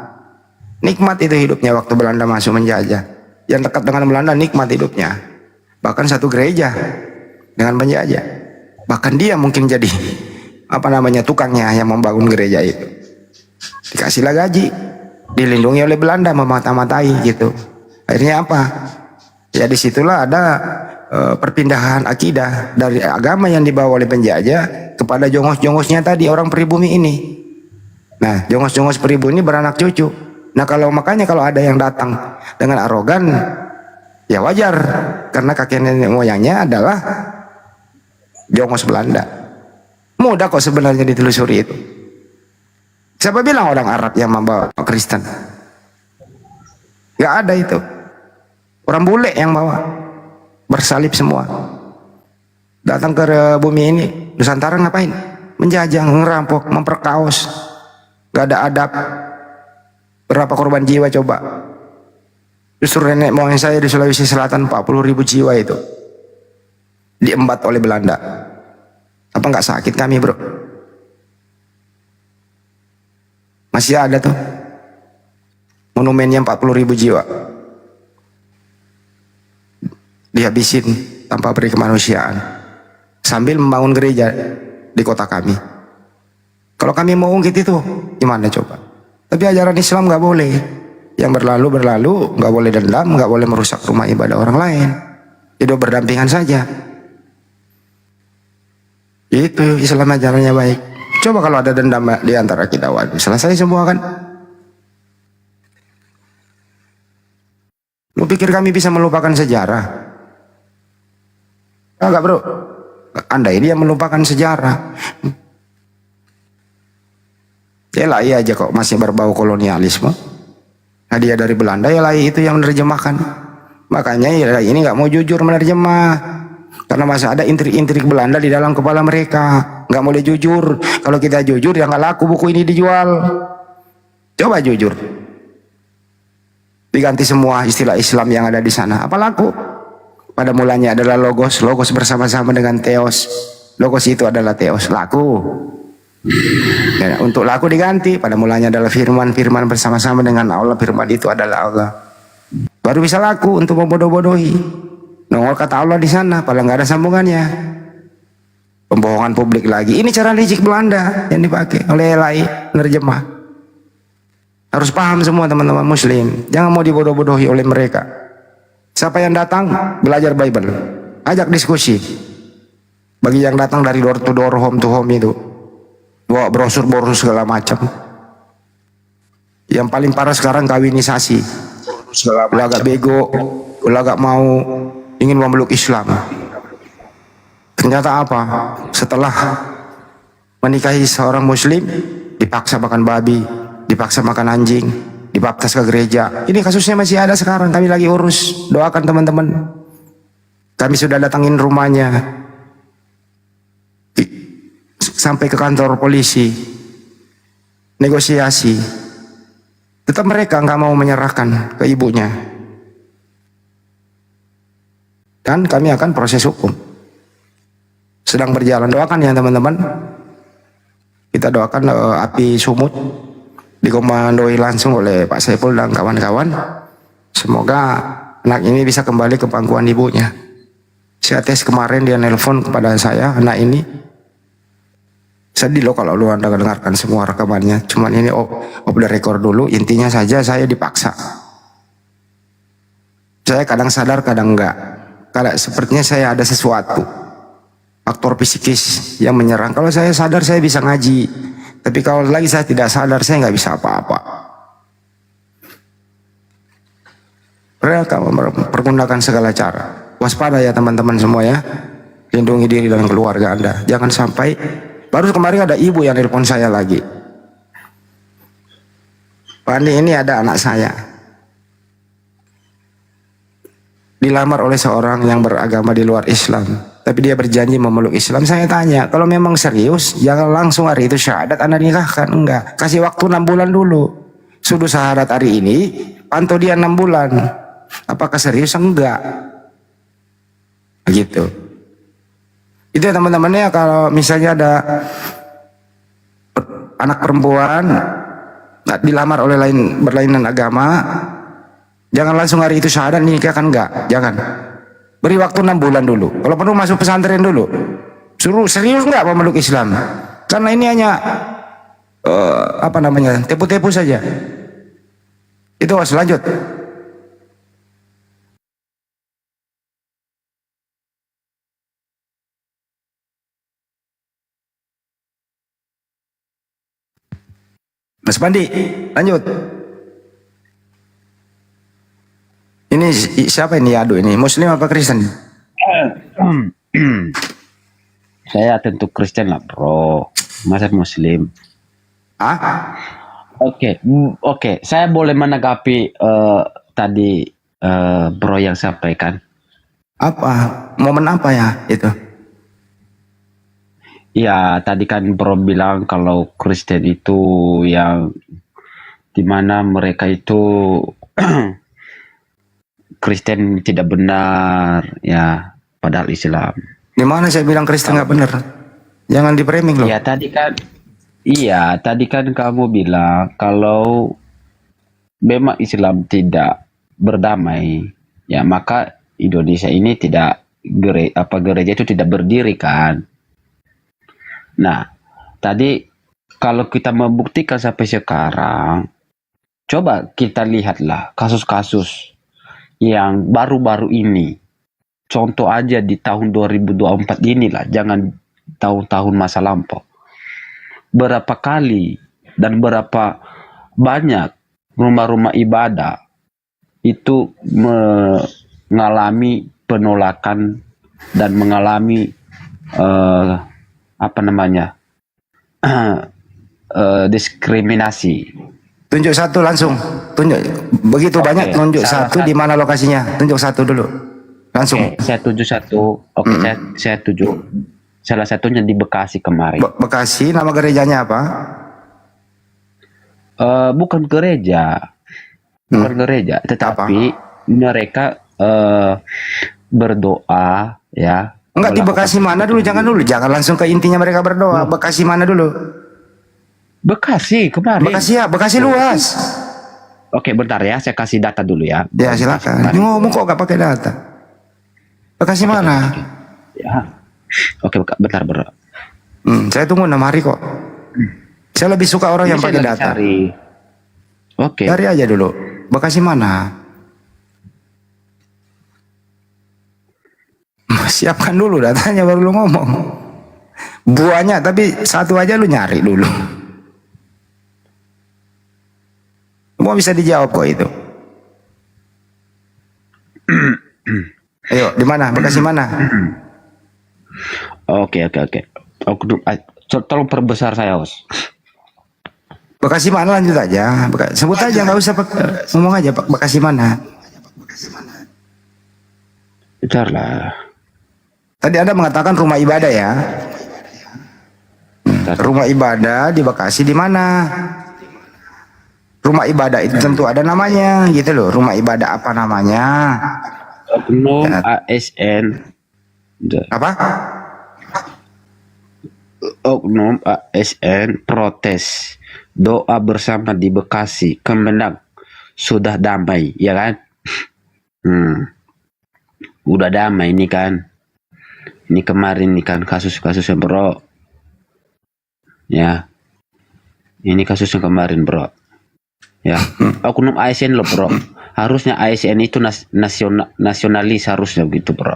Speaker 11: Nikmat itu hidupnya waktu Belanda masuk menjajah. Yang dekat dengan Belanda nikmat hidupnya. Bahkan satu gereja dengan penjajah. Bahkan dia mungkin jadi tukangnya yang membangun gereja itu. Dikasihlah gaji, dilindungi oleh Belanda, memata-matai gitu. Akhirnya apa? Ya disitulah ada perpindahan akidah dari agama yang dibawa oleh penjajah kepada jongos-jongosnya tadi, orang pribumi ini. Nah, jongos-jongos pribumi ini beranak cucu. Nah, makanya kalau ada yang datang dengan arogan, ya wajar, karena kakek nenek moyangnya adalah jongos Belanda. Mudah kok sebenarnya ditelusuri itu. Siapa bilang orang Arab yang membawa Kristen? Gak ada itu. Orang bule yang bawa. Bersalib semua. Datang ke bumi ini, Nusantara ngapain? Menjajah, ngerampok, memperkaos. Gak ada adab. Berapa korban jiwa coba? Justru nenek moyang saya di Sulawesi Selatan 40.000 jiwa itu diembat oleh Belanda. Apa nggak sakit kami, bro? Masih ada tuh monumennya 40.000 jiwa dihabisin tanpa beri kemanusiaan sambil membangun gereja di kota kami. Kalau kami mau ungkit itu gimana coba? Tapi ajaran Islam nggak boleh. Yang berlalu, nggak boleh dendam, nggak boleh merusak rumah ibadah orang lain. Hidup berdampingan saja. Itu Islam ajarannya baik. Coba kalau ada dendam di antara kita, waduh, selesai semua kan? Lu pikir kami bisa melupakan sejarah? Enggak, bro. Andai dia melupakan sejarah. Ya lai aja kok masih berbau kolonialisme. Hadiah dari Belanda ya lai itu yang menerjemahkan. Makanya ya ini nggak mau jujur menerjemah. Karena masih ada intrik-intrik Belanda di dalam kepala mereka. Nggak boleh jujur. Kalau kita jujur ya nggak laku buku ini dijual. Coba jujur. Diganti semua istilah Islam yang ada di sana. Apa laku? Pada mulanya adalah logos bersama-sama dengan teos. Logos itu adalah teos, laku. Ya, untuk laku diganti. Pada mulanya adalah firman bersama-sama dengan Allah. Firman itu adalah Allah. Baru bisa laku untuk membodoh-bodohi. Nongol kata Allah di sana, padahal nggak ada sambungannya. Pembohongan publik lagi. Ini cara licik Belanda yang dipakai oleh LAI penerjemah. Harus paham semua teman-teman Muslim. Jangan mau dibodoh-bodohi oleh mereka. Siapa yang datang belajar Bible, ajak diskusi. Bagi yang datang dari door to door, home to home itu, bawa brosur segala macam. Yang paling parah sekarang kawinisasi. Ulah agak bego, ulah agak mau ingin memeluk Islam. Ternyata apa? Setelah menikahi seorang Muslim, dipaksa makan babi, dipaksa makan anjing, dibaptis ke gereja. Ini kasusnya masih ada sekarang. Kami lagi urus. Doakan teman-teman. Kami sudah datangin rumahnya. Sampai ke kantor polisi. Negosiasi. Tetap mereka nggak mau menyerahkan ke ibunya. Dan kami akan proses hukum. Sedang berjalan. Doakan ya teman-teman. Kita doakan api sumut dikomandoi langsung oleh Pak Saiful dan kawan-kawan. Semoga anak ini bisa kembali ke pangkuan ibunya. Saya tes kemarin, dia nelpon kepada saya, anak ini. Sedih loh kalau lu anda dengarkan semua rekamannya. Cuman ini off the record dulu. Intinya saja saya dipaksa. Saya kadang sadar, kadang enggak. Kalau sepertinya saya ada sesuatu, faktor psikis yang menyerang. Kalau saya sadar saya bisa ngaji. Tapi kalau lagi saya tidak sadar, saya nggak bisa apa-apa. Mereka mempergunakan segala cara. Waspada ya teman-teman semua ya. Lindungi diri dan keluarga Anda. Jangan sampai, baru kemarin ada ibu yang telepon saya lagi. Pak Andi, ini ada anak saya. Dilamar oleh seorang yang beragama di luar Islam. Tapi dia berjanji memeluk Islam. Saya tanya, kalau memang serius, jangan langsung hari itu syahadat Anda nikahkan. Enggak, kasih waktu 6 bulan dulu. Sudah syahadat hari ini, pantau dia 6 bulan. Apakah serius? Enggak. Begitu. Itu ya teman-temannya, kalau misalnya ada anak perempuan dilamar oleh berlainan agama, jangan langsung hari itu syahadat nikahkan, enggak, jangan. Beri waktu 6 bulan dulu. Kalau perlu masuk pesantren dulu. Suruh serius enggak memeluk Islam. Karena ini hanya tepu-tepu saja. Itu Mas, lanjut. Mas Pandi, lanjut. Ini siapa ini? Aduh, ini Muslim apa Kristen?
Speaker 15: Saya tentu Kristen lah, bro. Masa Muslim? Oke. Saya boleh menanggapi tadi bro yang sampaikan.
Speaker 11: Apa? Momen apa ya itu?
Speaker 15: Ya, tadi kan bro bilang kalau Kristen itu yang dimana mereka itu Kristen tidak benar, ya, padahal Islam.
Speaker 11: Di mana saya bilang Kristen nggak benar? Jangan di-framing loh.
Speaker 15: Ya tadi kan kamu bilang kalau memang Islam tidak berdamai, ya maka Indonesia ini gereja itu tidak berdiri kan. Nah, tadi kalau kita membuktikan sampai sekarang, coba kita lihatlah kasus-kasus yang baru-baru ini. Contoh aja di tahun 2024 inilah, jangan tahun-tahun masa lampau. Berapa kali dan berapa banyak rumah-rumah ibadah itu mengalami penolakan dan mengalami diskriminasi.
Speaker 11: Tunjuk satu langsung. Tunjuk. Begitu banyak, tunjuk satu di mana lokasinya. Tunjuk satu dulu. Langsung.
Speaker 15: Saya tuju satu. Saya tuju. Salah satunya di Bekasi kemarin.
Speaker 11: Bekasi, nama gerejanya apa?
Speaker 15: Bukan gereja. Bukan gereja, tetapi mereka berdoa, ya.
Speaker 11: Enggak, di Bekasi mana dulu? Jangan langsung ke intinya mereka berdoa. Bekasi mana dulu?
Speaker 15: Bekasi kemarin.
Speaker 11: Bekasi ya, Bekasi luas.
Speaker 15: Oke, bentar ya, saya kasih data dulu ya.
Speaker 11: Ya silakan. Ngomong kok gak pakai data. Bekasi mana?
Speaker 15: Ya. Oke, bentar bro.
Speaker 11: Saya tunggu 6 hari kok. Saya lebih suka orang yang pakai data.
Speaker 15: Oke.
Speaker 11: Cari aja dulu. Bekasi mana? Siapkan dulu datanya baru lu ngomong. Buahnya tapi satu aja lu nyari dulu. Semua bisa dijawab kok itu. Ayo, di mana? Bekasi mana?
Speaker 15: Oke. Tolong perbesar saya, Os.
Speaker 11: Bekasi mana, lanjut aja. Sebut aja, nggak usah ngomong aja Bekasi mana.
Speaker 15: Bentar lah.
Speaker 11: Tadi Anda mengatakan rumah ibadah ya. Rumah ibadah di Bekasi di mana? Rumah ibadah itu tentu ada namanya gitu loh. Rumah ibadah apa namanya?
Speaker 15: Oknum ASN.
Speaker 11: Apa?
Speaker 15: Oknum ASN protes. Doa bersama di Bekasi. Kemenang sudah damai, ya kan? Udah damai ini kan. Ini kemarin nih kan kasus-kasusnya bro. Ya. Ini kasus yang kemarin bro. Ya. Oknum ASN loh bro. Harusnya ASN itu nasionalis harusnya gitu bro.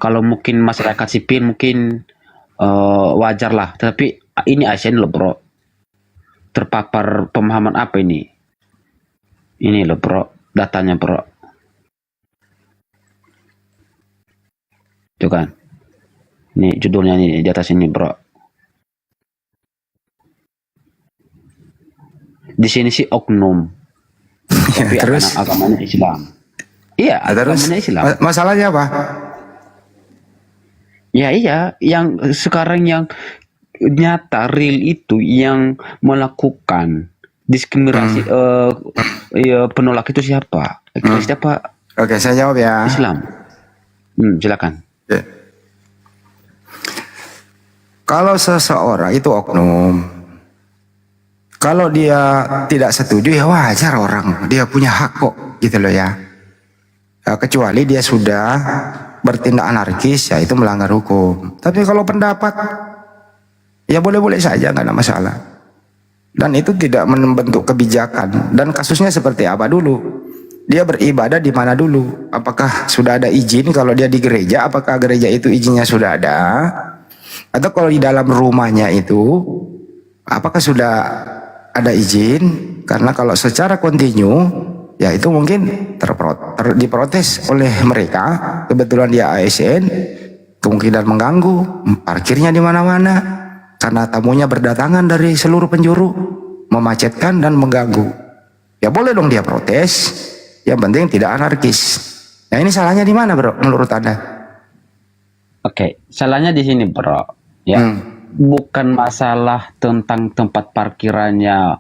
Speaker 15: Kalau mungkin masyarakat sipil mungkin wajar lah. Tapi ini ASN loh bro. Terpapar pemahaman apa ini? Ini loh bro. Datanya bro. Itu kan. Ini judulnya nih di atas ini bro. Di sini sih oknum. Tapi
Speaker 11: terus
Speaker 15: agamanya Islam. Iya, agamanya Islam.
Speaker 11: Masalahnya apa?
Speaker 15: Ya iya, yang sekarang yang nyata real itu yang melakukan diskriminasi penolak itu siapa? Siapa?
Speaker 11: Oke, saya jawab ya.
Speaker 15: Islam. Silakan.
Speaker 11: Ya. Kalau seseorang itu oknum, kalau dia tidak setuju ya wajar, orang dia punya hak kok, gitu loh ya. Kecuali dia sudah bertindak anarkis, ya itu melanggar hukum. Tapi kalau pendapat, ya boleh-boleh saja, nggak ada masalah. Dan itu tidak membentuk kebijakan. Dan kasusnya seperti apa dulu? Dia beribadah di mana dulu? Apakah sudah ada izin kalau dia di gereja? Apakah gereja itu izinnya sudah ada? Atau kalau di dalam rumahnya itu, apakah sudah ada izin? Karena kalau secara kontinu, ya itu mungkin diprotes oleh mereka. Kebetulan dia ASN, kemungkinan mengganggu, parkirnya di mana-mana karena tamunya berdatangan dari seluruh penjuru, memacetkan dan mengganggu. Ya boleh dong dia protes, yang penting tidak anarkis. Nah ini salahnya di mana, bro, menurut Anda?
Speaker 15: Oke, salahnya di sini, bro. Ya, bukan masalah tentang tempat parkirannya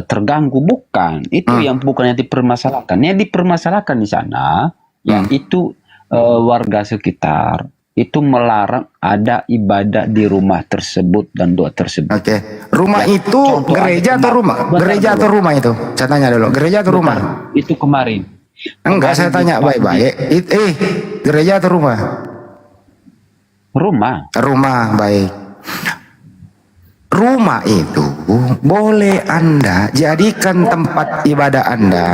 Speaker 15: terganggu, bukan. Itu yang bukan yang dipermasalahkan. Yang dipermasalahkan di sana, ya itu warga sekitar itu melarang ada ibadah di rumah tersebut dan doa tersebut.
Speaker 11: Oke, rumah
Speaker 15: Ya,
Speaker 11: itu
Speaker 15: contoh
Speaker 11: gereja
Speaker 15: aja
Speaker 11: atau rumah?
Speaker 15: kemarin.
Speaker 11: Gereja atau rumah itu? Saya tanya dulu, gereja atau rumah?
Speaker 15: Itu kemarin.
Speaker 11: Enggak, saya tanya baik-baik. Gereja atau rumah?
Speaker 15: Rumah.
Speaker 11: Rumah, baik. Rumah itu boleh Anda jadikan tempat ibadah Anda,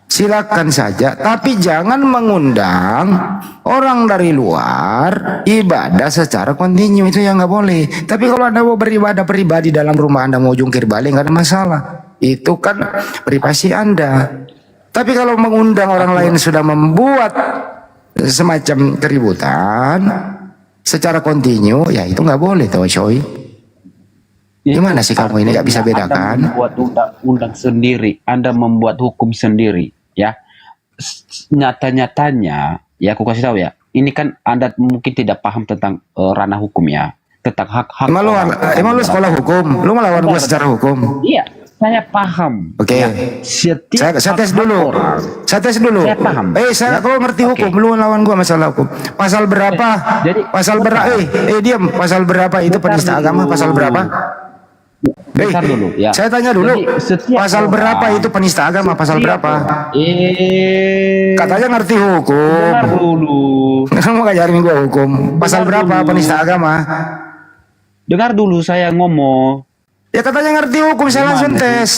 Speaker 11: silakan saja, tapi jangan mengundang orang dari luar ibadah secara kontinu, itu yang nggak boleh. Tapi kalau Anda mau beribadah pribadi dalam rumah Anda, mau jungkir balik, nggak ada masalah, itu kan privasi Anda. Tapi kalau mengundang orang lain sudah membuat semacam keributan secara kontinu, ya itu nggak boleh tuh, coy. Gimana sih kamu ini nggak bisa bedakan?
Speaker 15: Anda membuat undang-undang sendiri, Anda membuat hukum sendiri, ya. Nyata-nyatanya, ya aku kasih tahu ya. Ini kan Anda mungkin tidak paham tentang ranah hukum ya, tentang hak-hak.
Speaker 11: Emang lu sekolah hukum? Lu melawan gua secara hukum?
Speaker 15: Iya, saya paham.
Speaker 11: Oke.
Speaker 15: Ya,
Speaker 11: Saya tes dulu. Saya tes dulu.
Speaker 15: Saya paham.
Speaker 11: Saya kalau ngerti hukum, lu lawan gua masalah hukum. Pasal berapa? Pasal berapa? Diam. Pasal berapa itu penista agama? Pasal berapa?
Speaker 15: Bentar dulu ya.
Speaker 11: Saya tanya dulu.
Speaker 15: Jadi,
Speaker 11: Pasal berapa itu penista agama? Pasal berapa? Katanya ngerti hukum.
Speaker 15: Dengar dulu.
Speaker 11: Kamu ngajarin gua hukum. Pasal berapa penista agama?
Speaker 15: Dengar dulu saya ngomong.
Speaker 11: Ya katanya ngerti hukum, saya langsung tes.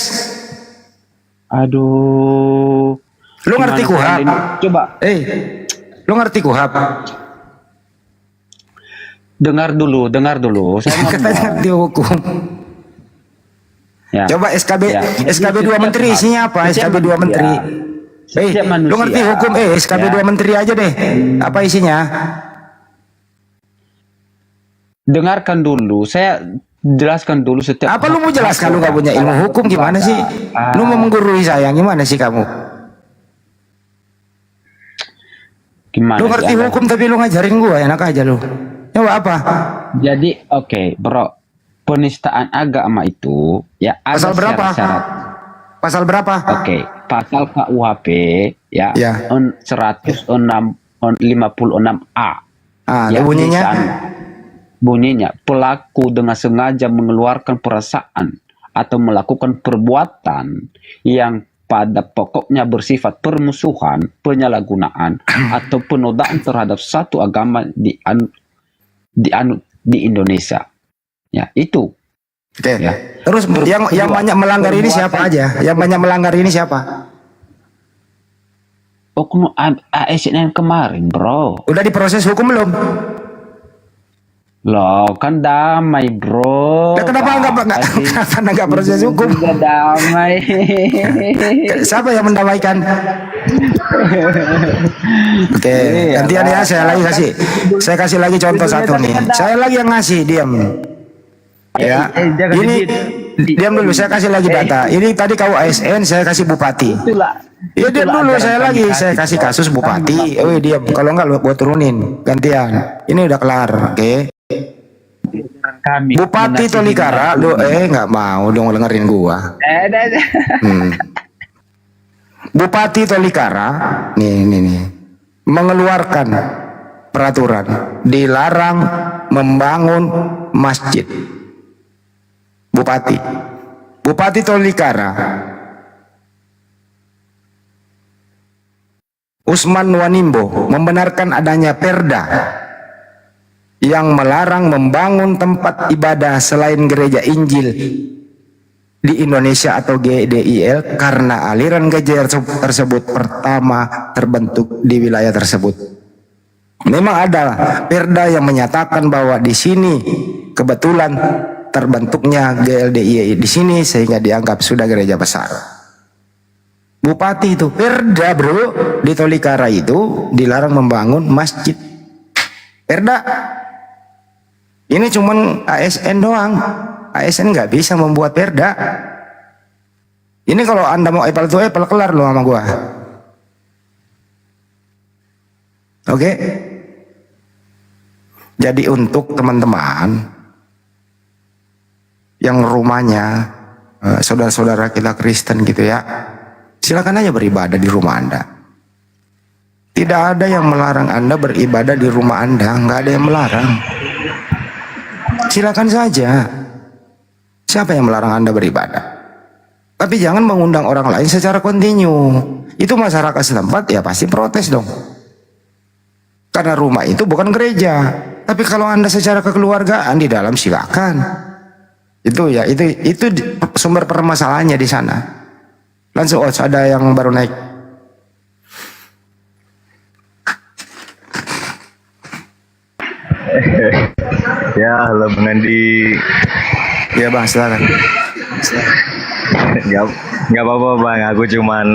Speaker 15: Aduh.
Speaker 11: Lu ngerti kuhab?
Speaker 15: Coba.
Speaker 11: Lu ngerti kuhab?
Speaker 15: Dengar dulu. Saya ngomong.
Speaker 11: Katanya ngerti hukum.
Speaker 15: Ya.
Speaker 11: Coba SKB,
Speaker 15: Ya.
Speaker 11: SKB 2 Menteri isinya apa? SKB 2 Menteri. Lu ngerti hukum? SKB 2 Menteri aja deh. Apa isinya?
Speaker 15: Dengarkan dulu. Saya jelaskan dulu setiap.
Speaker 11: Apa lu mau jelaskan? Lu gak punya ilmu hukum gimana sih? Lu mau menggurui saya gimana sih kamu?
Speaker 15: Gimana?
Speaker 11: Lu ngerti hukum tapi lu ngajarin gua, enak aja lu. Nyawa apa?
Speaker 15: Jadi oke, bro. Penistaan agama itu ya ada
Speaker 11: Pasal berapa?
Speaker 15: syarat-syarat.
Speaker 11: Pasal berapa?
Speaker 15: Oke, pasal KUHP ya, 156A.
Speaker 11: Ya,
Speaker 15: bunyinya pelaku dengan sengaja mengeluarkan perasaan atau melakukan perbuatan yang pada pokoknya bersifat permusuhan, penyalahgunaan atau penodaan terhadap satu agama di Indonesia. Ya, itu.
Speaker 11: Oke. Ya. Terus yang banyak melanggar ini siapa aja? Yang banyak melanggar ini siapa?
Speaker 15: Oknum ASN kemarin, bro.
Speaker 11: Udah diproses hukum belum?
Speaker 15: Loh, kan damai, bro.
Speaker 11: Nah, kenapa enggak proses hukum?
Speaker 15: Udah damai.
Speaker 11: Siapa yang mendamaikan? Oke, gantian ya, saya kasih lagi contoh satu nih. Saya lagi yang ngasih, diam. Ya, ini diam dulu, saya kasih lagi data. Ini tadi kau ASN, saya kasih bupati. Ya diam dulu, saya kasih kasus bupati. Diam, kalau enggak gua turunin, gantian. Ini udah kelar, oke? Bupati Tolikara, lu nggak mau dong dengerin gua. Bupati Tolikara, nih. mengeluarkan peraturan dilarang membangun masjid. Bupati Tolikara Usman Wanimbo membenarkan adanya perda yang melarang membangun tempat ibadah selain gereja Injil di Indonesia atau GDIL karena aliran gereja tersebut pertama terbentuk di wilayah tersebut. Memang ada perda yang menyatakan bahwa di sini kebetulan terbentuknya GLDI di sini sehingga dianggap sudah gereja besar. Bupati itu perda bro di Tolikara itu dilarang membangun masjid. Perda. Ini cuman ASN doang. ASN nggak bisa membuat perda. Ini kalau Anda mau apple to apple kelar lo sama gua. Oke. Jadi untuk teman-teman yang rumahnya saudara-saudara kita Kristen gitu ya, silakan aja beribadah di rumah Anda. Tidak ada yang melarang Anda beribadah di rumah Anda, nggak ada yang melarang. Silakan saja. Siapa yang melarang Anda beribadah? Tapi jangan mengundang orang lain secara kontinu. Itu masyarakat setempat ya pasti protes dong. Karena rumah itu bukan gereja. Tapi kalau Anda secara kekeluargaan di dalam silakan. Itu sumber permasalahannya di sana. Langsung ada yang baru naik.
Speaker 16: Ya, halo Bang Andi.
Speaker 11: Ya Bang, silakan.
Speaker 16: Nggak apa-apa Bang, aku cuman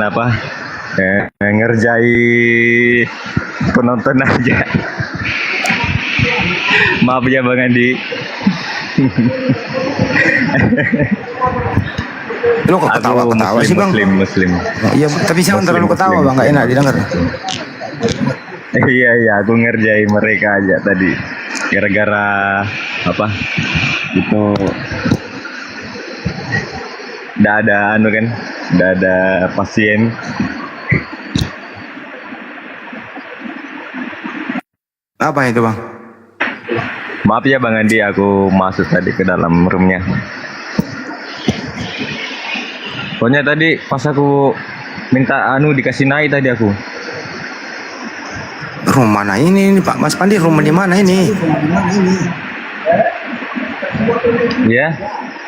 Speaker 16: ngerjai penonton aja. Maaf ya Bang Andi.
Speaker 11: Lu kok ketawa sih Bang?
Speaker 16: Muslim.
Speaker 11: Iya, tapi jangan terlalu ketawa Bang, nggak enak didengar.
Speaker 16: Iya, aku ngerjai mereka aja tadi. Gara-gara apa? Itu udah ada udah ada pasien.
Speaker 11: Apa itu Bang?
Speaker 16: Maaf ya Bang Andi, aku masuk tadi ke dalam roomnya. Pokoknya tadi pas aku minta dikasih naik tadi aku.
Speaker 11: Rumah mana ini Pak Mas Pandi, rumah di mana ini?
Speaker 16: Ya.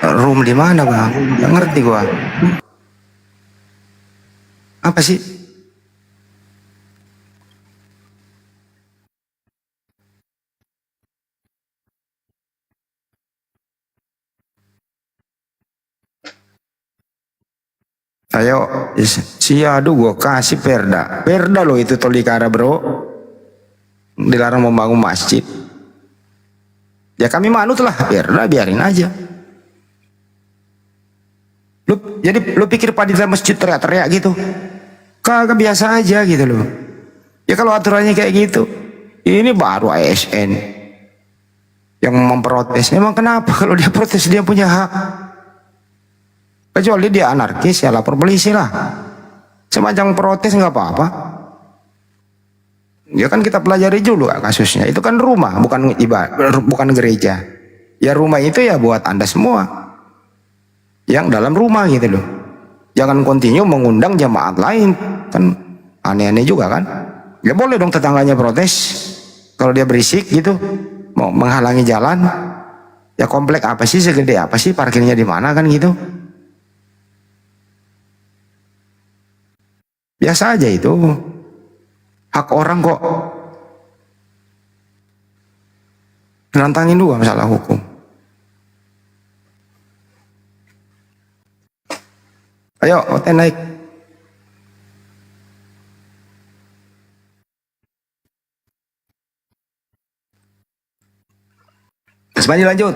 Speaker 11: Room di mana Bang? Nggak ngerti gua. Apa sih? Ayo, aduh gua kasih perda loh itu Tolikara bro, dilarang membangun masjid. Ya kami manut lah, perda biarin aja. Lu pikir panitia masjid teriak-teriak gitu? Kagak, biasa aja gitu loh. Ya kalau aturannya kayak gitu, ini baru ASN yang memprotes. Emang kenapa kalau dia protes dia punya hak? Kecuali dia anarkis ya lapor polisi lah. Semacam protes nggak apa-apa. Ya kan kita pelajari dulu kasusnya. Itu kan rumah, bukan ibadah, bukan gereja. Ya rumah itu ya buat Anda semua yang dalam rumah gitu loh. Jangan kontinu mengundang jamaat lain, kan aneh-aneh juga kan. Ya boleh dong tetangganya protes kalau dia berisik gitu, mau menghalangi jalan. Ya komplek apa sih, segede apa sih, parkirnya di mana kan gitu. Biasa aja itu, hak orang kok. Nantangin juga masalah hukum. Ayo, Oten naik. Mas Panji lanjut.